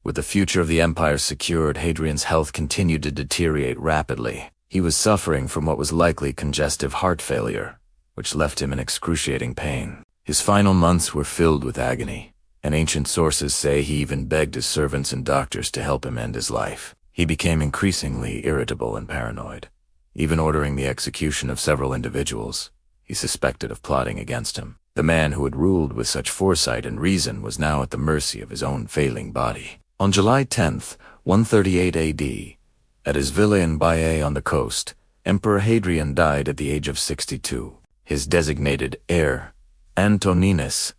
With the future of the empire secured, Hadrian's health continued to deteriorate rapidly. He was suffering from what was likely congestive heart failure, which left him in excruciating pain. His final months were filled with agony, and ancient sources say he even begged his servants and doctors to help him end his life. He became increasingly irritable and paranoid, even ordering the execution of several individuals he suspected of plotting against him. The man who had ruled with such foresight and reason was now at the mercy of his own failing body. On July 10th, 138 AD, at his villa in Baiae on the coast, Emperor Hadrian died at the age of 62. His designated heir, Antoninus,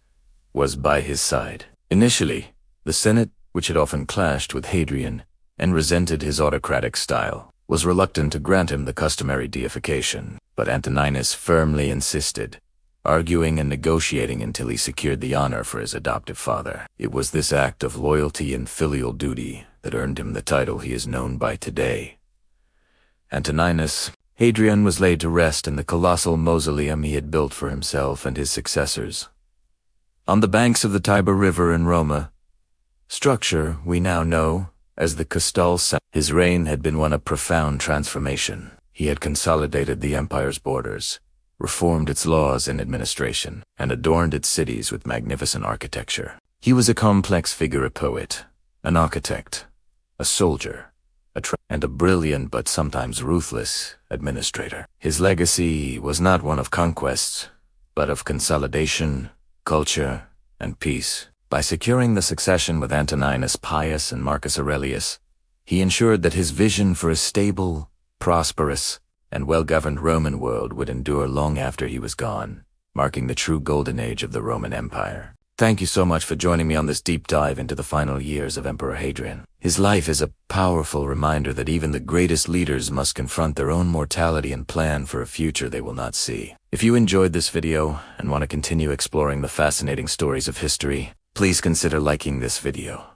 was by his side. Initially, the Senate, which had often clashed with Hadrian and resented his autocratic style, was reluctant to grant him the customary deification, but Antoninus firmly insisted, arguing and negotiating until he secured the honor for his adoptive father. It was this act of loyalty and filial duty that earned him the title he is known by today. Antoninus Hadrian was laid to rest in the colossal mausoleum he had built for himself and his successors. On the banks of the Tiber River in Rome, structure we now know as the Castel San. His reign had been one of profound transformation. He had consolidated the empire's borders, reformed its laws and administration, and adorned its cities with magnificent architecture. He was a complex figure, a poet, an architect, a soldier, and a brilliant but sometimes ruthless administrator. His legacy was not one of conquests, but of consolidation, culture, and peace. By securing the succession with Antinous Pius and Marcus Aurelius, he ensured that his vision for a stable, prosperous, and well-governed Roman world would endure long after he was gone, marking the true golden age of the Roman Empire. Thank you so much for joining me on this deep dive into the final years of Emperor Hadrian. His life is a powerful reminder that even the greatest leaders must confront their own mortality and plan for a future they will not see. If you enjoyed this video and want to continue exploring the fascinating stories of history, please consider liking this video,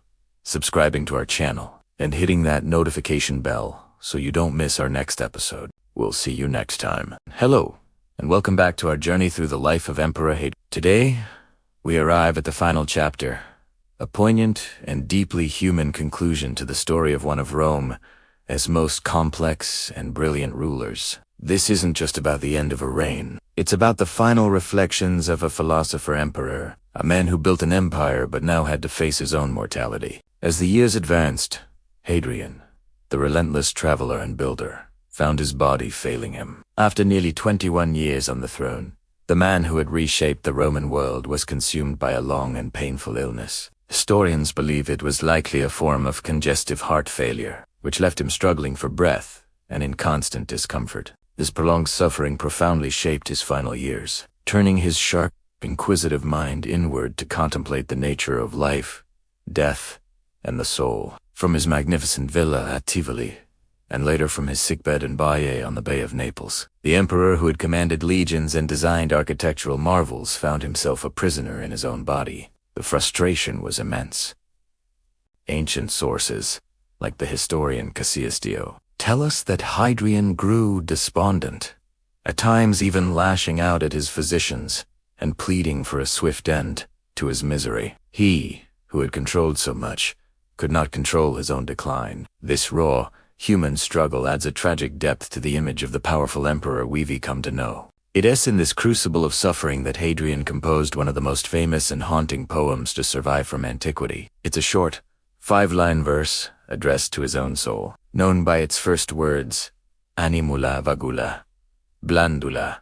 subscribing to our channel, and hitting that notification bell so you don't miss our next episode. We'll see you next time. Hello, and welcome back to our journey through the life of Emperor Hadrian. Today, we arrive at the final chapter, a poignant and deeply human conclusion to the story of one of Rome's most complex and brilliant rulers. This isn't just about the end of a reign. It's about the final reflections of a philosopher-emperor, a man who built an empire but now had to face his own mortality. As the years advanced, Hadrian, the relentless traveler and builder, found his body failing him. After nearly 21 years on the throne, the man who had reshaped the Roman world was consumed by a long and painful illness. Historians believe it was likely a form of congestive heart failure, which left him struggling for breath and in constant discomfort. This prolonged suffering profoundly shaped his final years, turning his sharp, inquisitive mind inward to contemplate the nature of life, death, and the soul. From his magnificent villa at Tivoli, and later from his sickbed in Baiae on the Bay of Naples, the emperor who had commanded legions and designed architectural marvels found himself a prisoner in his own body. The frustration was immense. Ancient sources, like the historian Cassius Dio, tell us that Hadrian grew despondent, at times even lashing out at his physicians and pleading for a swift end to his misery. He, who had controlled so much, could not control his own decline. This raw, human struggle adds a tragic depth to the image of the powerful emperor we've come to know. It is in this crucible of suffering that Hadrian composed one of the most famous and haunting poems to survive from antiquity. It's a short, 5-line verse addressed to his own soul, known by its first words, animula vagula, blandula,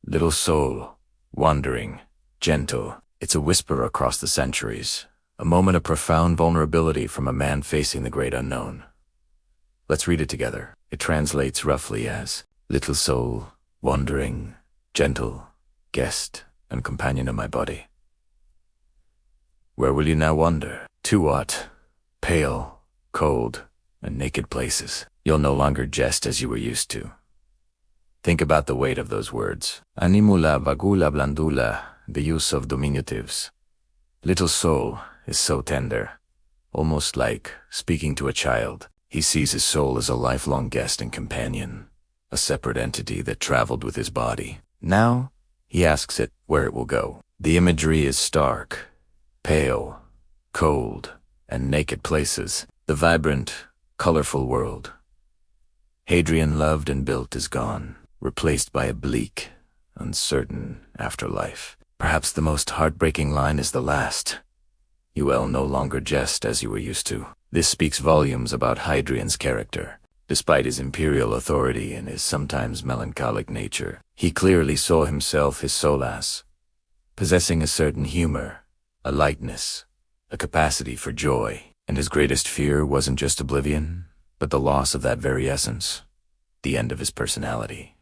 little soul, wandering, gentle. It's a whisper across the centuries, a moment of profound vulnerability from a man facing the great unknown. Let's read it together. It translates roughly as, little soul, wandering, gentle, guest, and companion of my body. Where will you now wander? To what? Pale, cold, and naked places. You'll no longer jest as you were used to. Think about the weight of those words. Animula vagula blandula, the use of diminutives. Little soul is so tender, almost like speaking to a child. He sees his soul as a lifelong guest and companion, a separate entity that traveled with his body. Now, he asks it where it will go. The imagery is stark, pale, cold, and naked places. The vibrant, colorful world Hadrian loved and built is gone, replaced by a bleak, uncertain afterlife. Perhaps the most heartbreaking line is the last. You will no longer jest as you were used to. This speaks volumes about Hadrian's character. Despite his imperial authority and his sometimes melancholic nature, he clearly saw himself his solas, possessing a certain humor, a lightness, a capacity for joy. And his greatest fear wasn't just oblivion, but the loss of that very essence, the end of his personality.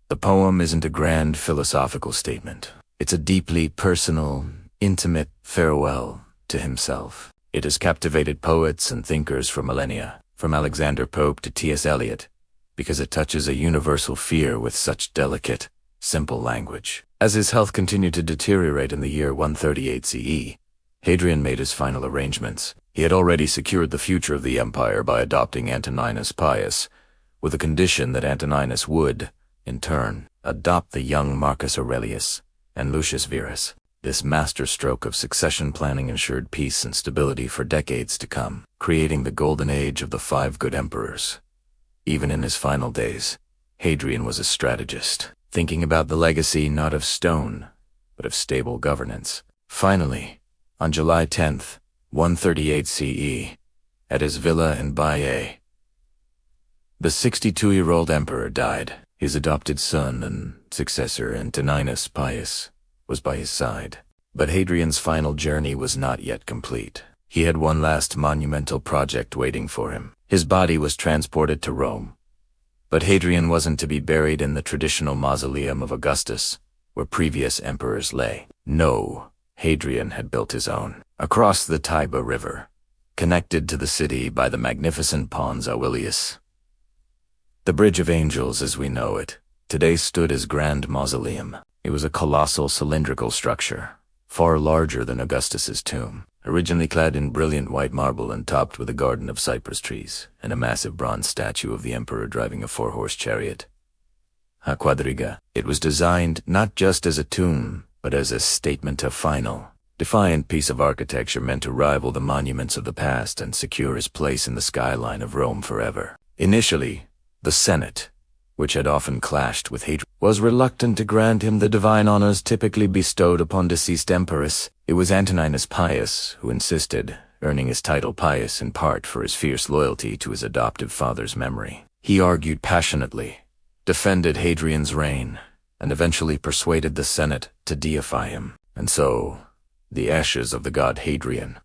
The poem isn't a grand philosophical statement. It's a deeply personal, intimate farewell to himself. It has captivated poets and thinkers for millennia, from Alexander Pope to T.S. Eliot, because it touches a universal fear with such delicate, simple language. As his health continued to deteriorate in the year 138 CE, Hadrian made his final arrangements. He had already secured the future of the empire by adopting Antoninus Pius, with the condition that Antoninus would, in turn, adopt the young Marcus Aurelius and Lucius Verus. This masterstroke of succession planning ensured peace and stability for decades to come, creating the golden age of the 5 good emperors. Even in his final days, Hadrian was a strategist, thinking about the legacy not of stone, but of stable governance. Finally, on July 10th, 138 CE, at his villa in Baiae, the 62-year-old emperor died. His adopted son and successor, Antoninus Pius, was by his side. But Hadrian's final journey was not yet complete. He had one last monumental project waiting for him. His body was transported to Rome. But Hadrian wasn't to be buried in the traditional mausoleum of Augustus, where previous emperors lay. No, Hadrian had built his own. Across the Tiber River, connected to the city by the magnificent Pons Aurelius. The Bridge of Angels as we know it, today stood as Grand Mausoleum. It was a colossal cylindrical structure, far larger than Augustus's tomb, originally clad in brilliant white marble and topped with a garden of cypress trees, and a massive bronze statue of the emperor driving a 4-horse chariot. A quadriga. It was designed not just as a tomb, but as a statement of final, defiant piece of architecture meant to rival the monuments of the past and secure his place in the skyline of Rome forever. Initially, the Senate, which had often clashed with Hadrian, was reluctant to grant him the divine honors typically bestowed upon deceased emperors. It was Antoninus Pius who insisted, earning his title Pius in part for his fierce loyalty to his adoptive father's memory. He argued passionately, defended Hadrian's reign, and eventually persuaded the Senate to deify him. And so, the ashes of the god Hadrian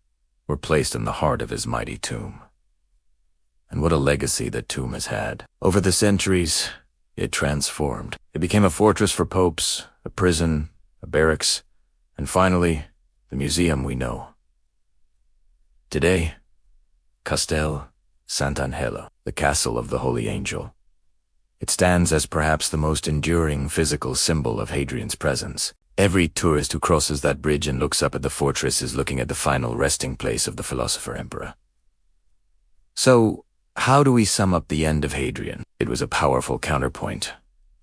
were placed in the heart of his mighty tomb. And what a legacy that tomb has had. Over the centuries, it transformed. It became a fortress for popes, a prison, a barracks, and finally, the museum we know. Today, Castel Sant'Angelo, the castle of the Holy Angel. It stands as perhaps the most enduring physical symbol of Hadrian's presence. Every tourist who crosses that bridge and looks up at the fortress is looking at the final resting place of the philosopher-emperor. So, how do we sum up the end of Hadrian? It was a powerful counterpoint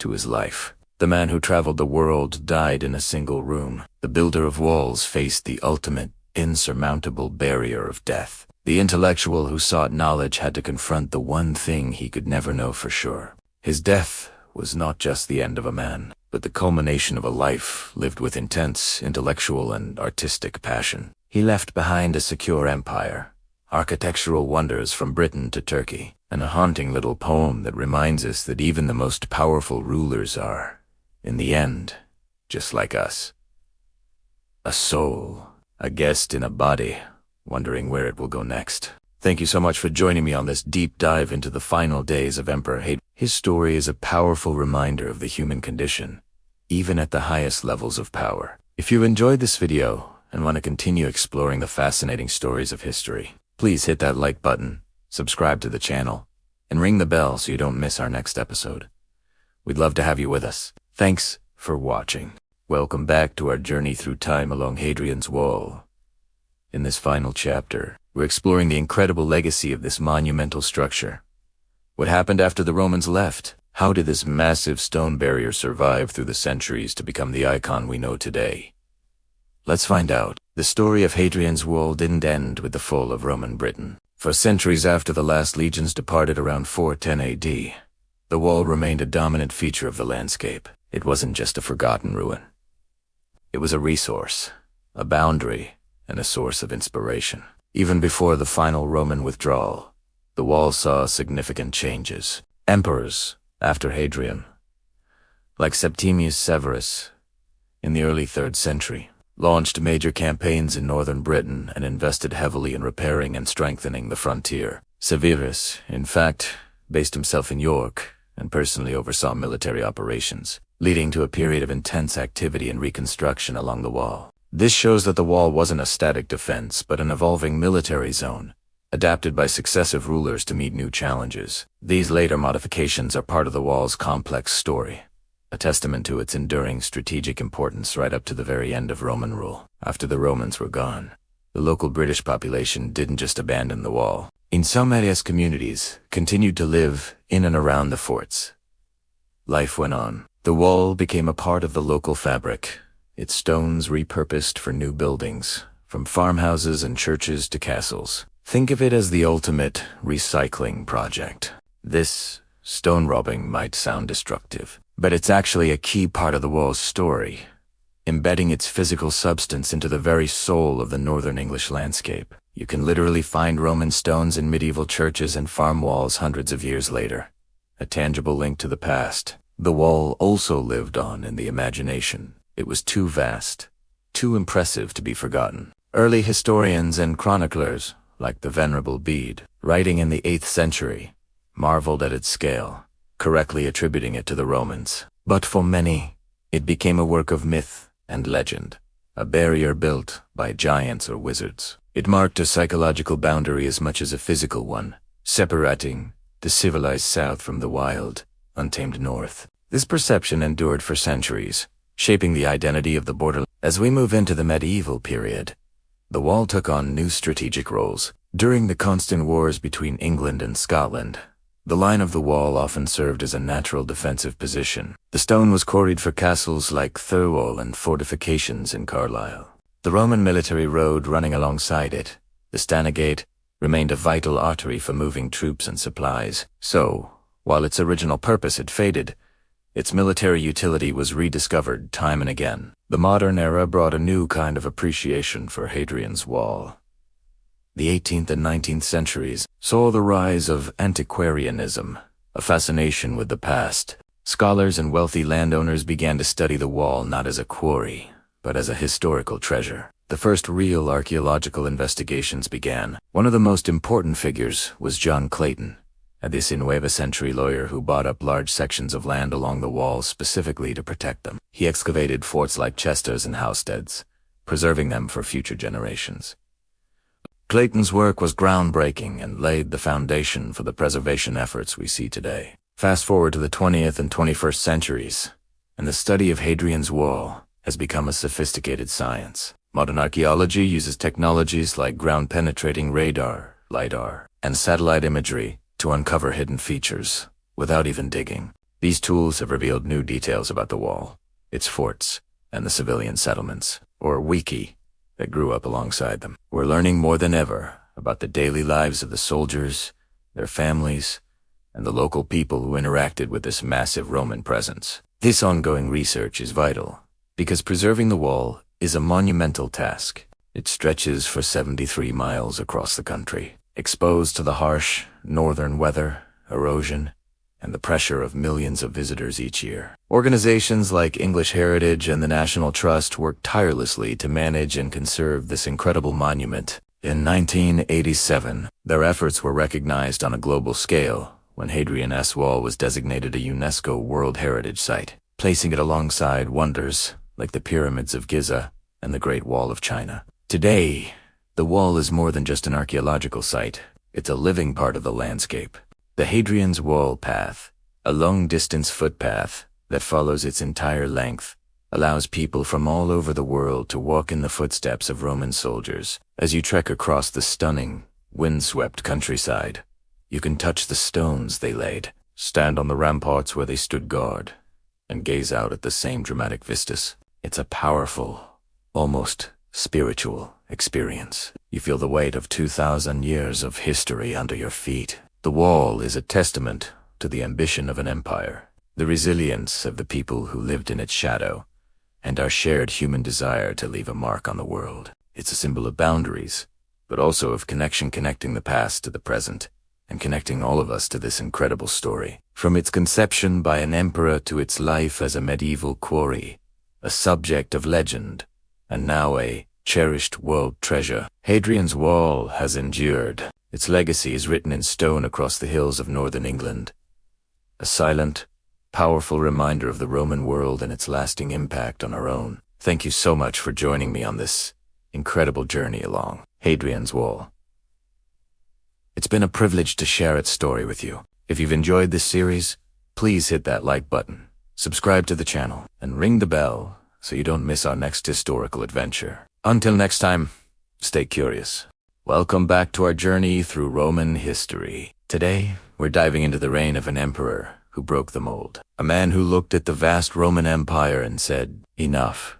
to his life. The man who traveled the world died in a single room. The builder of walls faced the ultimate, insurmountable barrier of death. The intellectual who sought knowledge had to confront the one thing he could never know for sure. His death was not just the end of a man, but the culmination of a life lived with intense intellectual and artistic passion. He left behind a secure empire, architectural wonders from Britain to Turkey, and a haunting little poem that reminds us that even the most powerful rulers are, in the end, just like us. A soul, a guest in a body, wondering where it will go next. Thank you so much for joining me on this deep dive into the final days of Emperor Hadrian. His story is a powerful reminder of the human condition, even at the highest levels of power. If you enjoyed this video and want to continue exploring the fascinating stories of history, please hit that like button, subscribe to the channel, and ring the bell so you don't miss our next episode. We'd love to have you with us. Thanks for watching. Welcome back to our journey through time along Hadrian's Wall. In this final chapter, we're exploring the incredible legacy of this monumental structure. What happened after the Romans left? How did this massive stone barrier survive through the centuries to become the icon we know today? Let's find out. The story of Hadrian's Wall didn't end with the fall of Roman Britain. For centuries after the last legions departed around 410 AD, the wall remained a dominant feature of the landscape. It wasn't just a forgotten ruin. It was a resource, a boundary, and a source of inspiration. Even before the final Roman withdrawal, the wall saw significant changes. Emperors, after Hadrian, like Septimius Severus, in the early 3rd century, launched major campaigns in northern Britain and invested heavily in repairing and strengthening the frontier. Severus, in fact, based himself in York and personally oversaw military operations, leading to a period of intense activity and reconstruction along the wall. This shows that the wall wasn't a static defense, but an evolving military zone, adapted by successive rulers to meet new challenges. These later modifications are part of the wall's complex story, a testament to its enduring strategic importance right up to the very end of Roman rule. After the Romans were gone, the local British population didn't just abandon the wall. In some areas, communities continued to live in and around the forts. Life went on. The wall became a part of the local fabric, its stones repurposed for new buildings, from farmhouses and churches to castles. Think of it as the ultimate recycling project. This stone robbing might sound destructive, but it's actually a key part of the wall's story, embedding its physical substance into the very soul of the northern English landscape. You can literally find Roman stones in medieval churches and farm walls hundreds of years later, a tangible link to the past. The wall also lived on in the imagination. It was too vast, too impressive to be forgotten. Early historians and chroniclers, like the Venerable Bede, writing in the 8th century, marveled at its scale, correctly attributing it to the Romans. But for many, it became a work of myth and legend, a barrier built by giants or wizards. It marked a psychological boundary as much as a physical one, separating the civilized South from the wild, untamed North. This perception endured for centuries, shaping the identity of the borderland. As we move into the medieval period, the wall took on new strategic roles. During the constant wars between England and Scotland, the line of the wall often served as a natural defensive position. The stone was quarried for castles like Thirlwall and fortifications in Carlisle. The Roman military road running alongside it, the Stanigate, remained a vital artery for moving troops and supplies. So, while its original purpose had faded, its military utility was rediscovered time and again. The modern era brought a new kind of appreciation for Hadrian's Wall. The 18th and 19th centuries saw the rise of antiquarianism, a fascination with the past. Scholars and wealthy landowners began to study the wall not as a quarry, but as a historical treasure. The first real archaeological investigations began. One of the most important figures was John Clayton, a 19th century lawyer who bought up large sections of land along the walls specifically to protect them. He excavated forts like Chesters and Housesteads, preserving them for future generations. Clayton's work was groundbreaking and laid the foundation for the preservation efforts we see today. Fast forward to the 20th and 21st centuries, and the study of Hadrian's Wall has become a sophisticated science. Modern archaeology uses technologies like ground-penetrating radar, LiDAR, and satellite imagery to uncover hidden features without even digging. These tools have revealed new details about the wall, its forts, and the civilian settlements, or wiki, that grew up alongside them. We're learning more than ever about the daily lives of the soldiers, their families, and the local people who interacted with this massive Roman presence. This ongoing research is vital, because preserving the wall is a monumental task. It stretches for 73 miles across the country, exposed to the harsh northern weather, erosion, and the pressure of millions of visitors each year. Organizations like English Heritage and the National Trust work tirelessly to manage and conserve this incredible monument. In 1987, their efforts were recognized on a global scale when Hadrian's Wall was designated a UNESCO World Heritage Site, placing it alongside wonders like the pyramids of Giza and the Great Wall of China. Today, the wall is more than just an archaeological site. It's a living part of the landscape. The Hadrian's Wall path, a long-distance footpath that follows its entire length, allows people from all over the world to walk in the footsteps of Roman soldiers. As you trek across the stunning, wind-swept countryside, you can touch the stones they laid, stand on the ramparts where they stood guard, and gaze out at the same dramatic vistas. It's a powerful, almost spiritual experience. You feel the weight of 2,000 years of history under your feet. The wall is a testament to the ambition of an empire, the resilience of the people who lived in its shadow, and our shared human desire to leave a mark on the world. It's a symbol of boundaries, but also of connecting the past to the present, and connecting all of us to this incredible story. From its conception by an emperor to its life as a medieval quarry, a subject of legend, and now a cherished world treasure, Hadrian's Wall has endured. Its legacy is written in stone across the hills of northern England, a silent, powerful reminder of the Roman world and its lasting impact on our own. Thank you so much for joining me on this incredible journey along Hadrian's Wall. It's been a privilege to share its story with you. If you've enjoyed this series, please hit that like button, subscribe to the channel, and ring the bell so you don't miss our next historical adventure. Until next time, Stay curious. Welcome back to our journey through Roman history. Today, we're diving into the reign of an emperor who broke the mold. A man who looked at the vast Roman Empire and said, "Enough."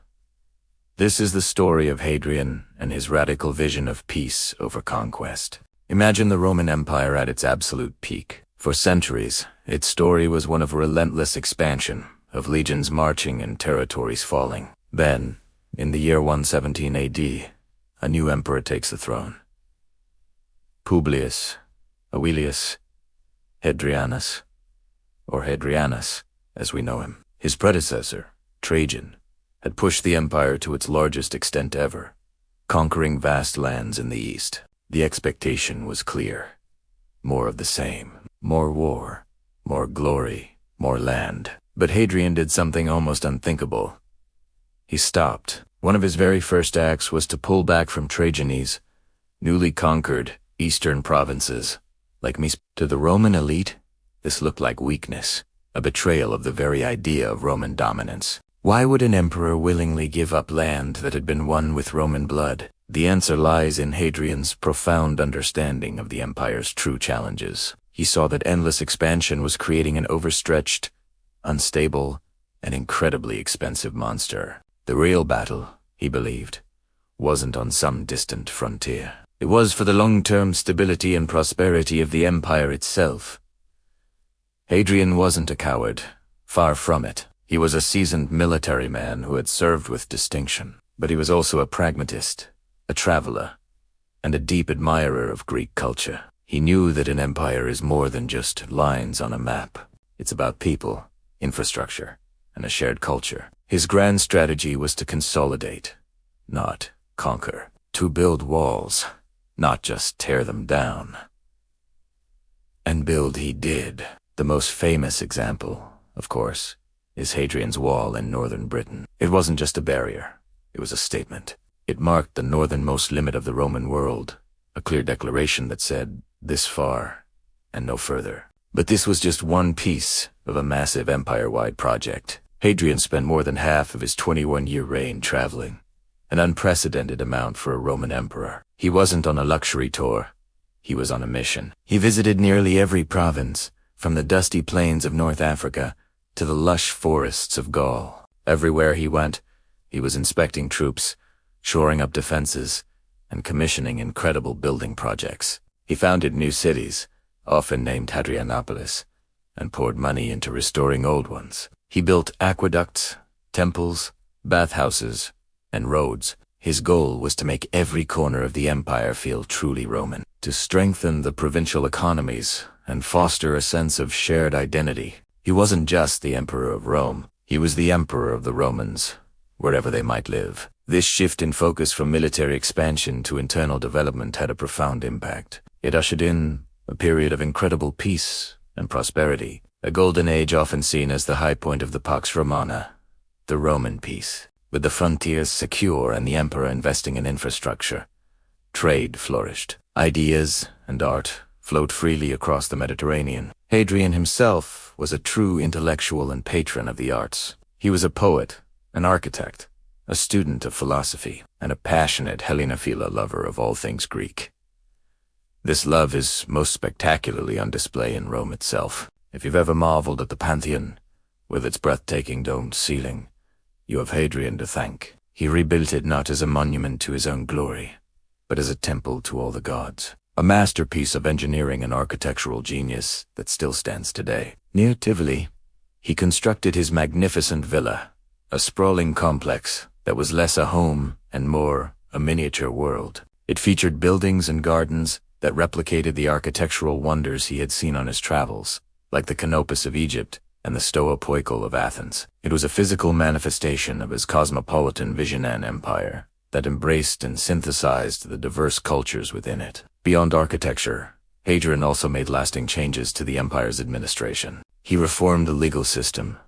This is the story of Hadrian and his radical vision of peace over conquest. Imagine the Roman Empire at its absolute peak. For centuries, its story was one of relentless expansion, of legions marching and territories falling. Then, in the year 117 AD, a new emperor takes the throne. Publius, Aurelius, Hadrianus, or Hadrianus, as we know him. His predecessor, Trajan, had pushed the empire to its largest extent ever, conquering vast lands in the east. The expectation was clear. More of the same. More war, more glory, more land. But Hadrian did something almost unthinkable. He stopped. One of his very first acts was to pull back from Trajan's newly conquered eastern provinces. Like me, to the Roman elite, this looked like weakness, a betrayal of the very idea of Roman dominance. Why would an emperor willingly give up land that had been won with Roman blood? The answer lies in Hadrian's profound understanding of the empire's true challenges. He saw that endless expansion was creating an overstretched, unstable, and incredibly expensive monster. The real battle, he believed, wasn't on some distant frontier. It was for the long-term stability and prosperity of the empire itself. Hadrian wasn't a coward, far from it. He was a seasoned military man who had served with distinction. But he was also a pragmatist, a traveler, and a deep admirer of Greek culture. He knew that an empire is more than just lines on a map. It's about people, infrastructure, and a shared culture. His grand strategy was to consolidate, not conquer. To build walls, not just tear them down. And build he did. The most famous example, of course, is Hadrian's Wall in northern Britain. It wasn't just a barrier, it was a statement. It marked the northernmost limit of the Roman world, a clear declaration that said, this far and no further. But this was just one piece of a massive empire-wide project. Hadrian spent more than half of his 21-year reign traveling, an unprecedented amount for a Roman emperor. He wasn't on a luxury tour, he was on a mission. He visited nearly every province, from the dusty plains of North Africa to the lush forests of Gaul. Everywhere he went, he was inspecting troops, shoring up defenses, and commissioning incredible building projects. He founded new cities, often named Hadrianopolis, and poured money into restoring old ones. He built aqueducts, temples, bathhouses, and roads. His goal was to make every corner of the empire feel truly Roman, to strengthen the provincial economies and foster a sense of shared identity. He wasn't just the emperor of Rome, he was the emperor of the Romans, wherever they might live. This shift in focus from military expansion to internal development had a profound impact. It ushered in a period of incredible peace and prosperity, a golden age often seen as the high point of the Pax Romana, the Roman peace. With the frontiers secure and the emperor investing in infrastructure, trade flourished. Ideas and art flowed freely across the Mediterranean. Hadrian himself was a true intellectual and patron of the arts. He was a poet, an architect, a student of philosophy, and a passionate Hellenophila lover of all things Greek. This love is most spectacularly on display in Rome itself. If you've ever marveled at the Pantheon, with its breathtaking domed ceiling, you have Hadrian to thank. He rebuilt it not as a monument to his own glory, but as a temple to all the gods. A masterpiece of engineering and architectural genius that still stands today. Near Tivoli, he constructed his magnificent villa, a sprawling complex that was less a home and more a miniature world. It featured buildings and gardens that replicated the architectural wonders he had seen on his travels, like the Canopus of Egypt and the Stoa Poikile of Athens. It was a physical manifestation of his cosmopolitan vision and empire that embraced and synthesized the diverse cultures within it. Beyond architecture, Hadrian also made lasting changes to the empire's administration. He reformed the legal system,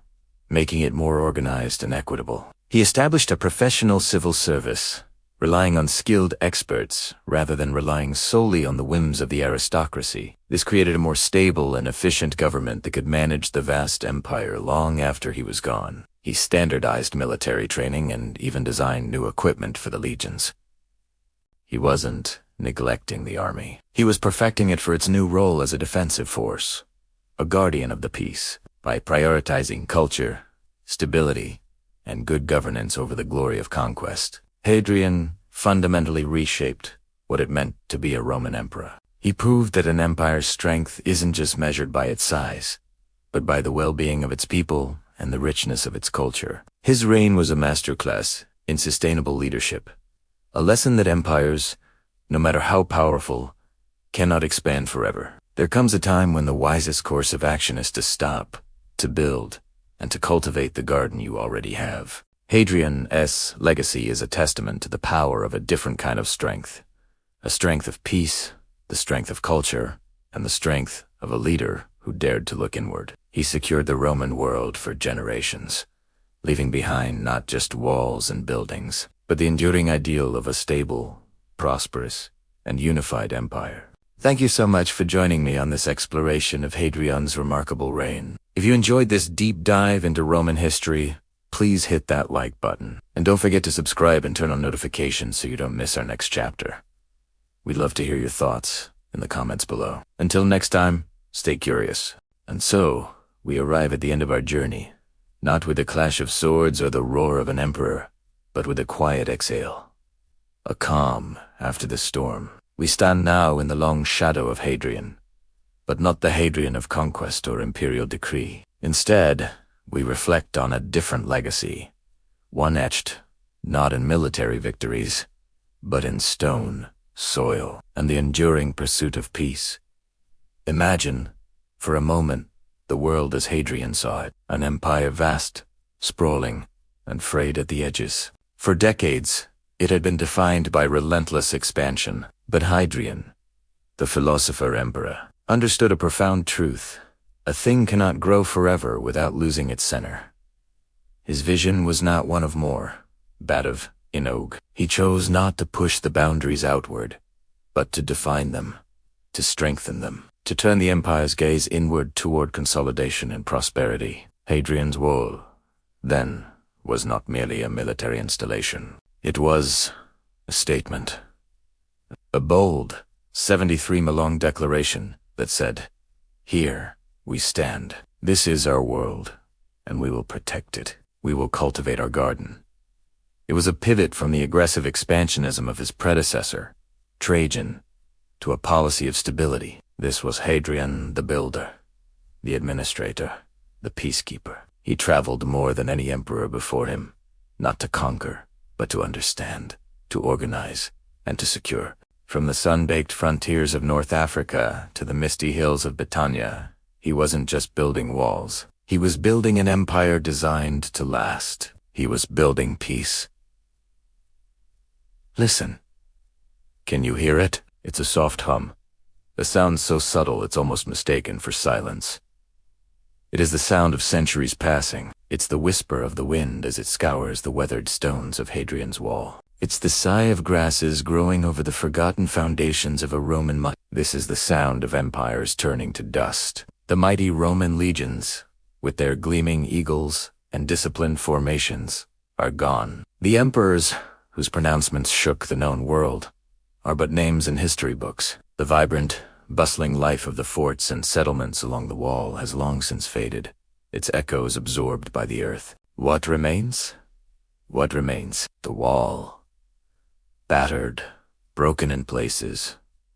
making it more organized and equitable. He established a professional civil service, relying on skilled experts rather than relying solely on the whims of the aristocracy. This created a more stable and efficient government that could manage the vast empire long after he was gone. He standardized military training and even designed new equipment for the legions. He wasn't neglecting the army. He was perfecting it for its new role as a defensive force, a guardian of the peace, by prioritizing culture, stability, and good governance over the glory of conquest. Hadrian fundamentally reshaped what it meant to be a Roman emperor. He proved that an empire's strength isn't just measured by its size, but by the well-being of its people and the richness of its culture. His reign was a masterclass in sustainable leadership, a lesson that empires, no matter how powerful, cannot expand forever. There comes a time when the wisest course of action is to stop, to build, and to cultivate the garden you already have. Hadrian's legacy is a testament to the power of a different kind of strength, a strength of peace, the strength of culture, and the strength of a leader who dared to look inward. He secured the Roman world for generations, leaving behind not just walls and buildings, but the enduring ideal of a stable, prosperous, and unified empire. Thank you so much for joining me on this exploration of Hadrian's remarkable reign. If you enjoyed this deep dive into Roman history, please hit that like button. And don't forget to subscribe and turn on notifications so you don't miss our next chapter. We'd love to hear your thoughts in the comments below. Until next time, stay curious. And so, we arrive at the end of our journey, not with the clash of swords or the roar of an emperor, but with a quiet exhale, a calm after the storm. We stand now in the long shadow of Hadrian, but not the Hadrian of conquest or imperial decree. Instead, we reflect on a different legacy, one etched not in military victories, but in stone, soil, and the enduring pursuit of peace. Imagine, for a moment, the world as Hadrian saw it, an empire vast, sprawling, and frayed at the edges. For decades, it had been defined by relentless expansion. But Hadrian, the philosopher emperor, understood a profound truth. A thing cannot grow forever without losing its center. His vision was not one of more, that of inog. He chose not to push the boundaries outward, but to define them, to strengthen them, to turn the empire's gaze inward toward consolidation and prosperity. Hadrian's Wall, then, was not merely a military installation. It was a statement. A bold, 73-mile-long declaration that said, "Here we stand. This is our world, and we will protect it. We will cultivate our garden." It was a pivot from the aggressive expansionism of his predecessor, Trajan, to a policy of stability. This was Hadrian the builder, the administrator, the peacekeeper. He traveled more than any emperor before him, not to conquer, but to understand, to organize, and to secure. From the sun-baked frontiers of North Africa to the misty hills of Britannia, he wasn't just building walls. He was building an empire designed to last. He was building peace. Listen. Can you hear it? It's a soft hum. A sound so subtle it's almost mistaken for silence. It is the sound of centuries passing. It's the whisper of the wind as it scours the weathered stones of Hadrian's Wall. It's the sigh of grasses growing over the forgotten foundations of a Roman mud. This is the sound of empires turning to dust. The mighty Roman legions, with their gleaming eagles and disciplined formations, are gone. The emperors, whose pronouncements shook the known world, are but names in history books. The vibrant, bustling life of the forts and settlements along the wall has long since faded, its echoes absorbed by the earth. What remains? What remains? The wall. Battered, broken in places,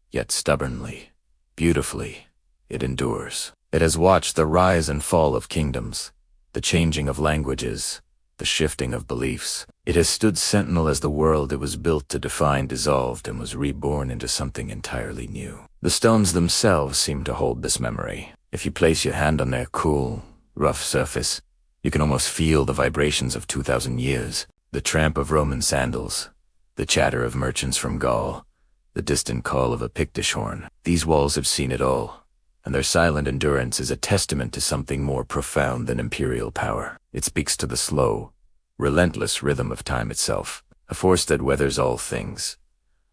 yet stubbornly, beautifully, it endures. It has watched the rise and fall of kingdoms, the changing of languages, the shifting of beliefs. It has stood sentinel as the world it was built to define dissolved and was reborn into something entirely new. The stones themselves seem to hold this memory. If you place your hand on their cool, rough surface, you can almost feel the vibrations of 2,000 years. The tramp of Roman sandals, the chatter of merchants from Gaul, the distant call of a Pictish horn. These walls have seen it all, and their silent endurance is a testament to something more profound than imperial power. It speaks to the slow, relentless rhythm of time itself, a force that weathers all things,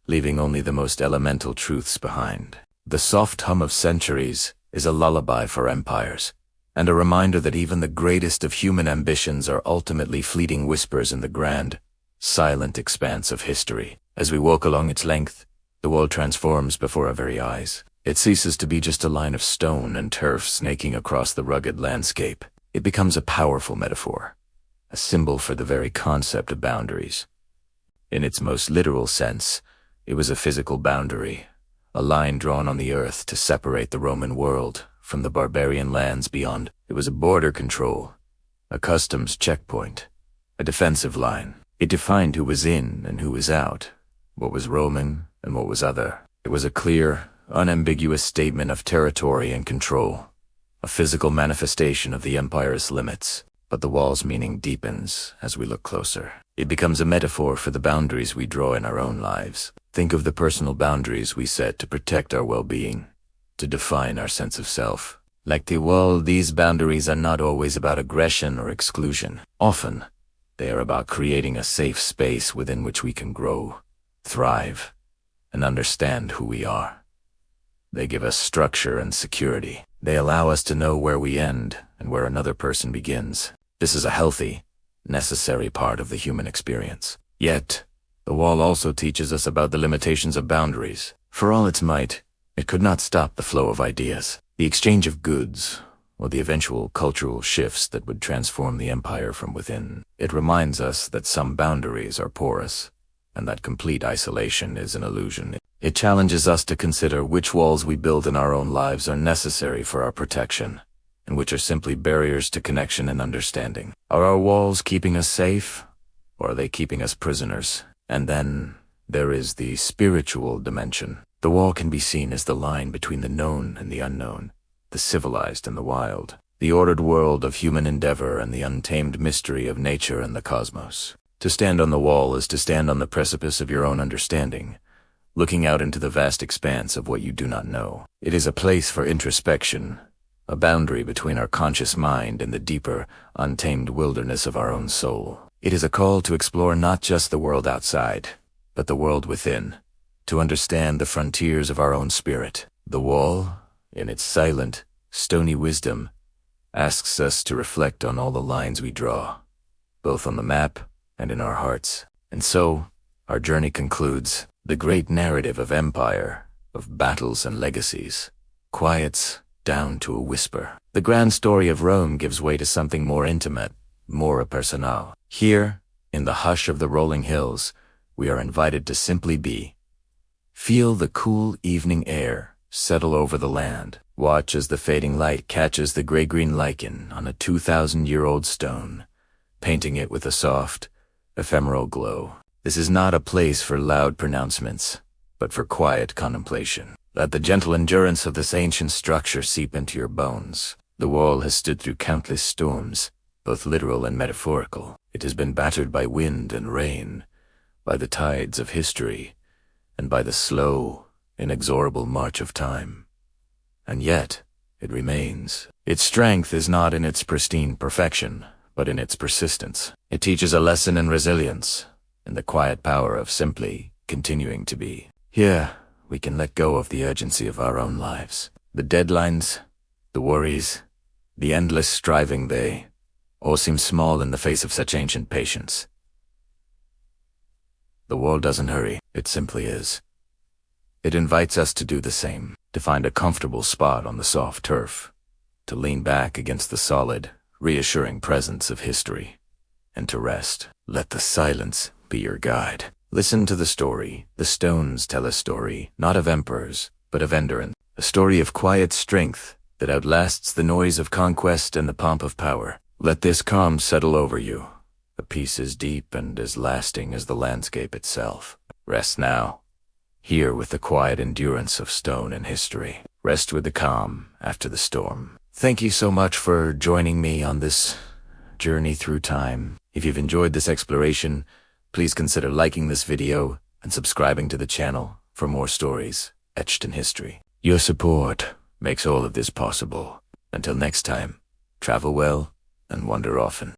leaving only the most elemental truths behind. The soft hum of centuries is a lullaby for empires, and a reminder that even the greatest of human ambitions are ultimately fleeting whispers in the grand, silent expanse of history. As we walk along its length, the wall transforms before our very eyes. It ceases to be just a line of stone and turf snaking across the rugged landscape. It becomes a powerful metaphor, a symbol for the very concept of boundaries. In its most literal sense, it was a physical boundary, a line drawn on the earth to separate the Roman world from the barbarian lands beyond. It was a border control, a customs checkpoint, a defensive line. It defined who was in and who was out, what was Roman and what was other. It was a clear, unambiguous statement of territory and control, a physical manifestation of the empire's limits. But the wall's meaning deepens as we look closer. It becomes a metaphor for the boundaries we draw in our own lives. Think of the personal boundaries we set to protect our well-being, to define our sense of self. Like the wall, these boundaries are not always about aggression or exclusion. Often, they are about creating a safe space within which we can grow, thrive, and understand who we are. They give us structure and security. They allow us to know where we end and where another person begins. This is a healthy, necessary part of the human experience. Yet, the wall also teaches us about the limitations of boundaries. For all its might, it could not stop the flow of ideas, the exchange of goods, or the eventual cultural shifts that would transform the empire from within. It reminds us that some boundaries are porous, and that complete isolation is an illusion. It challenges us to consider which walls we build in our own lives are necessary for our protection, and which are simply barriers to connection and understanding. Are our walls keeping us safe, or are they keeping us prisoners? And then there is the spiritual dimension. The wall can be seen as the line between the known and the unknown, the civilized and the wild, the ordered world of human endeavor and the untamed mystery of nature and the cosmos. To stand on the wall is to stand on the precipice of your own understanding, looking out into the vast expanse of what you do not know. It is a place for introspection, a boundary between our conscious mind and the deeper, untamed wilderness of our own soul. It is a call to explore not just the world outside, but the world within, to understand the frontiers of our own spirit. The wall, in its silent, stony wisdom, asks us to reflect on all the lines we draw, both on the map and in our hearts. And so, our journey concludes. The great narrative of empire, of battles and legacies, quiets down to a whisper. The grand story of Rome gives way to something more intimate, more personal. Here, in the hush of the rolling hills, we are invited to simply be. Feel the cool evening air settle over the land. Watch as the fading light catches the gray-green lichen on a 2,000-year-old stone, painting it with a soft, ephemeral glow. This is not a place for loud pronouncements, but for quiet contemplation. Let the gentle endurance of this ancient structure seep into your bones. The wall has stood through countless storms, both literal and metaphorical. It has been battered by wind and rain, by the tides of history, and by the slow, inexorable march of time. And yet, it remains. Its strength is not in its pristine perfection, but in its persistence. It teaches a lesson in resilience, in the quiet power of simply continuing to be. Here, we can let go of the urgency of our own lives. The deadlines, the worries, the endless striving, they all seem small in the face of such ancient patience. The wall doesn't hurry, it simply is. It invites us to do the same, to find a comfortable spot on the soft turf, to lean back against the solid, reassuring presence of history, and to rest. Let the silence be your guide. Listen to the story. The stones tell a story, not of emperors, but of endurance. A story of quiet strength that outlasts the noise of conquest and the pomp of power. Let this calm settle over you, a peace as deep and as lasting as the landscape itself. Rest now, here with the quiet endurance of stone and history. Rest with the calm after the storm. Thank you so much for joining me on this journey through time. If you've enjoyed this exploration, please consider liking this video and subscribing to the channel for more stories etched in history. Your support makes all of this possible. Until next time, travel well and wonder often.